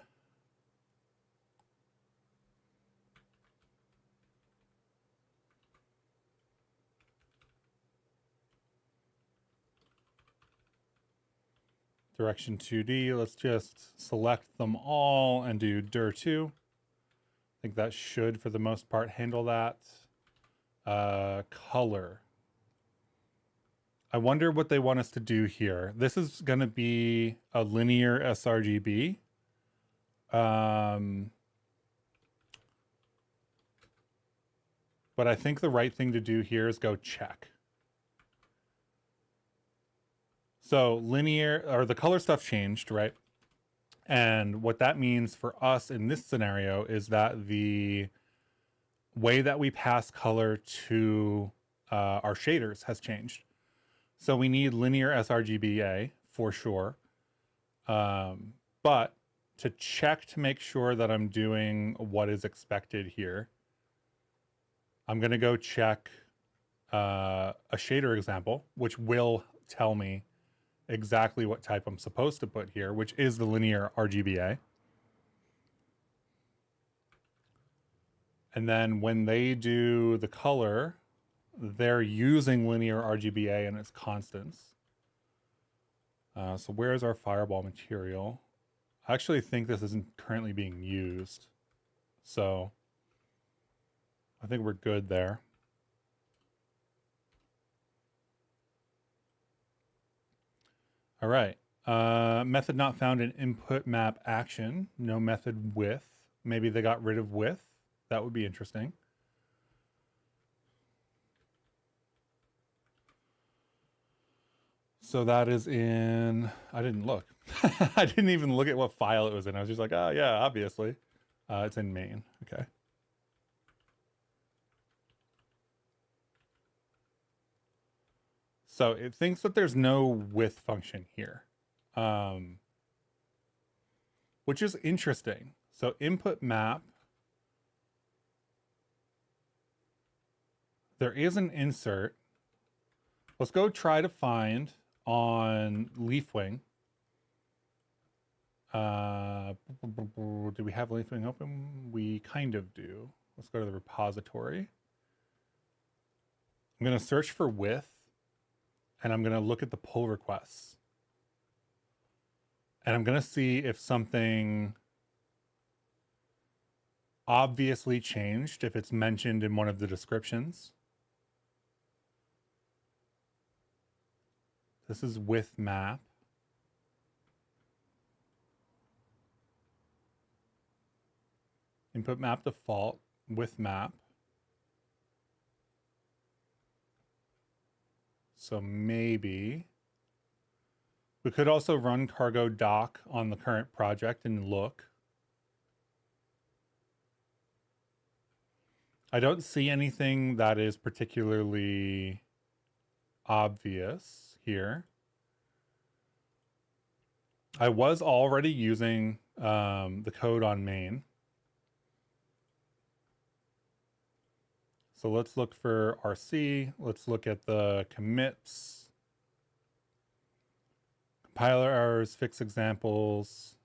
Direction 2D, let's just select them all and do dir2. I think that should, for the most part, handle that. Color. I wonder what they want us to do here. This is going to be a linear sRGB. But I think the right thing to do here is go check. So linear, or the color stuff changed, right? And what that means for us in this scenario is that the way that we pass color to our shaders has changed. So we need linear sRGBA for sure. But to check to make sure that I'm doing what is expected here, I'm going to go check a shader example, which will tell me exactly what type I'm supposed to put here, which is the linear RGBA. And then when they do the color, they're using linear RGBA and its constants. So where's our fireball material? I actually think this isn't currently being used. So I think we're good there. All right. Method not found in input map action. No method with. Maybe they got rid of with. That would be interesting. So that is in, I didn't look. I didn't even look at what file it was in. I was just like, oh yeah, obviously. It's in main, okay. So it thinks that there's no with function here, which is interesting. So input map, there is an insert. Let's go try to find on Leafwing. Do we have Leafwing open? We kind of do. Let's go to the repository. I'm going to search for with, and I'm going to look at the pull requests. And I'm going to see if something obviously changed, if it's mentioned in one of the descriptions. This is with map. Input map default with map. So maybe we could also run cargo doc on the current project and look. I don't see anything that is particularly obvious here. I was already using the code on main. So let's look for RC. Let's look at the commits, compiler errors, fix examples.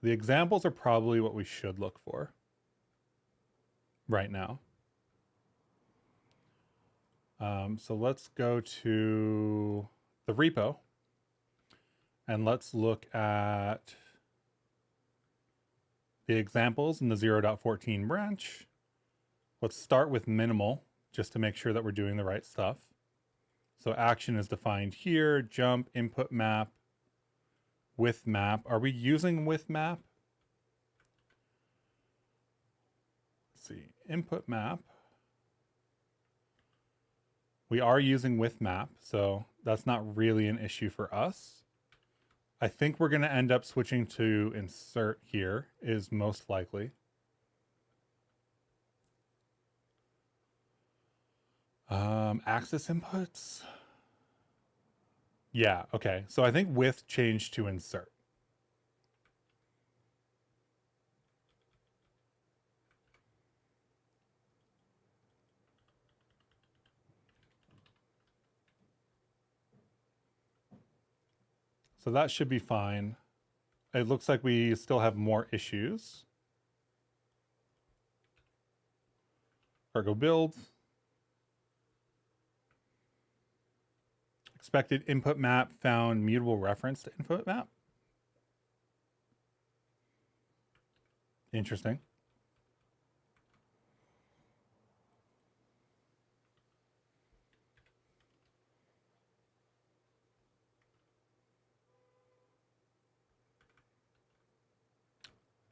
The examples are probably what we should look for right now. So let's go to the repo and let's look at the examples in the 0.14 branch. Let's start with minimal just to make sure that we're doing the right stuff. So action is defined here, jump, input map, with map. Are we using with map? Let's see, input map. We are using with map, so that's not really an issue for us. I think we're going to end up switching to insert here is most likely. Access inputs. Yeah, okay. So I think with changed to insert. So that should be fine. It looks like we still have more issues. Cargo build. Expected input map found mutable reference to input map. Interesting.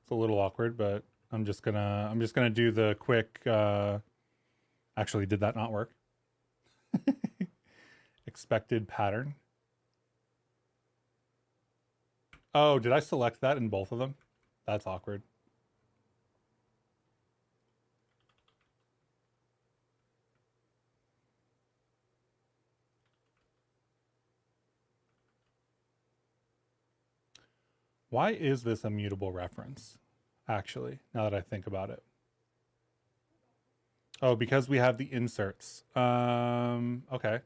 It's a little awkward, but I'm just gonna do the quick. Actually, did that not work? Expected pattern. Oh, did I select that in both of them? That's awkward. Why is this a mutable reference? Actually, now that I think about it. Oh, because we have the inserts. Okay.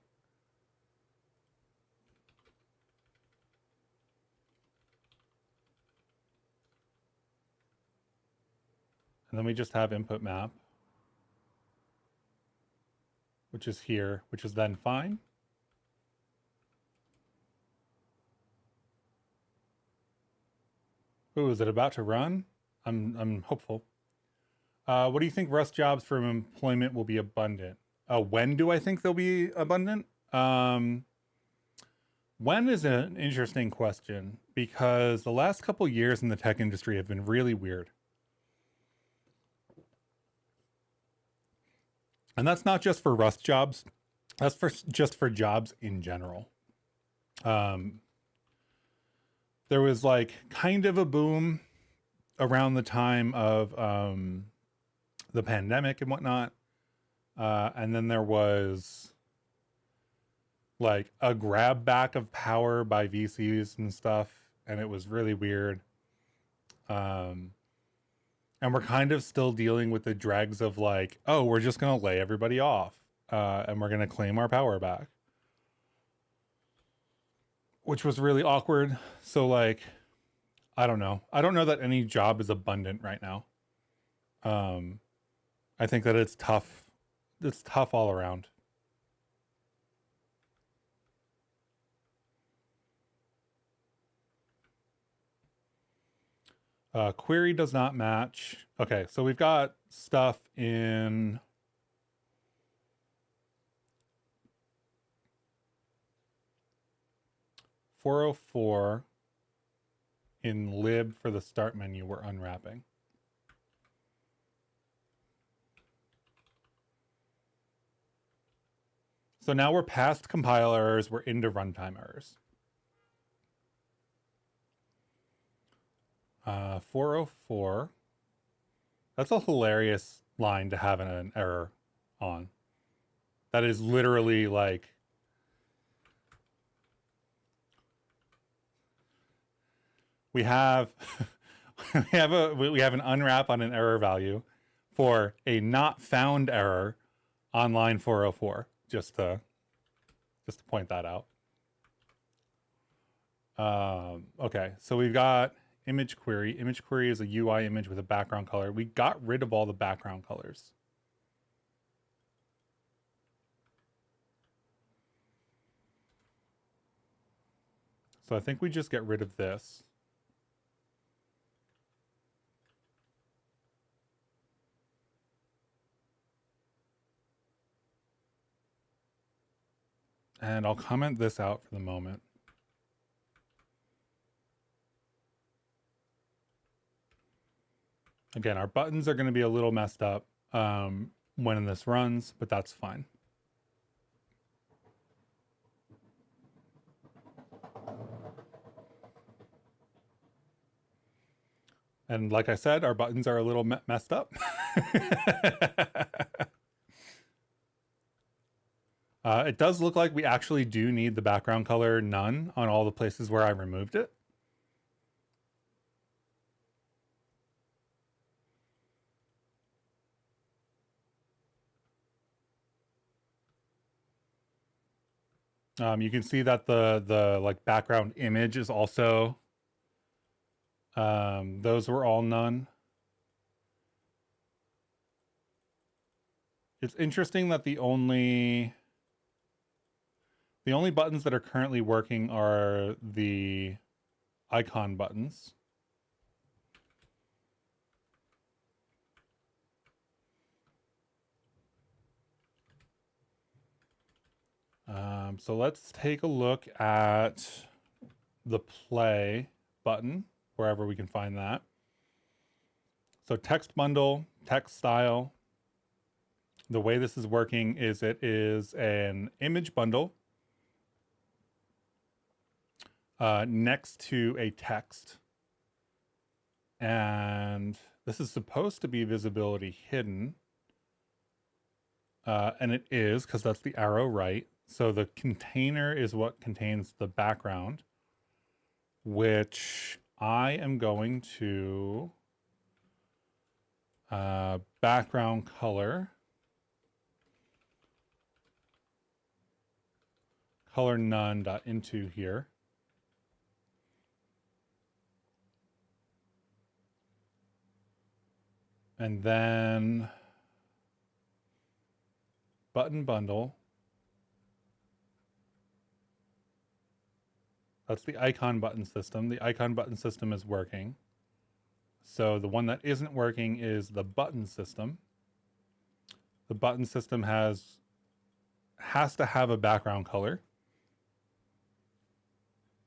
And then we just have input map, which is here, which is then fine. Ooh, is it about to run? I'm hopeful. What do you think Rust jobs for employment will be abundant? When do I think they'll be abundant? When is an interesting question because the last couple years in the tech industry have been really weird. And that's not just for Rust jobs. That's just for jobs in general. There was like kind of a boom around the time of the pandemic and whatnot. And then there was like a grab back of power by VCs and stuff. And it was really weird. And we're kind of still dealing with the dregs of like, oh, we're just going to lay everybody off. And we're going to claim our power back. Which was really awkward. So like, I don't know. I don't know that any job is abundant right now. I think that it's tough. It's tough all around. Query does not match. Okay, so we've got stuff in .404 in lib for the start menu we're unwrapping. So now we're past compile errors, we're into runtime errors. 404. That's a hilarious line to have an error on. That is literally like we have we have an unwrap on an error value for a not found error on line 404. Just to point that out. Okay, so we've got image query. Image query is a UI image with a background color. We got rid of all the background colors. So I think we just get rid of this. And I'll comment this out for the moment. Again, our buttons are going to be a little messed up when this runs, but that's fine. And like I said, our buttons are a little messed up. It does look like we actually do need the background color none on all the places where I removed it. You can see that the like background image is also, those were all none. It's interesting that the only buttons that are currently working are the icon buttons. So let's take a look at the play button, wherever we can find that. So text bundle, text style. The way this is working is it is an image bundle next to a text. And this is supposed to be visibility hidden. And it is, because that's the arrow right. So the container is what contains the background, which I am going to background color none dot into here. And then button bundle. That's the icon button system. The icon button system is working. So the one that isn't working is the button system. The button system has to have a background color,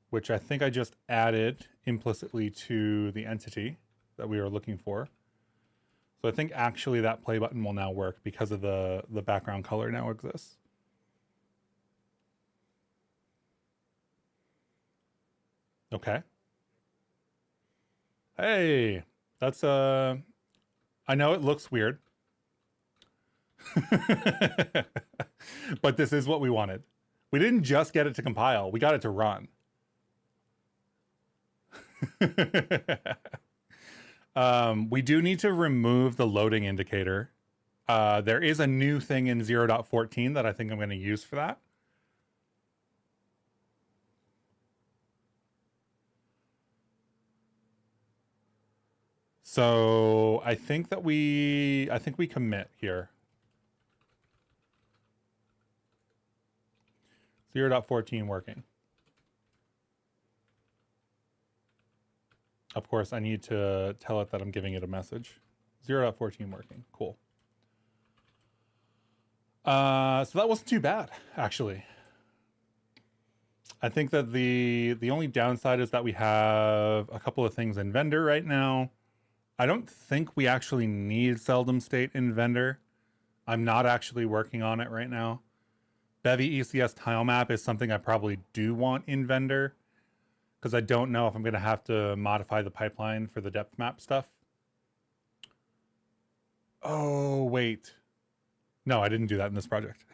which I think I just added implicitly to the entity that we were looking for. So I think actually that play button will now work because of the background color now exists. Okay. Hey, that's I know it looks weird. But this is what we wanted. We didn't just get it to compile, we got it to run. We do need to remove the loading indicator. There is a new thing in 0.14 that I think I'm going to use for that. So I think we commit here. 0.14 working. Of course, I need to tell it that I'm giving it a message. 0.14 working. Cool. So that wasn't too bad, actually. I think that the only downside is that we have a couple of things in vendor right now. I don't think we actually need seldom state in vendor. I'm not actually working on it right now. Bevy ECS tile map is something I probably do want in vendor, because I don't know if I'm going to have to modify the pipeline for the depth map stuff. Oh, wait. No, I didn't do that in this project.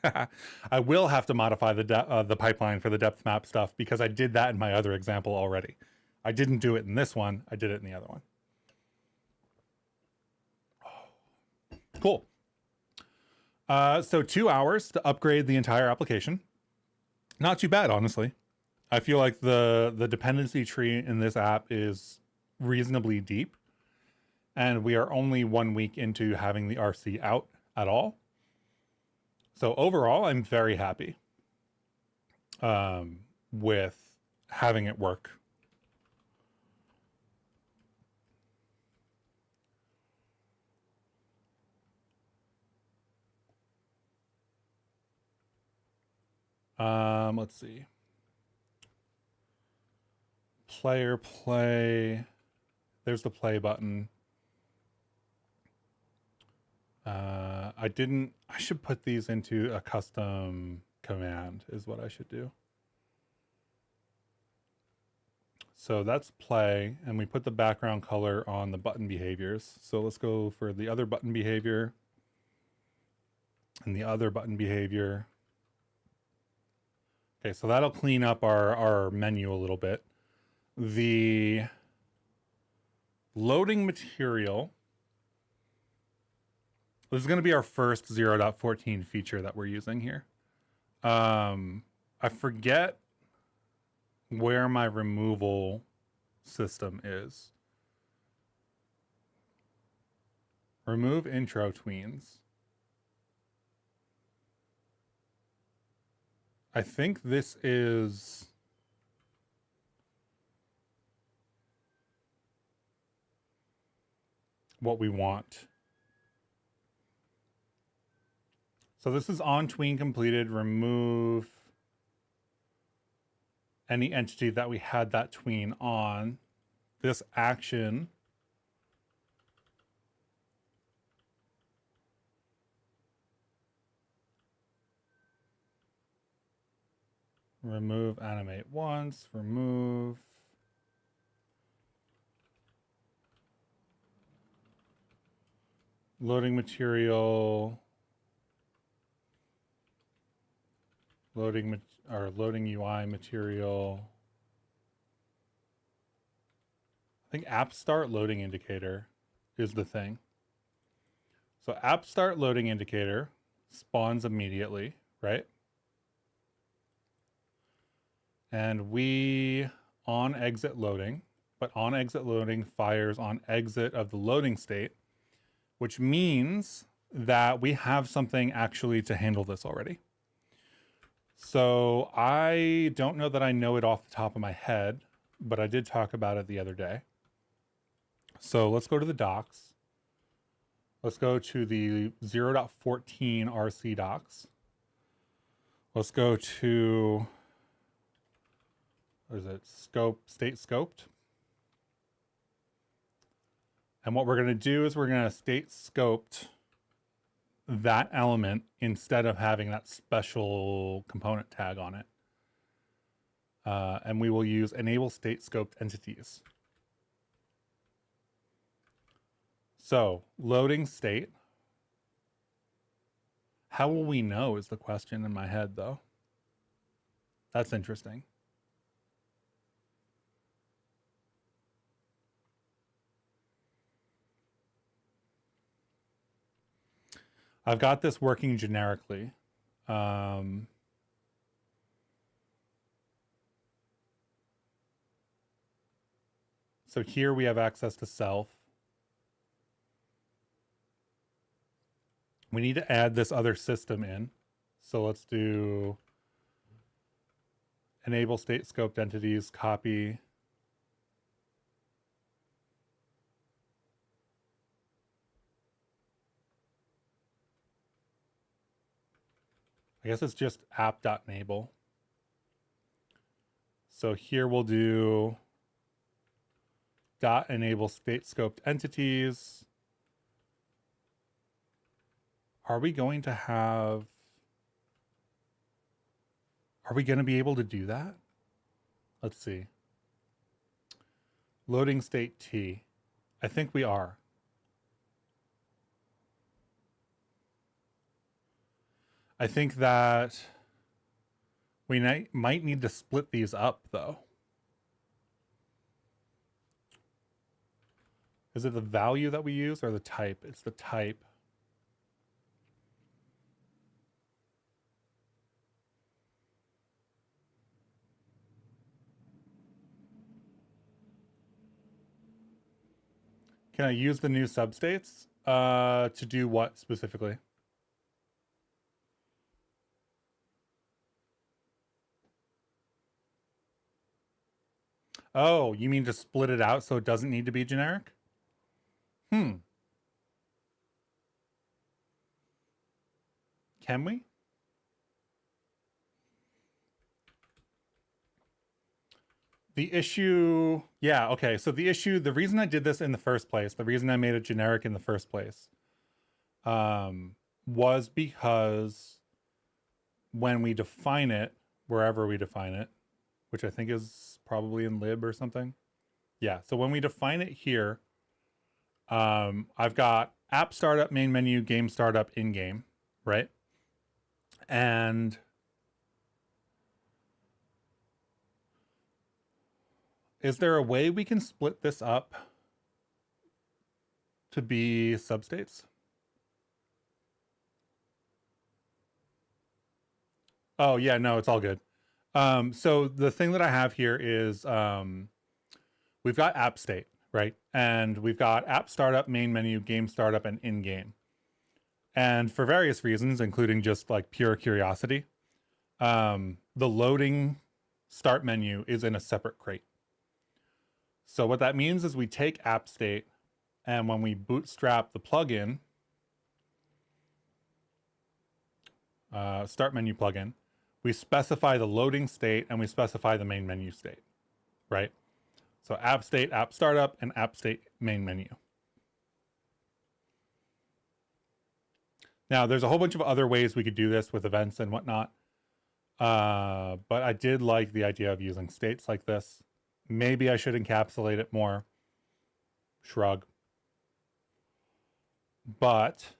I will have to modify the pipeline for the depth map stuff because I did that in my other example already. I didn't do it in this one. I did it in the other one. Cool. So 2 hours to upgrade the entire application. Not too bad, honestly. I feel like the dependency tree in this app is reasonably deep. And we are only 1 week into having the RC out at all. So overall, I'm very happy with having it work. Let's see. Player play. There's the play button. I should put these into a custom command is what I should do. So that's play, and we put the background color on the button behaviors. So let's go for the other button behavior and the other button behavior. Okay, so that'll clean up our menu a little bit. The loading material. This is going to be our first 0.14 feature that we're using here. I forget where my removal system is. Remove intro tweens. I think this is what we want. So this is on tween completed. Remove any entity that we had that tween on. This action remove animate once, remove loading material, loading UI material, I think app start loading indicator is the thing. So app start loading indicator spawns immediately, right? And we on exit loading, but on exit loading fires on exit of the loading state, which means that we have something actually to handle this already. So I don't know that I know it off the top of my head, but I did talk about it the other day. So let's go to the docs. Let's go to the 0.14-rc docs. Let's go to, what is it, state scoped. And what we're going to do is we're going to state scoped that element instead of having that special component tag on it. And we will use enable state scoped entities. So loading state. How will we know is the question in my head, though. That's interesting. I've got this working generically. So here we have access to self. We need to add this other system in. So let's do enable state scoped entities, copy. I guess it's just app.enable. So here we'll do .enable state scoped entities. Are we going to be able to do that? Let's see. Loading state T. I think we are. I think that we might need to split these up, though. Is it the value that we use or the type? It's the type. Can I use the new substates to do what specifically? Oh, you mean to split it out so it doesn't need to be generic? Can we? The issue, yeah, okay. So the reason I did this in the first place, the reason I made it generic in the first place, was because when we define it, wherever we define it, which I think is probably in lib or something. Yeah, so when we define it here, I've got app startup, main menu, game startup, in-game, right? And is there a way we can split this up to be substates? Oh yeah, no, it's all good. So the thing that I have here is we've got app state, right? And we've got app startup, main menu, game startup, and in-game. And for various reasons, including just like pure curiosity, the loading start menu is in a separate crate. So what that means is we take app state, and when we bootstrap the plugin, start menu plugin, we specify the loading state and we specify the main menu state, right? So app state, app startup, and app state main menu. Now, there's a whole bunch of other ways we could do this with events and whatnot. But I did like the idea of using states like this. Maybe I should encapsulate it more. Shrug. But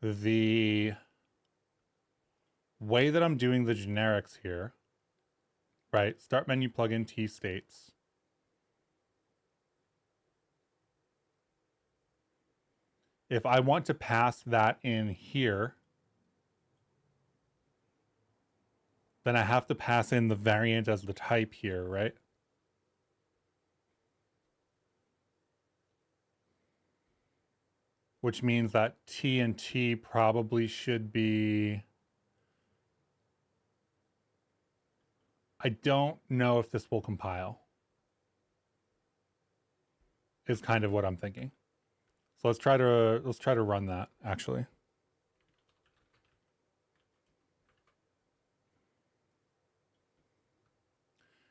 the way that I'm doing the generics here, right? Start menu plugin T states. if I want to pass that in here, then I have to pass in the variant as the type here, right? Which means that T and T probably should be... I don't know if this will compile, is kind of what I'm thinking. So let's try to run that actually.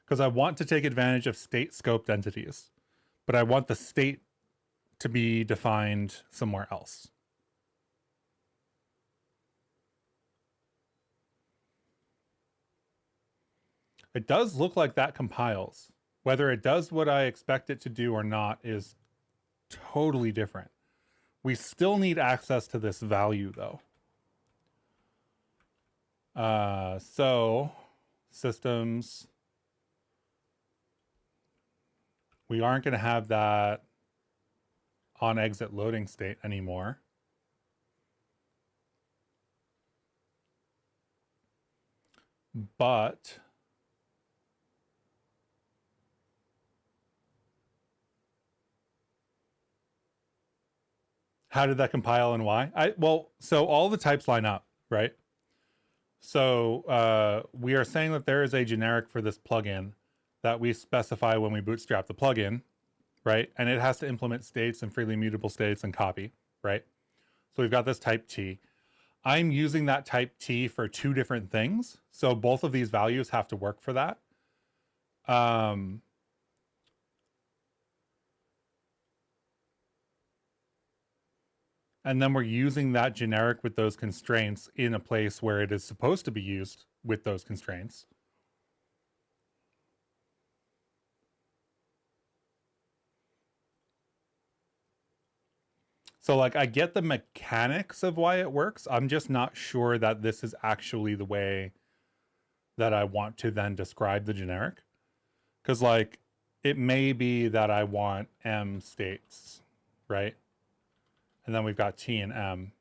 Because I want to take advantage of state scoped entities, but I want the state to be defined somewhere else. It does look like that compiles. Whether it does what I expect it to do or not is totally different. We still need access to this value though. So systems, we aren't going to have that on exit loading state anymore. But how did that compile and why? Well, so all the types line up, right? So we are saying that there is a generic for this plugin that we specify when we bootstrap the plugin, right? And it has to implement states and freely mutable states and copy, right? So we've got this type T. I'm using that type T for two different things. So both of these values have to work for that. And then we're using that generic with those constraints in a place where it is supposed to be used with those constraints. So like I get the mechanics of why it works. I'm just not sure that this is actually the way that I want to then describe the generic. Because like it may be that I want M states, right? And then we've got T and M.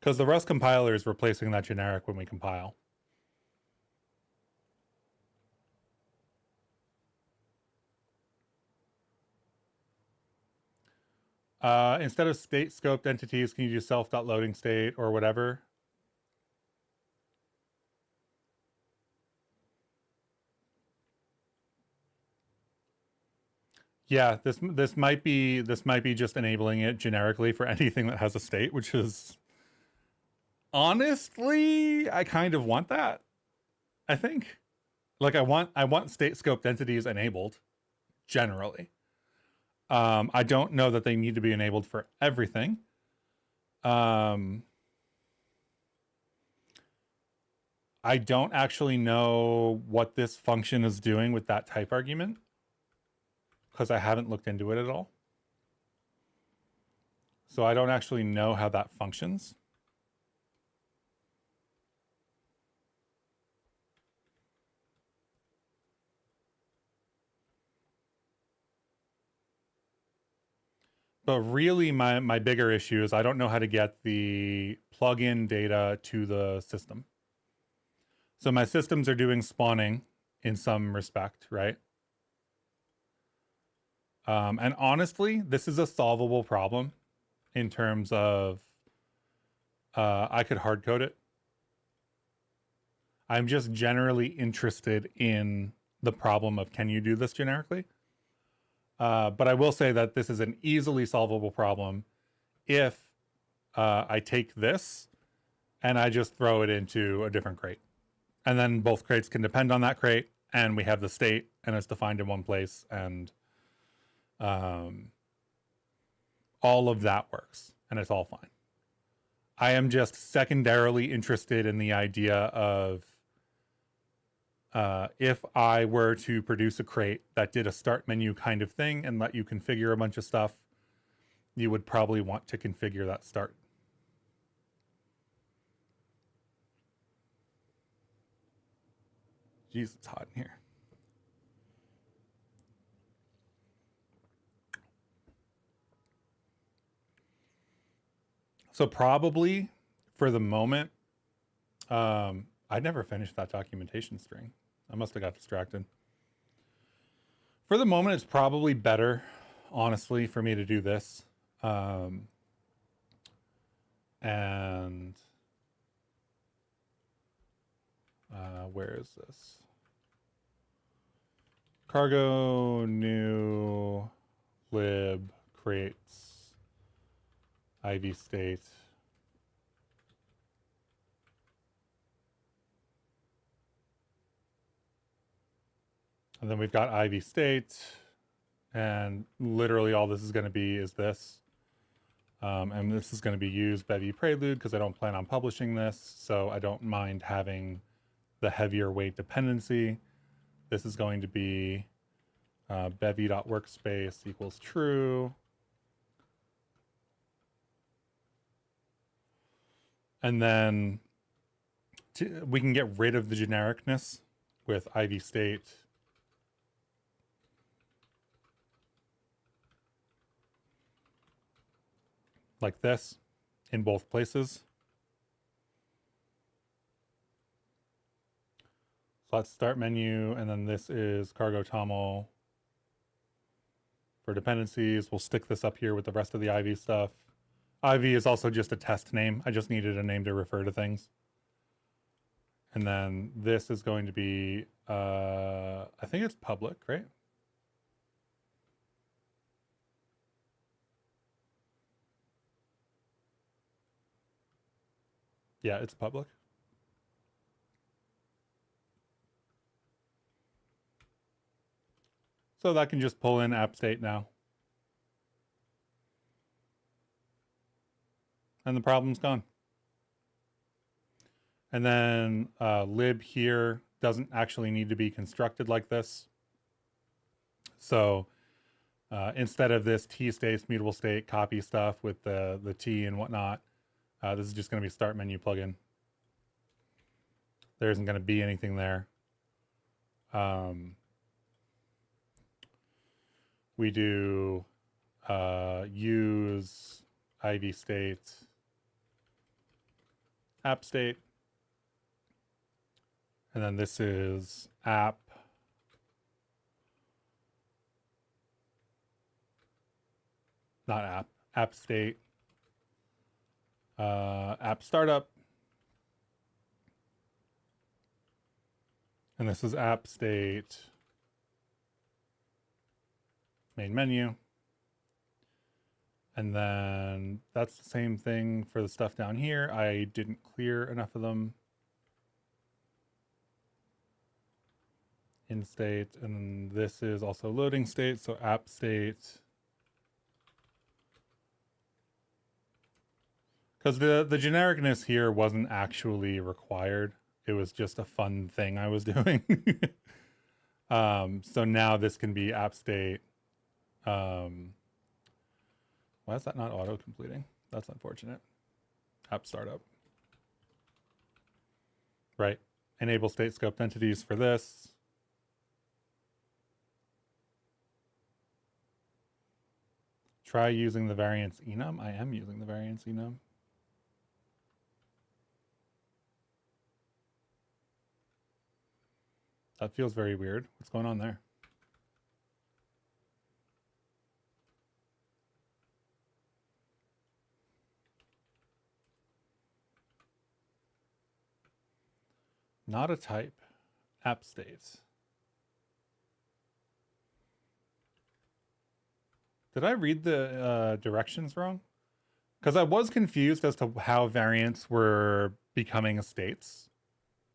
Because the Rust compiler is replacing that generic when we compile. Instead of state scoped entities, can you do self.loading state or whatever? Yeah, this might be just enabling it generically for anything that has a state, which is honestly, I kind of want that. I think, like, I want state scoped entities enabled generally. I don't know that they need to be enabled for everything. I don't actually know what this function is doing with that type argument because I haven't looked into it at all. So I don't actually know how that functions. But really my bigger issue is I don't know how to get the plugin data to the system. So my systems are doing spawning in some respect, right? And honestly, this is a solvable problem in terms of I could hard code it. I'm just generally interested in the problem of can you do this generically? But I will say that this is an easily solvable problem if I take this and I just throw it into a different crate. And then both crates can depend on that crate, and we have the state, and it's defined in one place, and all of that works, and it's all fine. I am just secondarily interested in the idea of if I were to produce a crate that did a start menu kind of thing and let you configure a bunch of stuff, you would probably want to configure that start. Jeez, it's hot in here. So probably for the moment, I never finished that documentation string. I must have got distracted. For the moment, it's probably better, honestly, for me to do this. And where is this? Cargo new lib creates IV state. And then we've got IV state, and literally all this is going to be is this. And this is going to be used Bevy prelude because I don't plan on publishing this, so I don't mind having the heavier weight dependency. This is going to be bevy.workspace equals true. And then we can get rid of the genericness with IV state. Like this in both places. So let's start menu, and then this is cargo toml for dependencies. We'll stick this up here with the rest of the IV stuff. IV is also just a test name. I just needed a name to refer to things. And then this is going to be, I think it's public, right? Yeah, it's public. So that can just pull in app state now. And the problem's gone. And then lib here doesn't actually need to be constructed like this. So instead of this t states, mutable state, copy stuff with the t and whatnot, this is just going to be start menu plugin. There isn't going to be anything there. We do use IV state, app state, and then this is app, not app, app state, app startup, and this is app state, main menu. And then that's the same thing for the stuff down here. I didn't clear enough of them. In state, and this is also loading state, so app state. Because the genericness here wasn't actually required. It was just a fun thing I was doing. So now this can be app state. Why is that not auto-completing? That's unfortunate. App startup. Right. Enable state scoped entities for this. Try using the variance enum. I am using the variance enum. That feels very weird. What's going on there? Not a type. App states. Did I read the directions wrong? Because I was confused as to how variants were becoming states.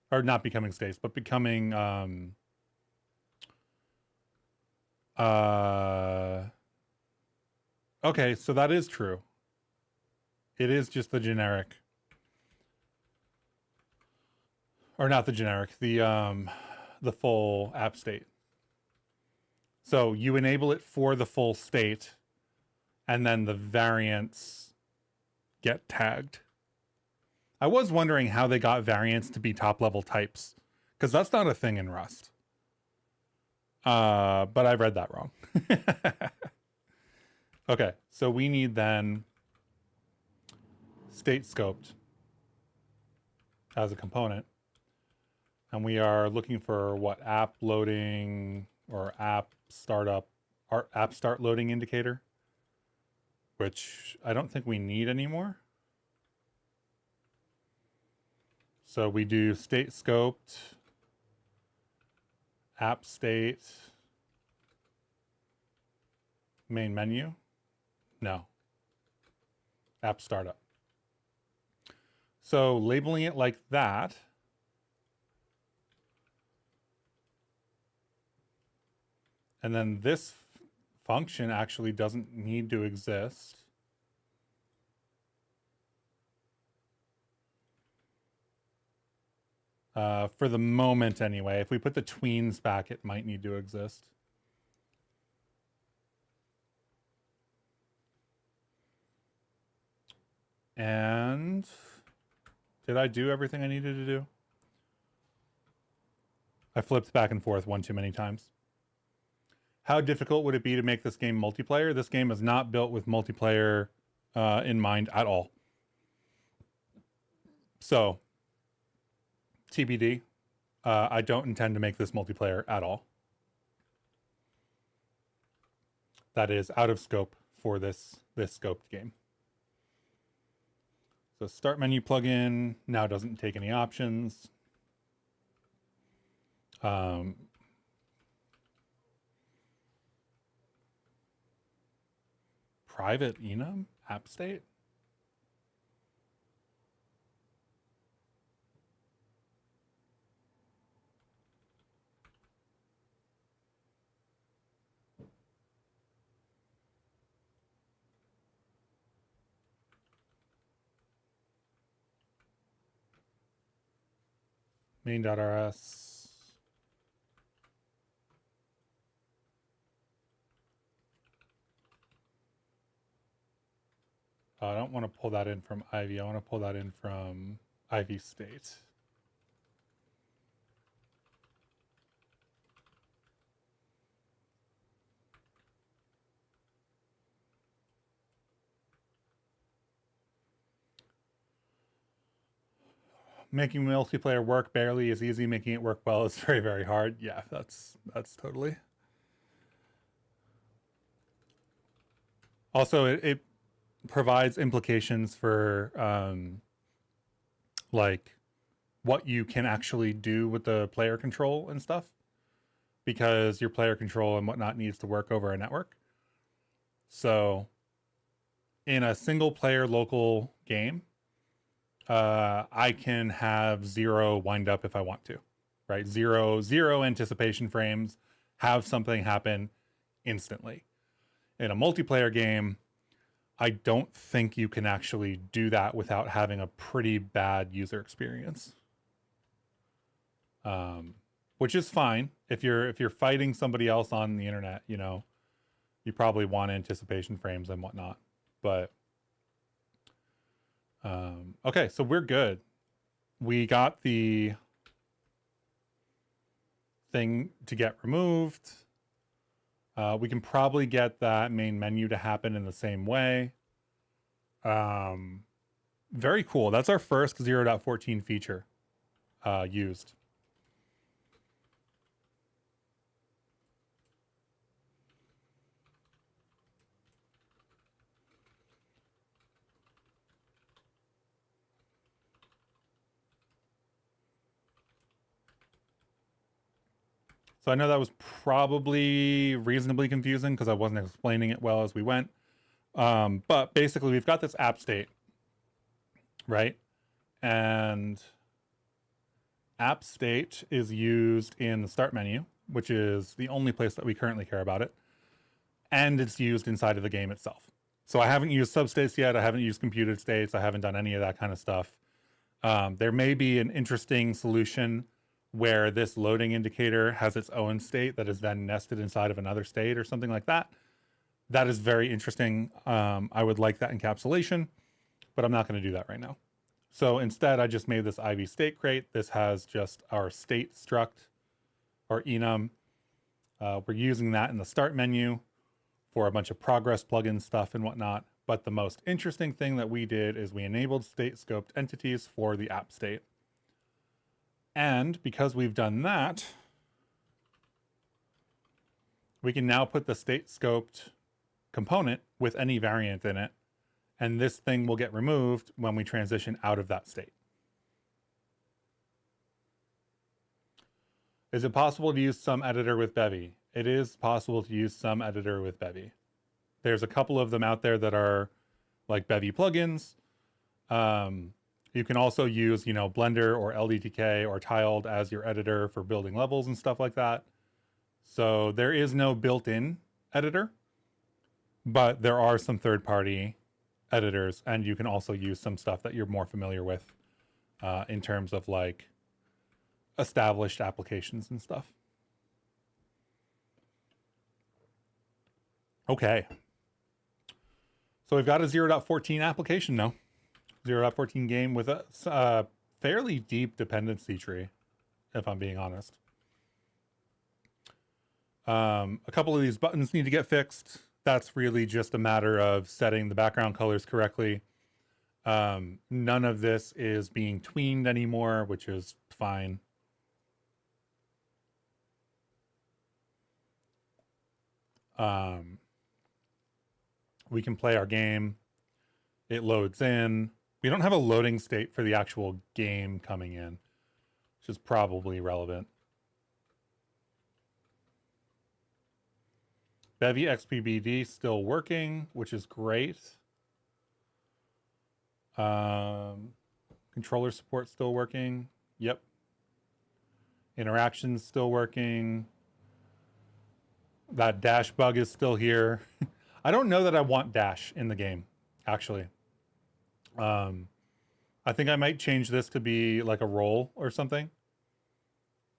Or not becoming states, but becoming... okay, so that is true. It is just the generic. Or not the generic, the full app state. So you enable it for the full state, and then the variants get tagged. I was wondering how they got variants to be top level types, because that's not a thing in Rust. But I read that wrong. Okay, so we need then state scoped as a component. And we are looking for what, app loading or app startup, or app start loading indicator, which I don't think we need anymore. So we do state scoped, app state, main menu. No, app startup. So labeling it like that, and then this function actually doesn't need to exist. For the moment anyway. If we put the tweens back, it might need to exist. And did I do everything I needed to do? I flipped back and forth one too many times. How difficult would it be to make this game multiplayer? This game is not built with multiplayer in mind at all. So, TBD. I don't intend to make this multiplayer at all. That is out of scope for this scoped game. So start menu plugin now doesn't take any options. Private enum app state. Main.rs. I don't want to pull that in from Ivy. I want to pull that in from Ivy state. Making multiplayer work barely is easy. Making it work well is very, very hard. Yeah, that's totally. Also, it provides implications for like what you can actually do with the player control and stuff, because your player control and whatnot needs to work over a network. So in a single player local game, I can have 0 wind up if I want to, right? Zero anticipation frames, have something happen instantly. In a multiplayer game, I don't think you can actually do that without having a pretty bad user experience. Which is fine if you're fighting somebody else on the internet, you know, you probably want anticipation frames and whatnot. But okay, so we're good. We got the thing to get removed. We can probably get that main menu to happen in the same way. Very cool. That's our first 0.14 feature used. So I know that was probably reasonably confusing because I wasn't explaining it well as we went. But basically we've got this app state, right? And app state is used in the start menu, which is the only place that we currently care about it. And it's used inside of the game itself. So I haven't used substates yet. I haven't used computed states. I haven't done any of that kind of stuff. There may be an interesting solution where this loading indicator has its own state that is then nested inside of another state or something like that. That is very interesting. I would like that encapsulation, but I'm not going to do that right now. So instead, I just made this Ivy state crate. This has just our state struct or enum. We're using that in the start menu for a bunch of progress plugin stuff and whatnot. But the most interesting thing that we did is we enabled state scoped entities for the app state. And because we've done that, we can now put the state scoped component with any variant in it. And this thing will get removed when we transition out of that state. Is it possible to use some editor with Bevy? It is possible to use some editor with Bevy. There's a couple of them out there that are like Bevy plugins. You can also use, Blender or LDTK or Tiled as your editor for building levels and stuff like that. So there is no built-in editor, but there are some third-party editors, and you can also use some stuff that you're more familiar with in terms of like established applications and stuff. Okay. So we've got a 0.14 application now. 0.14 game with a fairly deep dependency tree, if I'm being honest. A couple of these buttons need to get fixed. That's really just a matter of setting the background colors correctly. None of this is being tweened anymore, which is fine. We can play our game. It loads in. We don't have a loading state for the actual game coming in, which is probably relevant. Bevy XPBD still working, which is great. Controller support still working. Yep. Interactions still working. That dash bug is still here. I don't know that I want dash in the game, actually. I think I might change this to be like a role or something.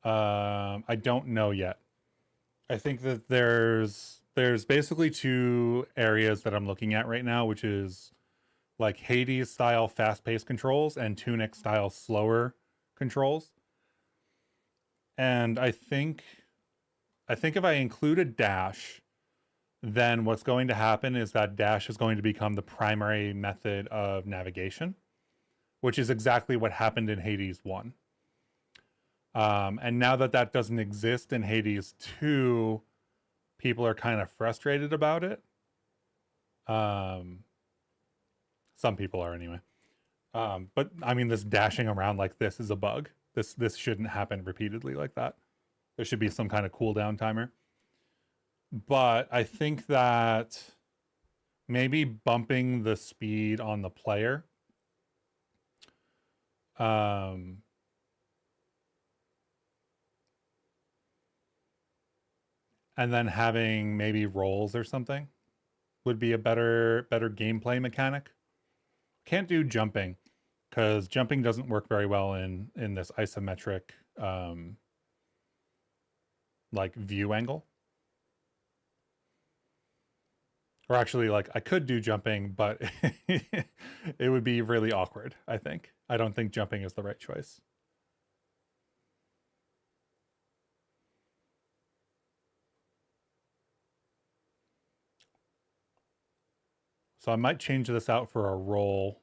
I don't know yet. I think that there's basically two areas that I'm looking at right now, which is like Hades style fast-paced controls and Tunic style slower controls. And I think if I include a dash, then what's going to happen is that dash is going to become the primary method of navigation, which is exactly what happened in Hades 1. And now that that doesn't exist in Hades 2, people are kind of frustrated about it. Some people are anyway. But I mean, this dashing around like this is a bug. This shouldn't happen repeatedly like that. There should be some kind of cooldown timer. But I think that maybe bumping the speed on the player and then having maybe rolls or something would be a better gameplay mechanic. Can't do jumping because jumping doesn't work very well in this isometric like view angle. Or actually, like, I could do jumping, but it would be really awkward, I think. I don't think jumping is the right choice. So I might change this out for a roll.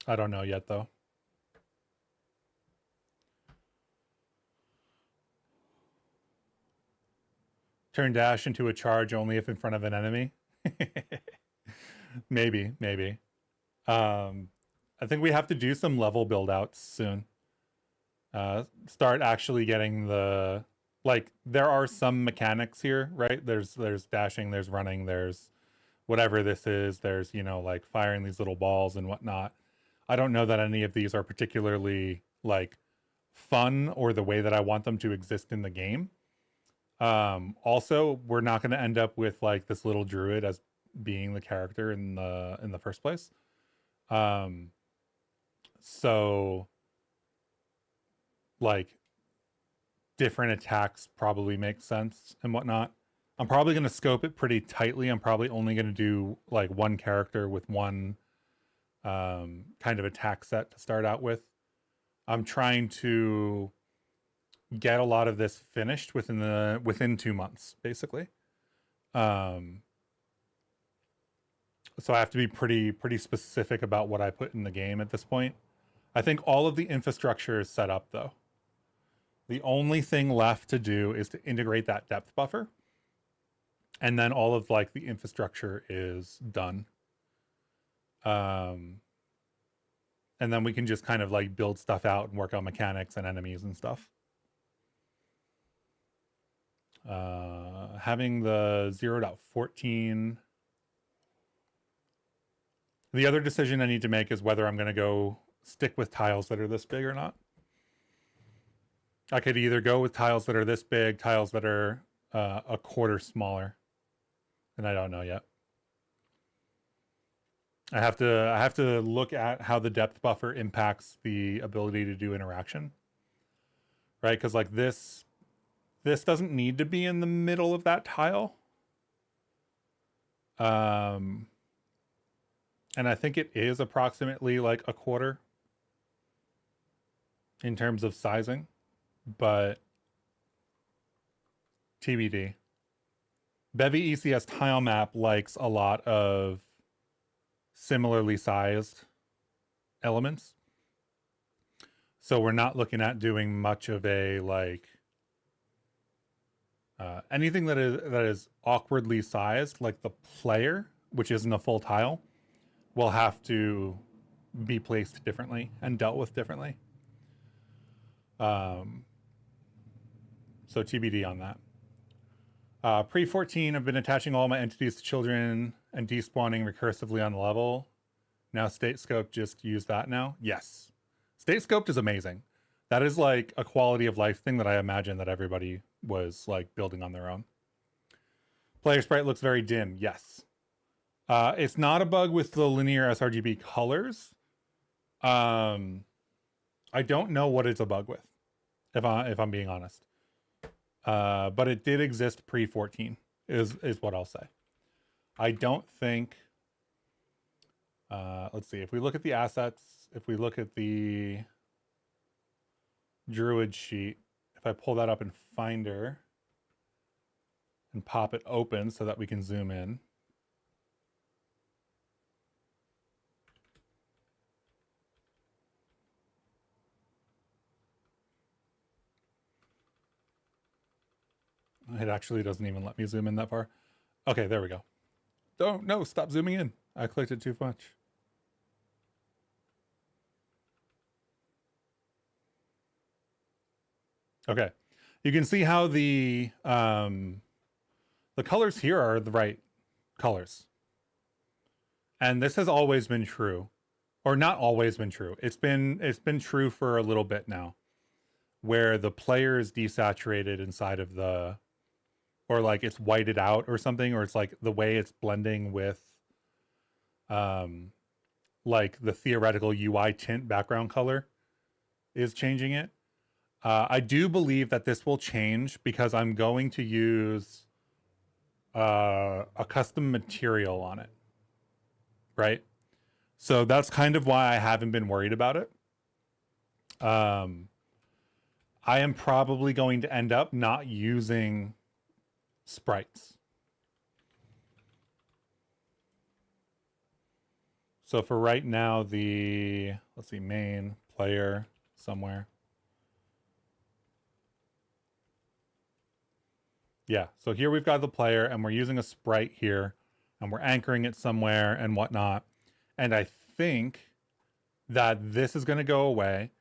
I don't know yet, though. Turn dash into a charge only if in front of an enemy. maybe. I think we have to do some level build outs soon. Start actually getting the, like, there are some mechanics here, right? There's dashing, there's running, there's whatever this is. There's, like firing these little balls and whatnot. I don't know that any of these are particularly like fun or the way that I want them to exist in the game. Also, we're not going to end up with like this little druid as being the character in the first place. So like different attacks probably make sense and whatnot. I'm probably going to scope it pretty tightly. I'm probably only going to do like one character with one kind of attack set to start out with. I'm trying to get a lot of this finished within 2 months, basically. So I have to be pretty specific about what I put in the game at this point. I think all of the infrastructure is set up though. The only thing left to do is to integrate that depth buffer. And then all of like the infrastructure is done. And then we can just kind of like build stuff out and work on mechanics and enemies and stuff. Having the 0.14. The other decision I need to make is whether I'm going to go stick with tiles that are this big or not. I could either go with tiles that are this big, tiles that are a quarter smaller, and I don't know yet. I have to look at how the depth buffer impacts the ability to do interaction, right? Because like this doesn't need to be in the middle of that tile. And I think it is approximately like a quarter in terms of sizing, but TBD. Bevy ECS tile map likes a lot of similarly sized elements. So we're not looking at doing much of a like anything that is awkwardly sized, like the player, which isn't a full tile, will have to be placed differently and dealt with differently. So TBD on that. Pre-14, I've been attaching all my entities to children and despawning recursively on the level. Now state scope, just use that now. Yes. State scoped is amazing. That is like a quality of life thing that I imagine that everybody was like building on their own. Player sprite looks very dim. Yes. It's not a bug with the linear sRGB colors. I don't know what it's a bug with, if I'm being honest. But it did exist pre-14 is what I'll say. I don't think. Let's see. If we look at the assets, if we look at the Druid sheet, if I pull that up in Finder and pop it open so that we can zoom in. It actually doesn't even let me zoom in that far. Okay, there we go. Oh, no, stop zooming in. I clicked it too much. Okay. You can see how the colors here are the right colors. And this has always been true. Or not always been true. It's been true for a little bit now. Where the player is desaturated inside of the, or like it's whited out or something, or it's like the way it's blending with like the theoretical UI tint background color is changing it. I do believe that this will change because I'm going to use a custom material on it, right? So that's kind of why I haven't been worried about it. I am probably going to end up not using sprites. So for right now, let's see, main player somewhere. Yeah, so here we've got the player and we're using a sprite here and we're anchoring it somewhere and whatnot. And I think that this is going to go away.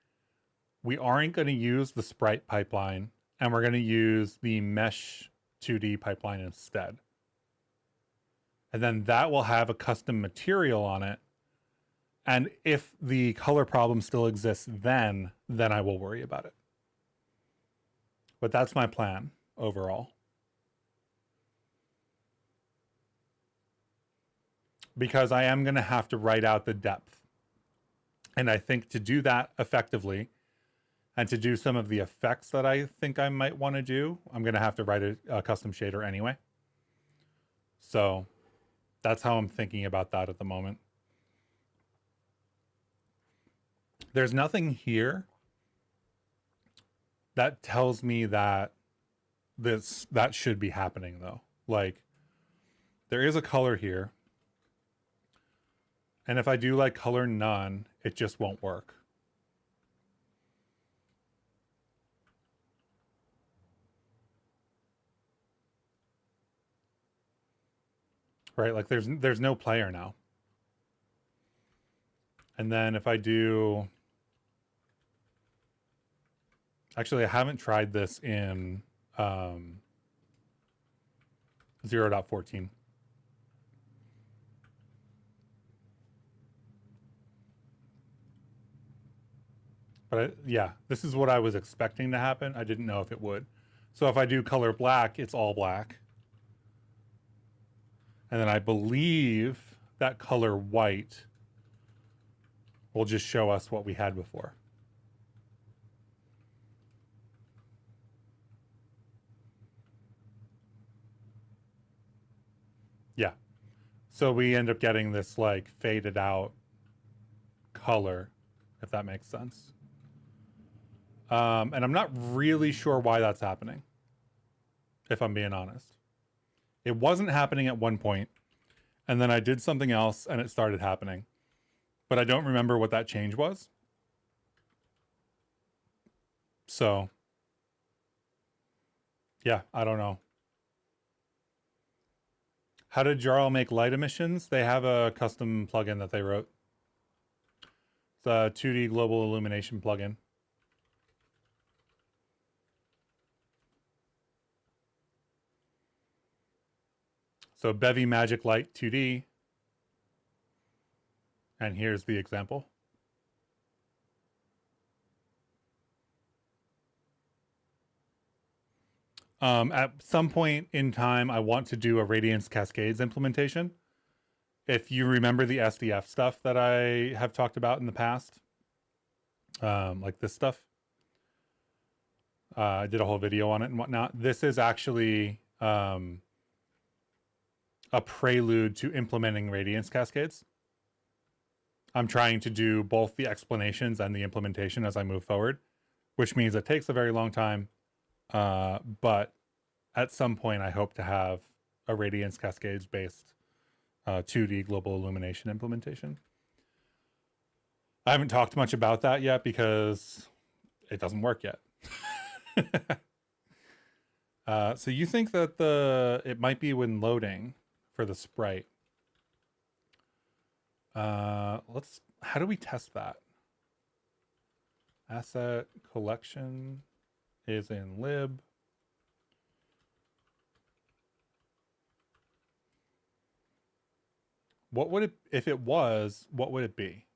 We aren't going to use the sprite pipeline and we're going to use the mesh 2D pipeline instead. And then that will have a custom material on it. And if the color problem still exists, then I will worry about it. But that's my plan overall. Because I am going to have to write out the depth. And I think to do that effectively and to do some of the effects that I think I might want to do, I'm going to have to write a custom shader anyway. So that's how I'm thinking about that at the moment. There's nothing here that tells me that that should be happening though. Like there is a color here. And if I do like color none, it just won't work. Right? Like there's no player now. And then if I do, actually I haven't tried this in 0.14. But yeah, this is what I was expecting to happen. I didn't know if it would. So if I do color black, it's all black. And then I believe that color white will just show us what we had before. Yeah. So we end up getting this like faded out color, if that makes sense. And I'm not really sure why that's happening, if I'm being honest. It wasn't happening at one point, and then I did something else and it started happening. But I don't remember what that change was. So, yeah, I don't know. How did Jarl make light emissions? They have a custom plugin that they wrote. It's a 2D global illumination plugin. So Bevy Magic Light 2D. And here's the example. At some point in time, I want to do a Radiance Cascades implementation. If you remember the SDF stuff that I have talked about in the past, like this stuff, I did a whole video on it and whatnot. This is actually a prelude to implementing Radiance Cascades. I'm trying to do both the explanations and the implementation as I move forward, which means it takes a very long time. But at some point, I hope to have a Radiance Cascades based 2D global illumination implementation. I haven't talked much about that yet because it doesn't work yet. So you think that it might be when loading for the sprite? How do we test that? Asset collection is in lib. What would it, if it was, what would it be?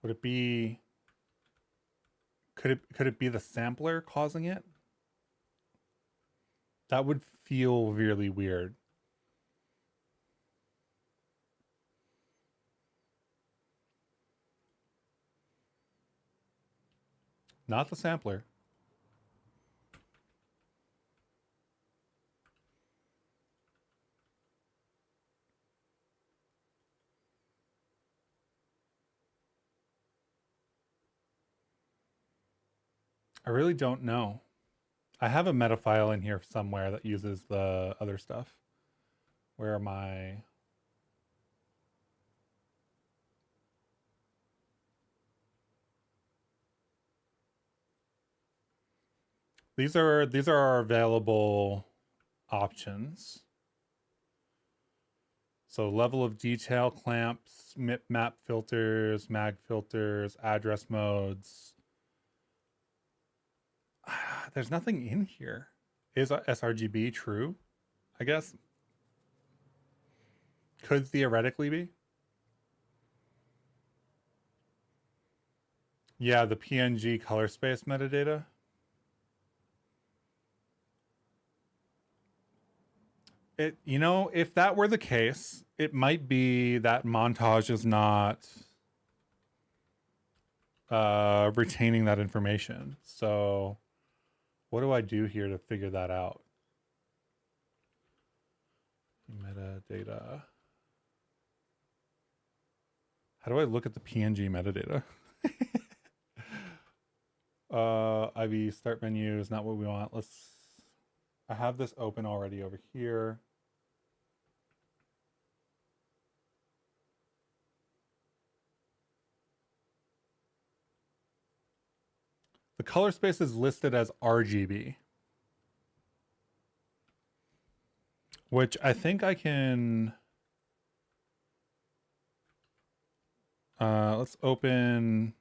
Would it be, could it be the sampler causing it? That would feel really weird. Not the sampler. I really don't know. I have a meta file in here somewhere that uses the other stuff. Where am I? These are our available options. So level of detail clamps, MIP map filters, mag filters, address modes. There's nothing in here. Is sRGB true? I guess. Could theoretically be. Yeah, the PNG color space metadata. It, you know, if that were the case, it might be that montage is not retaining that information. So what do I do here to figure that out? Metadata. How do I look at the PNG metadata? IV start menu is not what we want. I have this open already over here. The color space is listed as RGB, which I think I can. Let's open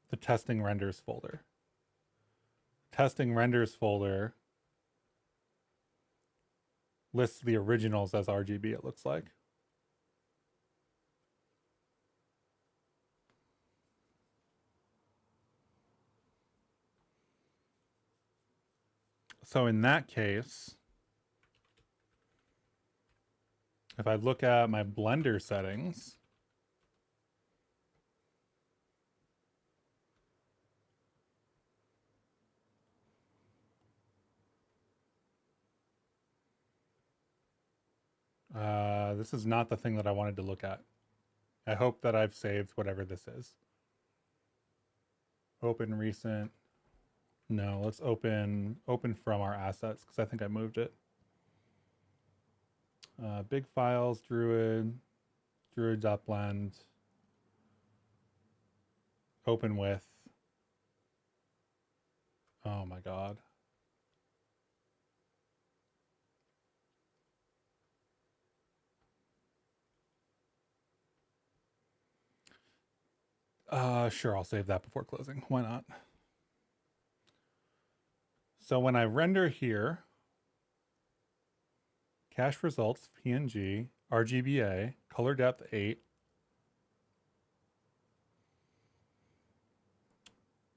the testing renders folder. Testing renders folder lists the originals as RGB, it looks like. So in that case, if I look at my Blender settings, this is not the thing that I wanted to look at. I hope that I've saved whatever this is. Open recent. No, let's open from our assets because I think I moved it. Big files, druid.blend. Open with. Oh my God. Sure, I'll save that before closing. Why not? So when I render here, cache results, PNG, RGBA, color depth 8.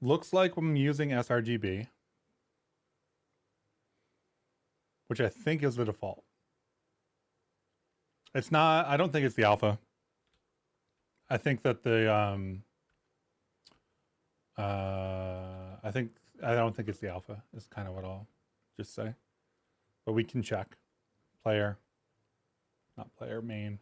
Looks like I'm using sRGB, which I think is the default. It's not, I don't think it's the alpha. I think that I don't think it's the alpha is kind of what I'll just say. But we can check. Player, not player, main.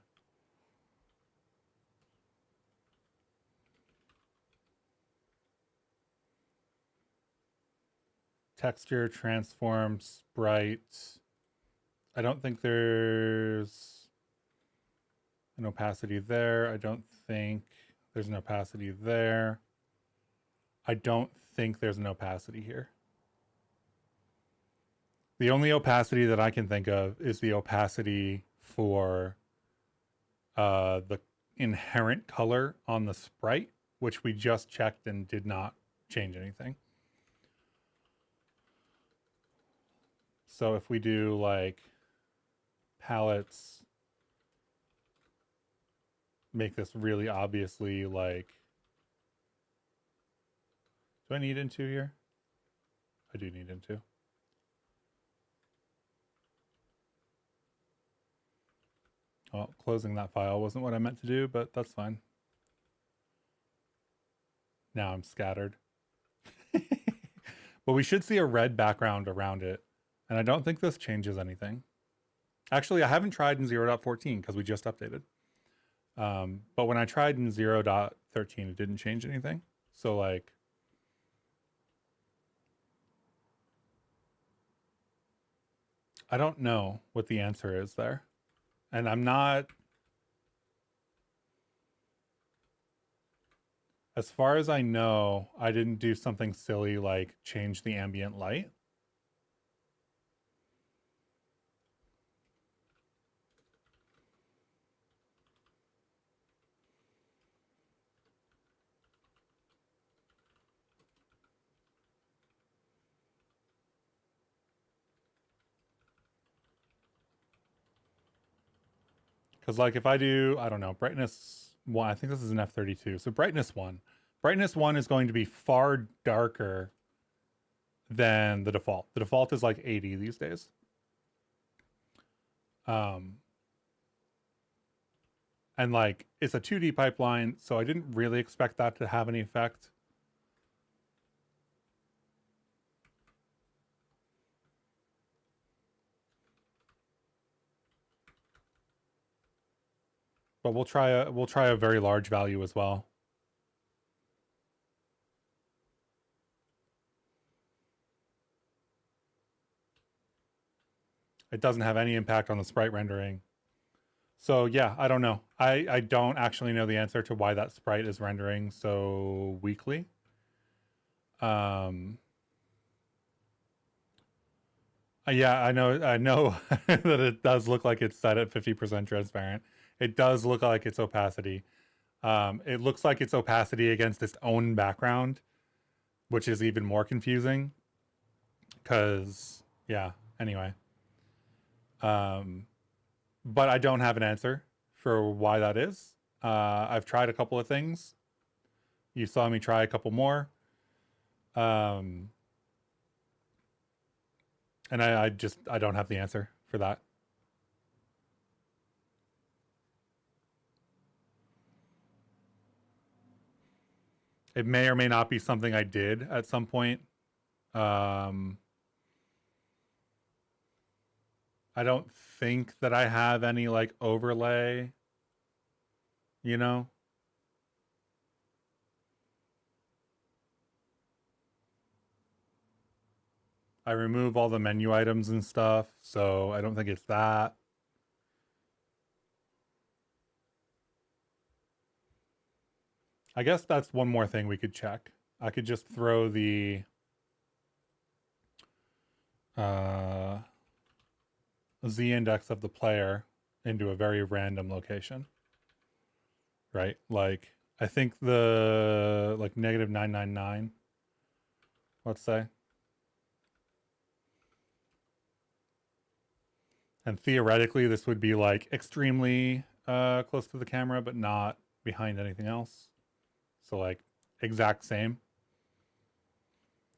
Texture, transform, sprite. I don't think there's an opacity there. I don't think there's an opacity there. I don't think there's an opacity here. The only opacity that I can think of is the opacity for the inherent color on the sprite, which we just checked and did not change anything. So if we do like palettes, make this really obviously like, do I need into here? I do need into. Well, closing that file wasn't what I meant to do, but that's fine. Now I'm scattered. But we should see a red background around it. And I don't think this changes anything. Actually, I haven't tried in 0.14 because we just updated. But when I tried in 0.13, it didn't change anything. So like, I don't know what the answer is there. And I'm not, as far as I know, I didn't do something silly like change the ambient light. Because like if I do, I don't know, brightness 1, I think this is an F32. So brightness 1. Brightness 1 is going to be far darker than the default. The default is like 80 these days. And like it's a 2D pipeline, so I didn't really expect that to have any effect. But we'll try a very large value as well. It doesn't have any impact on the sprite rendering. So yeah, I don't know. I don't actually know the answer to why that sprite is rendering so weakly. Yeah, I know that it does look like it's set at 50% transparent. It does look like it's opacity. It looks like it's opacity against its own background, which is even more confusing. Cause yeah, anyway. But I don't have an answer for why that is. I've tried a couple of things. You saw me try a couple more. And I don't have the answer for that. It may or may not be something I did at some point. I don't think that I have any like overlay, you know? I remove all the menu items and stuff, so I don't think it's that. I guess that's one more thing we could check. I could just throw the z index of the player into a very random location, right? Like I think the like negative 999, let's say. And theoretically, this would be like extremely close to the camera, but not behind anything else. So like exact same.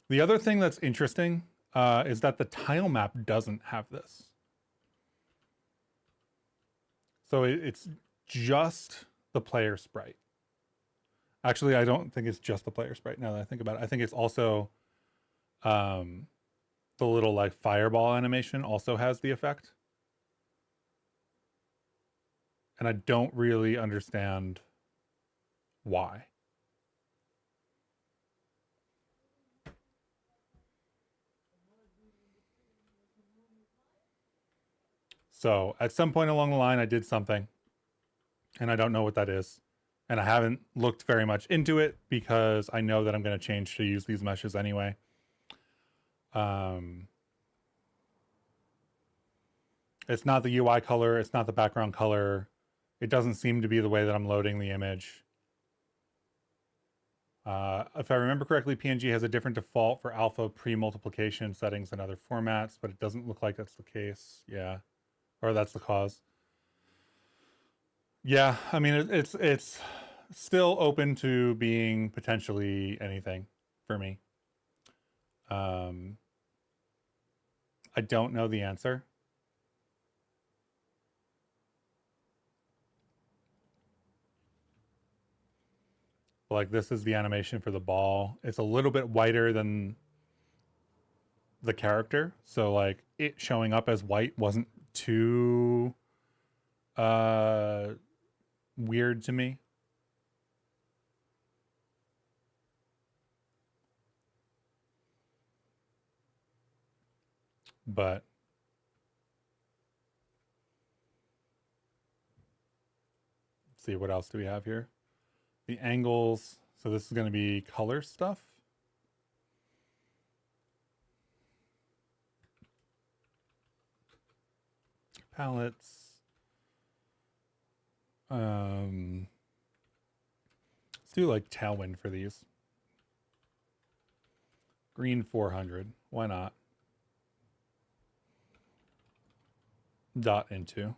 The other thing that's interesting is that the tile map doesn't have this. So it's just the player sprite. Actually, I don't think it's just the player sprite now that I think about it. I think it's also the little like fireball animation also has the effect. And I don't really understand why. So at some point along the line, I did something, and I don't know what that is. And I haven't looked very much into it because I know that I'm going to change to use these meshes anyway. It's not the UI color. It's not the background color. It doesn't seem to be the way that I'm loading the image. If I remember correctly, PNG has a different default for alpha pre-multiplication settings than other formats, but it doesn't look like that's the case. Yeah. Or that's the cause. Yeah, I mean it's still open to being potentially anything for me. I don't know the answer. But like this is the animation for the ball. It's a little bit whiter than the character, so like it showing up as white wasn't too weird to me. But let's see, what else do we have here? The angles. So this is going to be color stuff. Palettes. Let's do like Tailwind for these. Green 400. Why not? Dot into.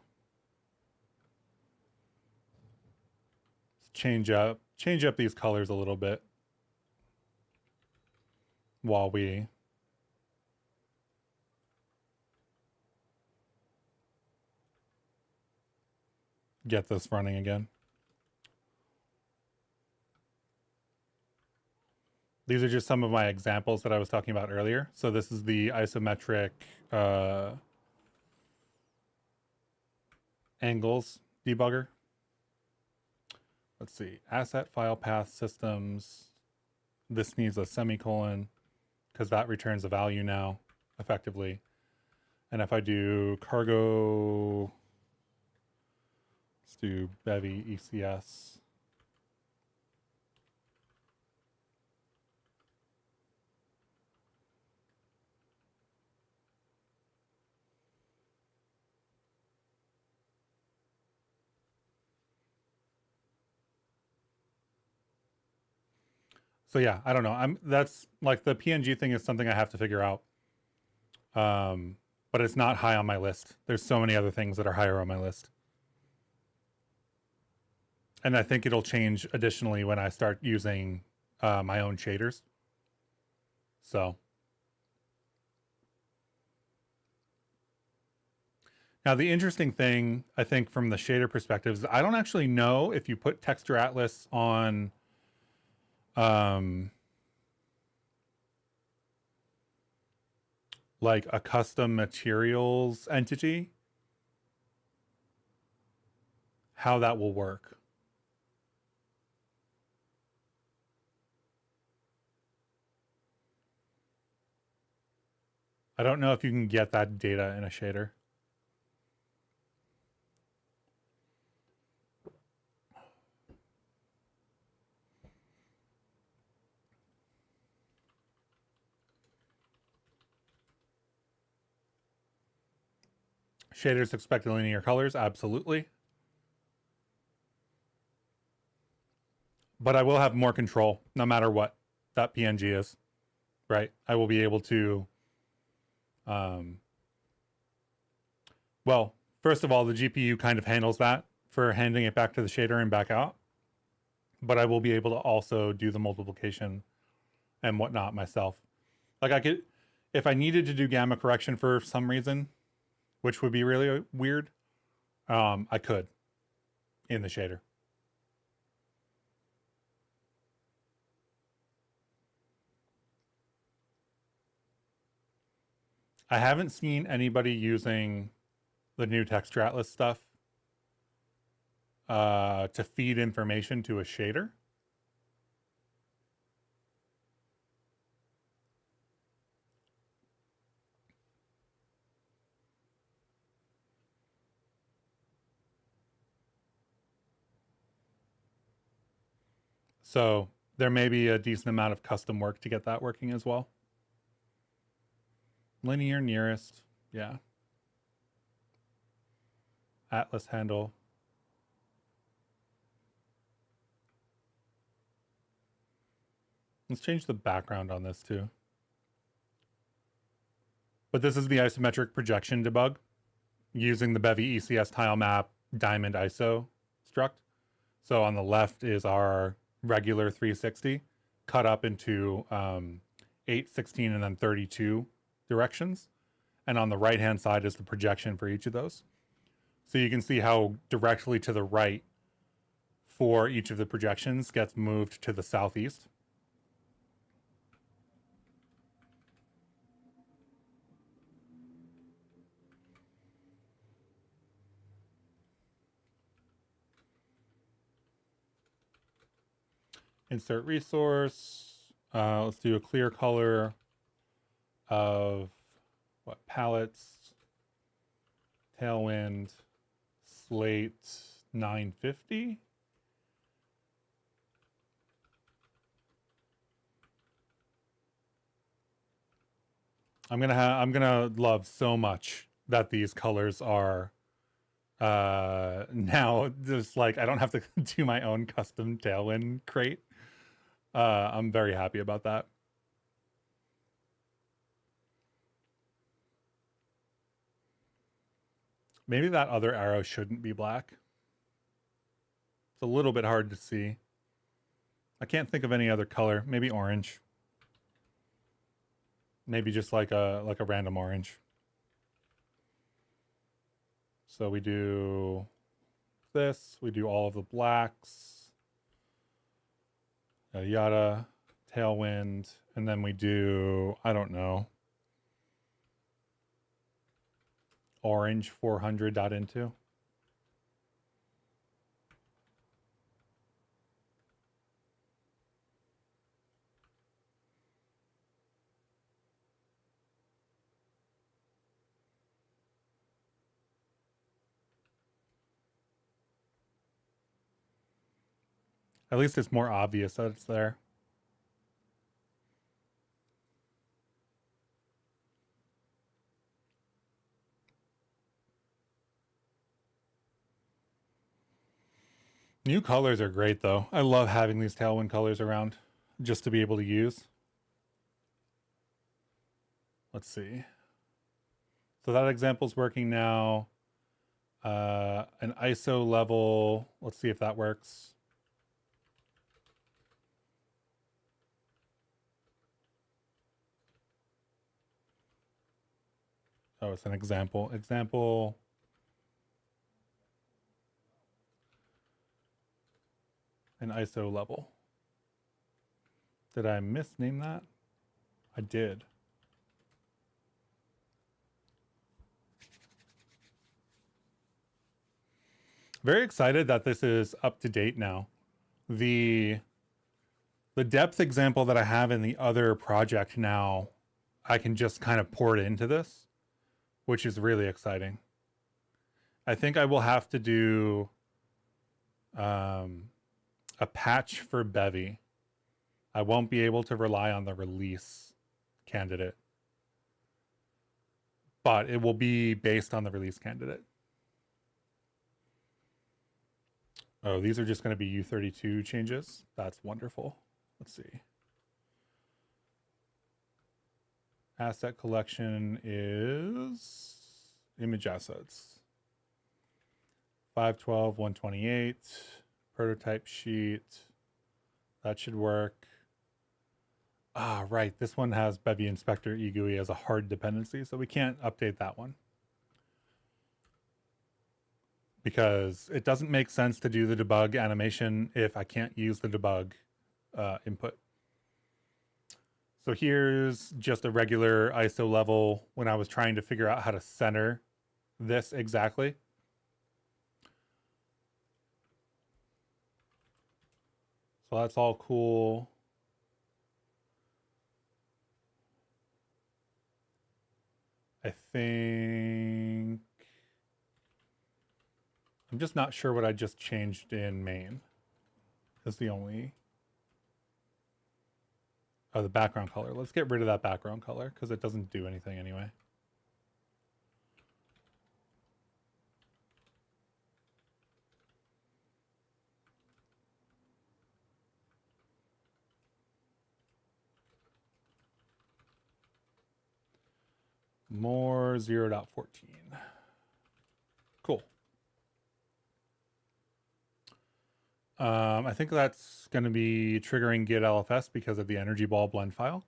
Let's change up these colors a little bit while we get this running again. These are just some of my examples that I was talking about earlier. So this is the isometric angles debugger. let's see, asset file path systems. This needs a semicolon because that returns a value now effectively. And if I do cargo, let's do Bevy ECS. So yeah, I don't know. That's like the PNG thing is something I have to figure out. But it's not high on my list. There's so many other things that are higher on my list. And I think it'll change additionally when I start using my own shaders. So now the interesting thing, I think, from the shader perspective is I don't actually know if you put Texture Atlas on like a custom materials entity, how that will work. I don't know if you can get that data in a shader. Shaders expect linear colors, absolutely. But I will have more control no matter what that PNG is, right? I will be able to, well, first of all, the GPU kind of handles that for handing it back to the shader and back out. But I will be able to also do the multiplication and whatnot myself. Like I could, if I needed to do gamma correction for some reason, which would be really weird, I could in the shader. I haven't seen anybody using the new Texture Atlas stuff to feed information to a shader. So there may be a decent amount of custom work to get that working as well. Linear nearest, yeah. Atlas handle. Let's change the background on this too. But this is the isometric projection debug using the Bevy ECS tile map diamond ISO struct. So on the left is our regular 360 cut up into 8, 16, and then 32 directions. And on the right-hand side is the projection for each of those. So you can see how directly to the right for each of the projections gets moved to the southeast. Insert resource. Let's do a clear color of what, palettes, tailwind, slate 950. I'm gonna love so much that these colors are now just like I don't have to do my own custom tailwind crate. I'm very happy about that. Maybe that other arrow shouldn't be black. It's a little bit hard to see. I can't think of any other color. Maybe orange. Maybe just like a random orange. So we do this. We do all of the blacks. Yada yada. Tailwind. And then we do, I don't know, orange 400 dot into. At least it's more obvious that it's there. New colors are great though. I love having these Tailwind colors around just to be able to use. Let's see. So that example's working now. An ISO level. Let's see if that works. Oh, it's an example. Example. An ISO level. Did I misname that? I did. Very excited that this is up to date now. The depth example that I have in the other project now, I can just kind of pour it into this, which is really exciting. I think I will have to do a patch for Bevy. I won't be able to rely on the release candidate, but it will be based on the release candidate. Oh, these are just going to be U32 changes. That's wonderful. Let's see. Asset collection is image assets. 512, 128. Prototype sheet. That should work. Ah, right. This one has Bevy Inspector eGUI as a hard dependency, so we can't update that one. Because it doesn't make sense to do the debug animation if I can't use the debug input. So here's just a regular ISO level when I was trying to figure out how to center this exactly. So that's all cool. I think I'm just not sure what I just changed in main. Is the only... Oh, the background color. Let's get rid of that background color because it doesn't do anything anyway. More 0.14. Cool. I think that's going to be triggering git LFS because of the energy ball blend file.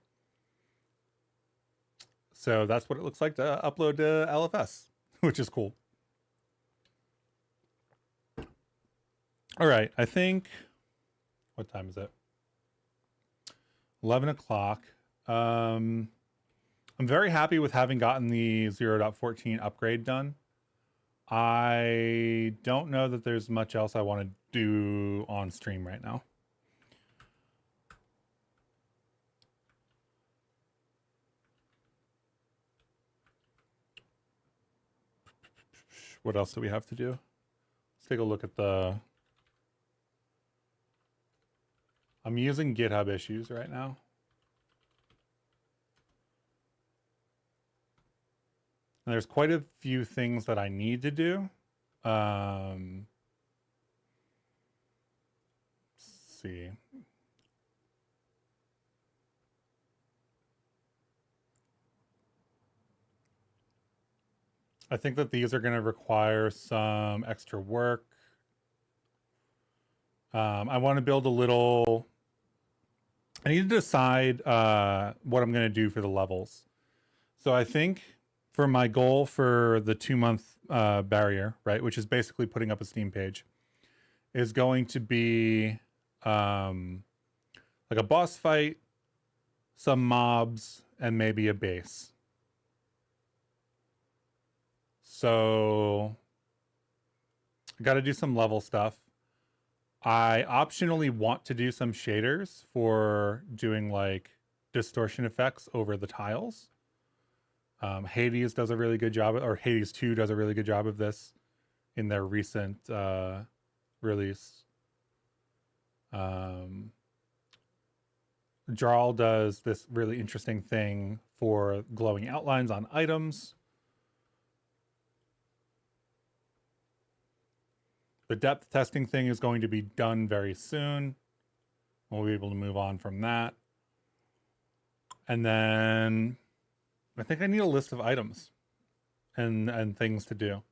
So that's what it looks like to upload to LFS, which is cool. All right, I think, what time is it? 11 o'clock. I'm very happy with having gotten the 0.14 upgrade done. I don't know that there's much else I want to do on stream right now. What else do we have to do? Let's take a look at the... I'm using GitHub issues right now. And there's quite a few things that I need to do. Let's see. I think that these are going to require some extra work. I want to build a little... I need to decide what I'm going to do for the levels. So I think for my goal for the 2-month barrier, right, which is basically putting up a Steam page, is going to be like a boss fight, some mobs, and maybe a base. So I got to do some level stuff. I optionally want to do some shaders for doing like distortion effects over the tiles. Hades does a really good job, or Hades 2 does a really good job of this in their recent release. Jarl does this really interesting thing for glowing outlines on items. The depth testing thing is going to be done very soon. We'll be able to move on from that. And then I think I need a list of items and things to do.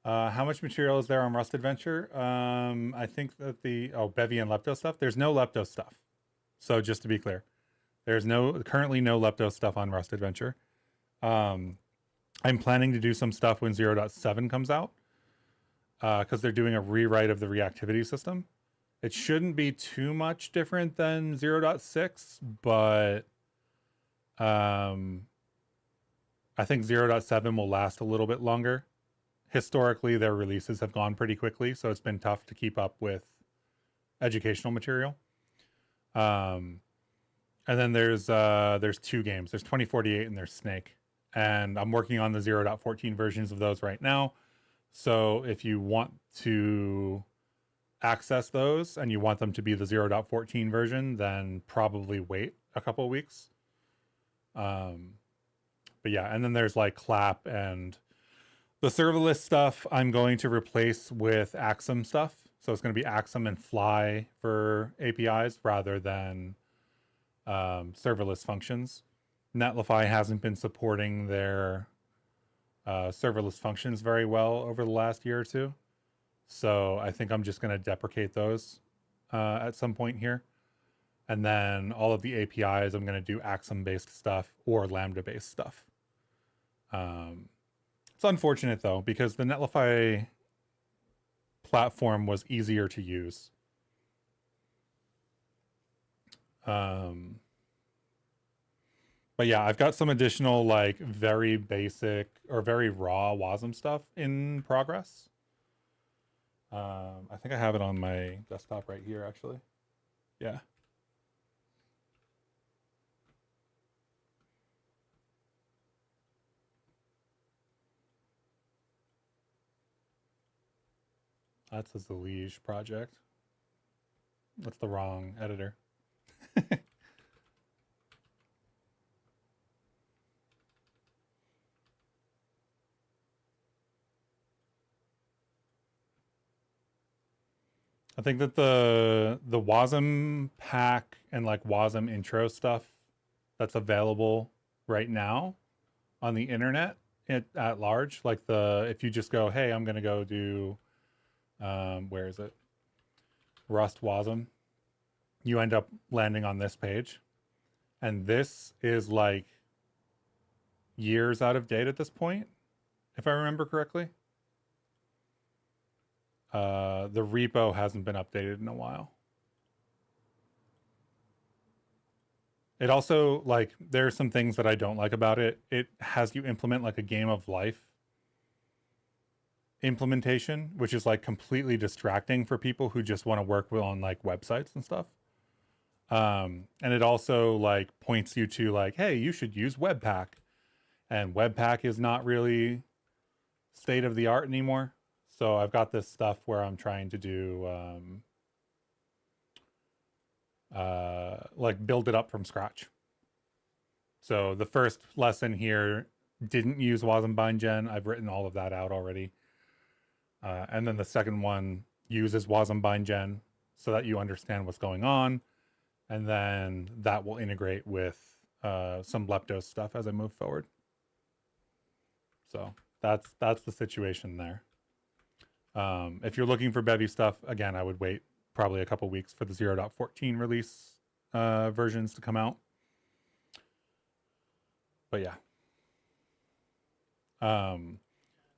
How much material is there on Rust Adventure? I think that Bevy and Lepto stuff. There's no Lepto stuff. So just to be clear, there's currently no Lepto stuff on Rust Adventure. I'm planning to do some stuff when 0.7 comes out because they're doing a rewrite of the reactivity system. It shouldn't be too much different than 0.6, but I think 0.7 will last a little bit longer. Historically, their releases have gone pretty quickly, so it's been tough to keep up with educational material. And then there's 2 games. There's 2048 and there's Snake. And I'm working on the 0.14 versions of those right now. So if you want to access those and you want them to be the 0.14 version, then probably wait a couple of weeks. But yeah, and then there's like Clap and the serverless stuff I'm going to replace with Axum stuff. So it's going to be Axum and Fly for APIs rather than serverless functions. Netlify hasn't been supporting their serverless functions very well over the last year or two. So I think I'm just going to deprecate those at some point here. And then all of the APIs, I'm going to do Axum-based stuff or Lambda-based stuff. It's unfortunate, though, because the Netlify platform was easier to use. But yeah, I've got some additional, like, very basic or very raw WASM stuff in progress. I think I have it on my desktop right here, actually. Yeah. That's a Zalige project. That's the wrong editor. I think that the WASM pack and like WASM intro stuff that's available right now on the internet at large, like if you just go, hey, I'm gonna go do where is it? Rust WASM, you end up landing on this page. And this is like years out of date at this point, if I remember correctly. The repo hasn't been updated in a while. It also, like, there are some things that I don't like about it. It has you implement like a game of life implementation, which is like completely distracting for people who just want to work on like websites and stuff. And it also like points you to like, hey, you should use Webpack. And Webpack is not really state of the art anymore. So I've got this stuff where I'm trying to do like build it up from scratch. So the first lesson here didn't use WASM bind gen. I've written all of that out already. And then the second one uses WASM bind gen so that you understand what's going on. And then that will integrate with some Leptos stuff as I move forward. So that's the situation there. If you're looking for Bevy stuff, again, I would wait probably a couple weeks for the 0.14 release versions to come out. But yeah.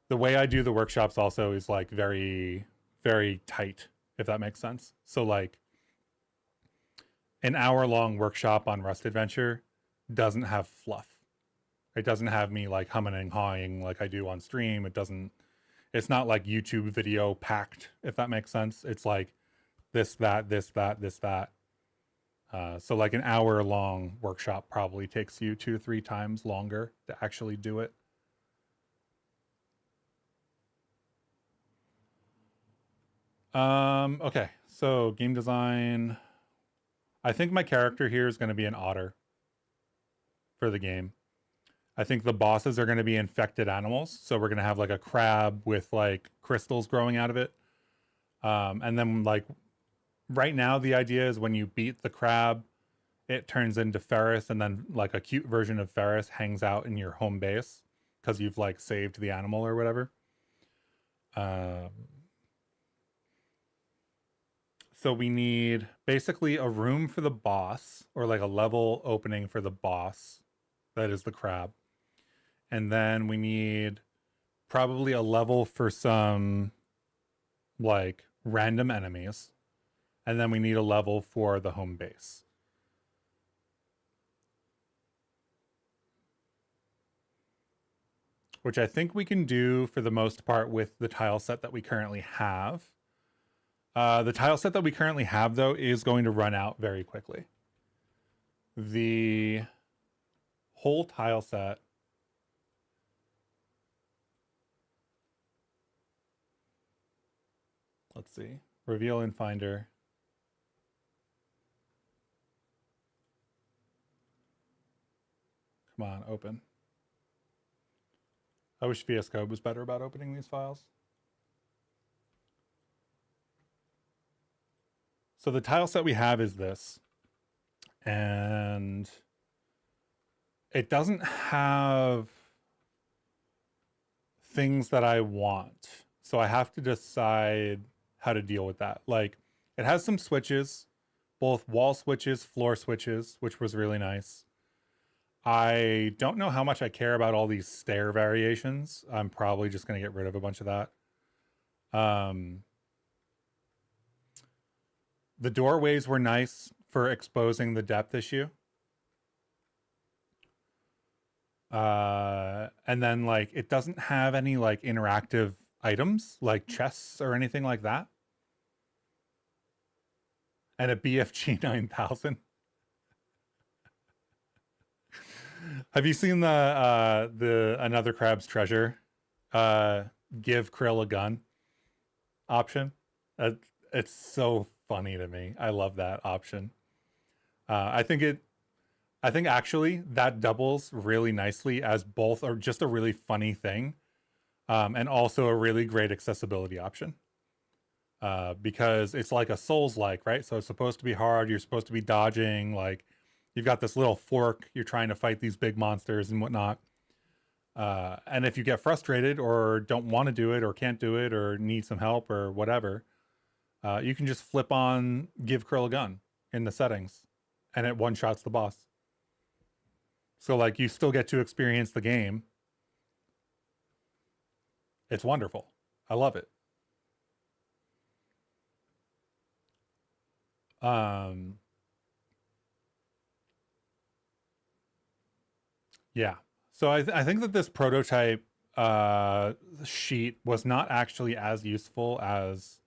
The way I do the workshops also is like very, very tight, if that makes sense. So like an hour-long workshop on Rust Adventure doesn't have fluff. It doesn't have me like humming and hawing like I do on stream. It's not like YouTube video packed, if that makes sense. It's like this, that, this, that, this, that. So like an hour-long workshop probably takes you 2 or 3 times longer to actually do it. Okay, so game design. I think my character here is going to be an otter for the game. I think the bosses are going to be infected animals. So we're going to have like a crab with like crystals growing out of it. And then like right now, the idea is when you beat the crab, it turns into Ferris, and then like a cute version of Ferris hangs out in your home base because you've like saved the animal or whatever. So we need basically a room for the boss, or like a level opening for the boss. That is the crab. And then we need probably a level for some like random enemies. And then we need a level for the home base. Which I think we can do for the most part with the tile set that we currently have. The tile set that we currently have, though, is going to run out very quickly. The whole tile set. Let's see. Reveal in Finder. Come on, open. I wish VS Code was better about opening these files. So the tile set we have is this. And it doesn't have things that I want. So I have to decide how to deal with that. Like, it has some switches, both wall switches, floor switches, which was really nice. I don't know how much I care about all these stair variations. I'm probably just going to get rid of a bunch of that. The doorways were nice for exposing the depth issue. And then like it doesn't have any like interactive items like chests or anything like that. And a BFG 9000. Have you seen the Another Crab's Treasure give Krill a gun option? It's so funny to me. I love that option. I think actually that doubles really nicely as both are just a really funny thing, and also a really great accessibility option. Because it's like a Souls-like, right? So it's supposed to be hard. You're supposed to be dodging. Like you've got this little fork. You're trying to fight these big monsters and whatnot. And if you get frustrated or don't want to do it or can't do it or need some help or whatever, you can just flip on Give Krill a Gun in the settings, and it one-shots the boss. So like you still get to experience the game. It's wonderful. I love it. Yeah. So I think that this prototype sheet was not actually as useful as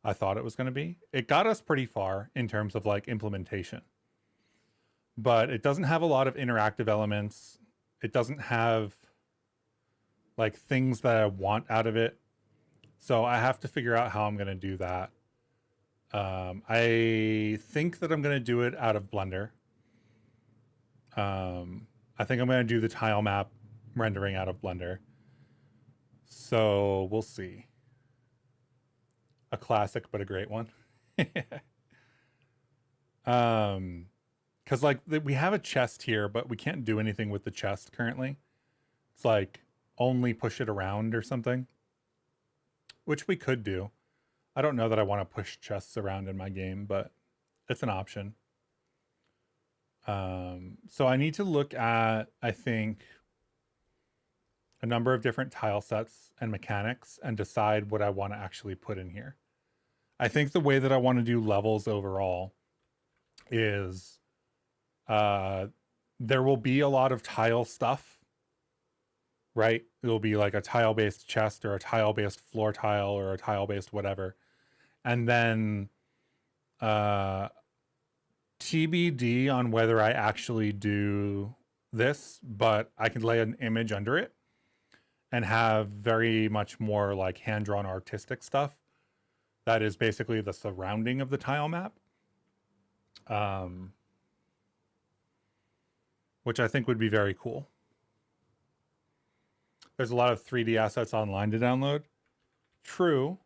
I thought it was going to be. It got us pretty far in terms of like implementation, but it doesn't have a lot of interactive elements. It doesn't have like things that I want out of it. So I have to figure out how I'm going to do that. I think that I'm going to do it out of Blender. I think I'm going to do the tile map rendering out of Blender. So we'll see. A classic, but a great one. Because like we have a chest here, but we can't do anything with the chest currently. It's like only push it around or something, which we could do. I don't know that I want to push chests around in my game, but it's an option. So I need to look at, I think, a number of different tile sets and mechanics and decide what I want to actually put in here. I think the way that I want to do levels overall is there will be a lot of tile stuff, right? It'll be like a tile-based chest or a tile-based floor tile or a tile-based whatever. And then TBD on whether I actually do this, but I can lay an image under it and have very much more like hand-drawn artistic stuff that is basically the surrounding of the tile map. Which I think would be very cool. There's a lot of 3D assets online to download. True.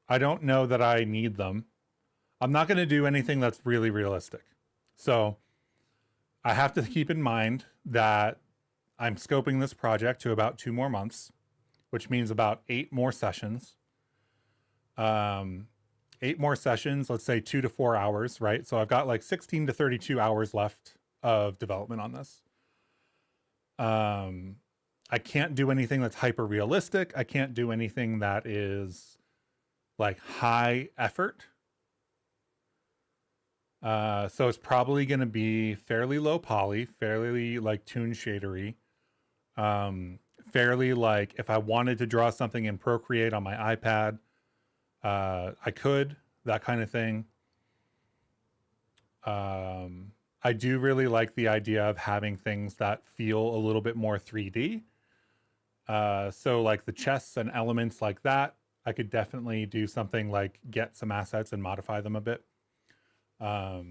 I don't know that I need them. I'm not going to do anything that's really realistic. So I have to keep in mind that I'm scoping this project to about 2 more months, which means about 8 more sessions. 8 more sessions, let's say 2 to 4 hours, right? So I've got like 16 to 32 hours left of development on this. I can't do anything that's hyper realistic. I can't do anything that is like high effort. So it's probably going to be fairly low poly, fairly like toon shadery, fairly like if I wanted to draw something in Procreate on my iPad, I could, that kind of thing. I do really like the idea of having things that feel a little bit more 3D. So like the chests and elements like that, I could definitely do something like get some assets and modify them a bit. But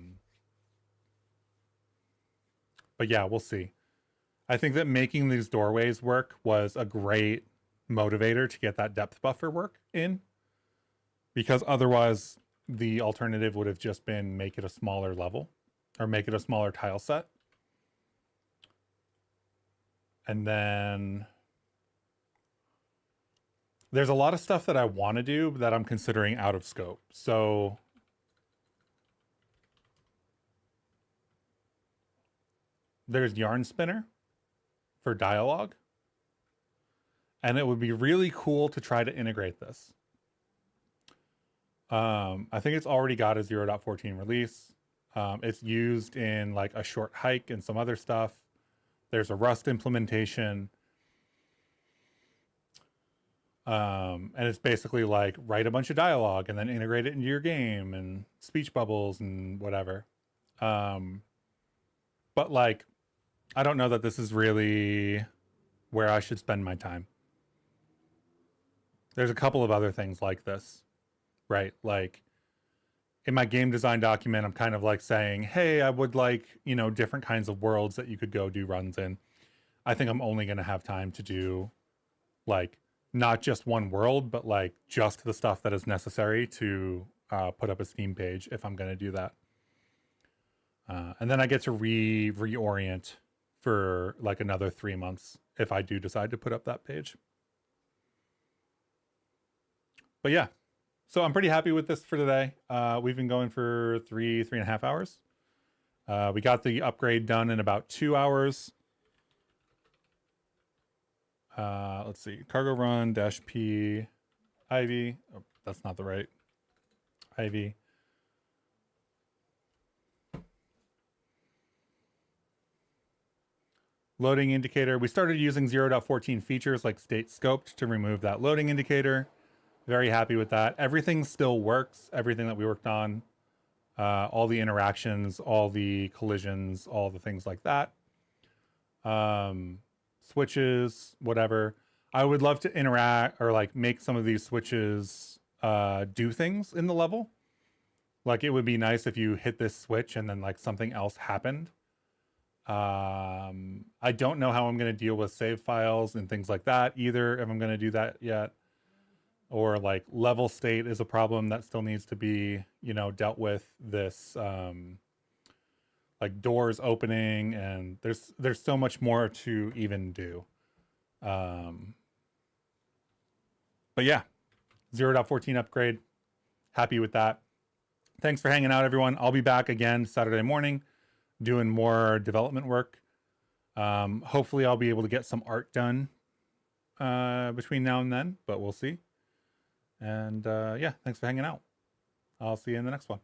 yeah, we'll see. I think that making these doorways work was a great motivator to get that depth buffer work in, because otherwise the alternative would have just been make it a smaller level or make it a smaller tile set. And then there's a lot of stuff that I want to do that I'm considering out of scope. So there's Yarn Spinner for dialogue. And it would be really cool to try to integrate this. I think it's already got a 0.14 release. It's used in like a short hike and some other stuff. There's a Rust implementation. And it's basically like write a bunch of dialogue and then integrate it into your game and speech bubbles and whatever. But like, I don't know that this is really where I should spend my time. There's a couple of other things like this, right? Like in my game design document, I'm kind of like saying, hey, I would like, you know, different kinds of worlds that you could go do runs in. I think I'm only going to have time to do like not just one world, but like just the stuff that is necessary to put up a Steam page if I'm going to do that. And then I get to reorient for like another 3 months if I do decide to put up that page. But yeah, so I'm pretty happy with this for today. We've been going for 3.5 hours. We got the upgrade done in about 2 hours. Let's see, cargo run -p Ivy. Oh, that's not the right Ivy. Loading indicator. We started using 0.14 features like state scoped to remove that loading indicator. Very happy with that. Everything still works. Everything that we worked on, all the interactions, all the collisions, all the things like that. Switches, whatever. I would love to interact or like make some of these switches do things in the level. Like it would be nice if you hit this switch and then like something else happened. I don't know how I'm going to deal with save files and things like that either, if I'm going to do that yet. Or like level state is a problem that still needs to be, you know, dealt with. This like doors opening, and there's so much more to even do. But yeah, 0.14 upgrade. Happy with that. Thanks for hanging out, everyone. I'll be back again Saturday morning doing more development work. Hopefully I'll be able to get some art done between now and then, but we'll see. And yeah, thanks for hanging out. I'll see you in the next one.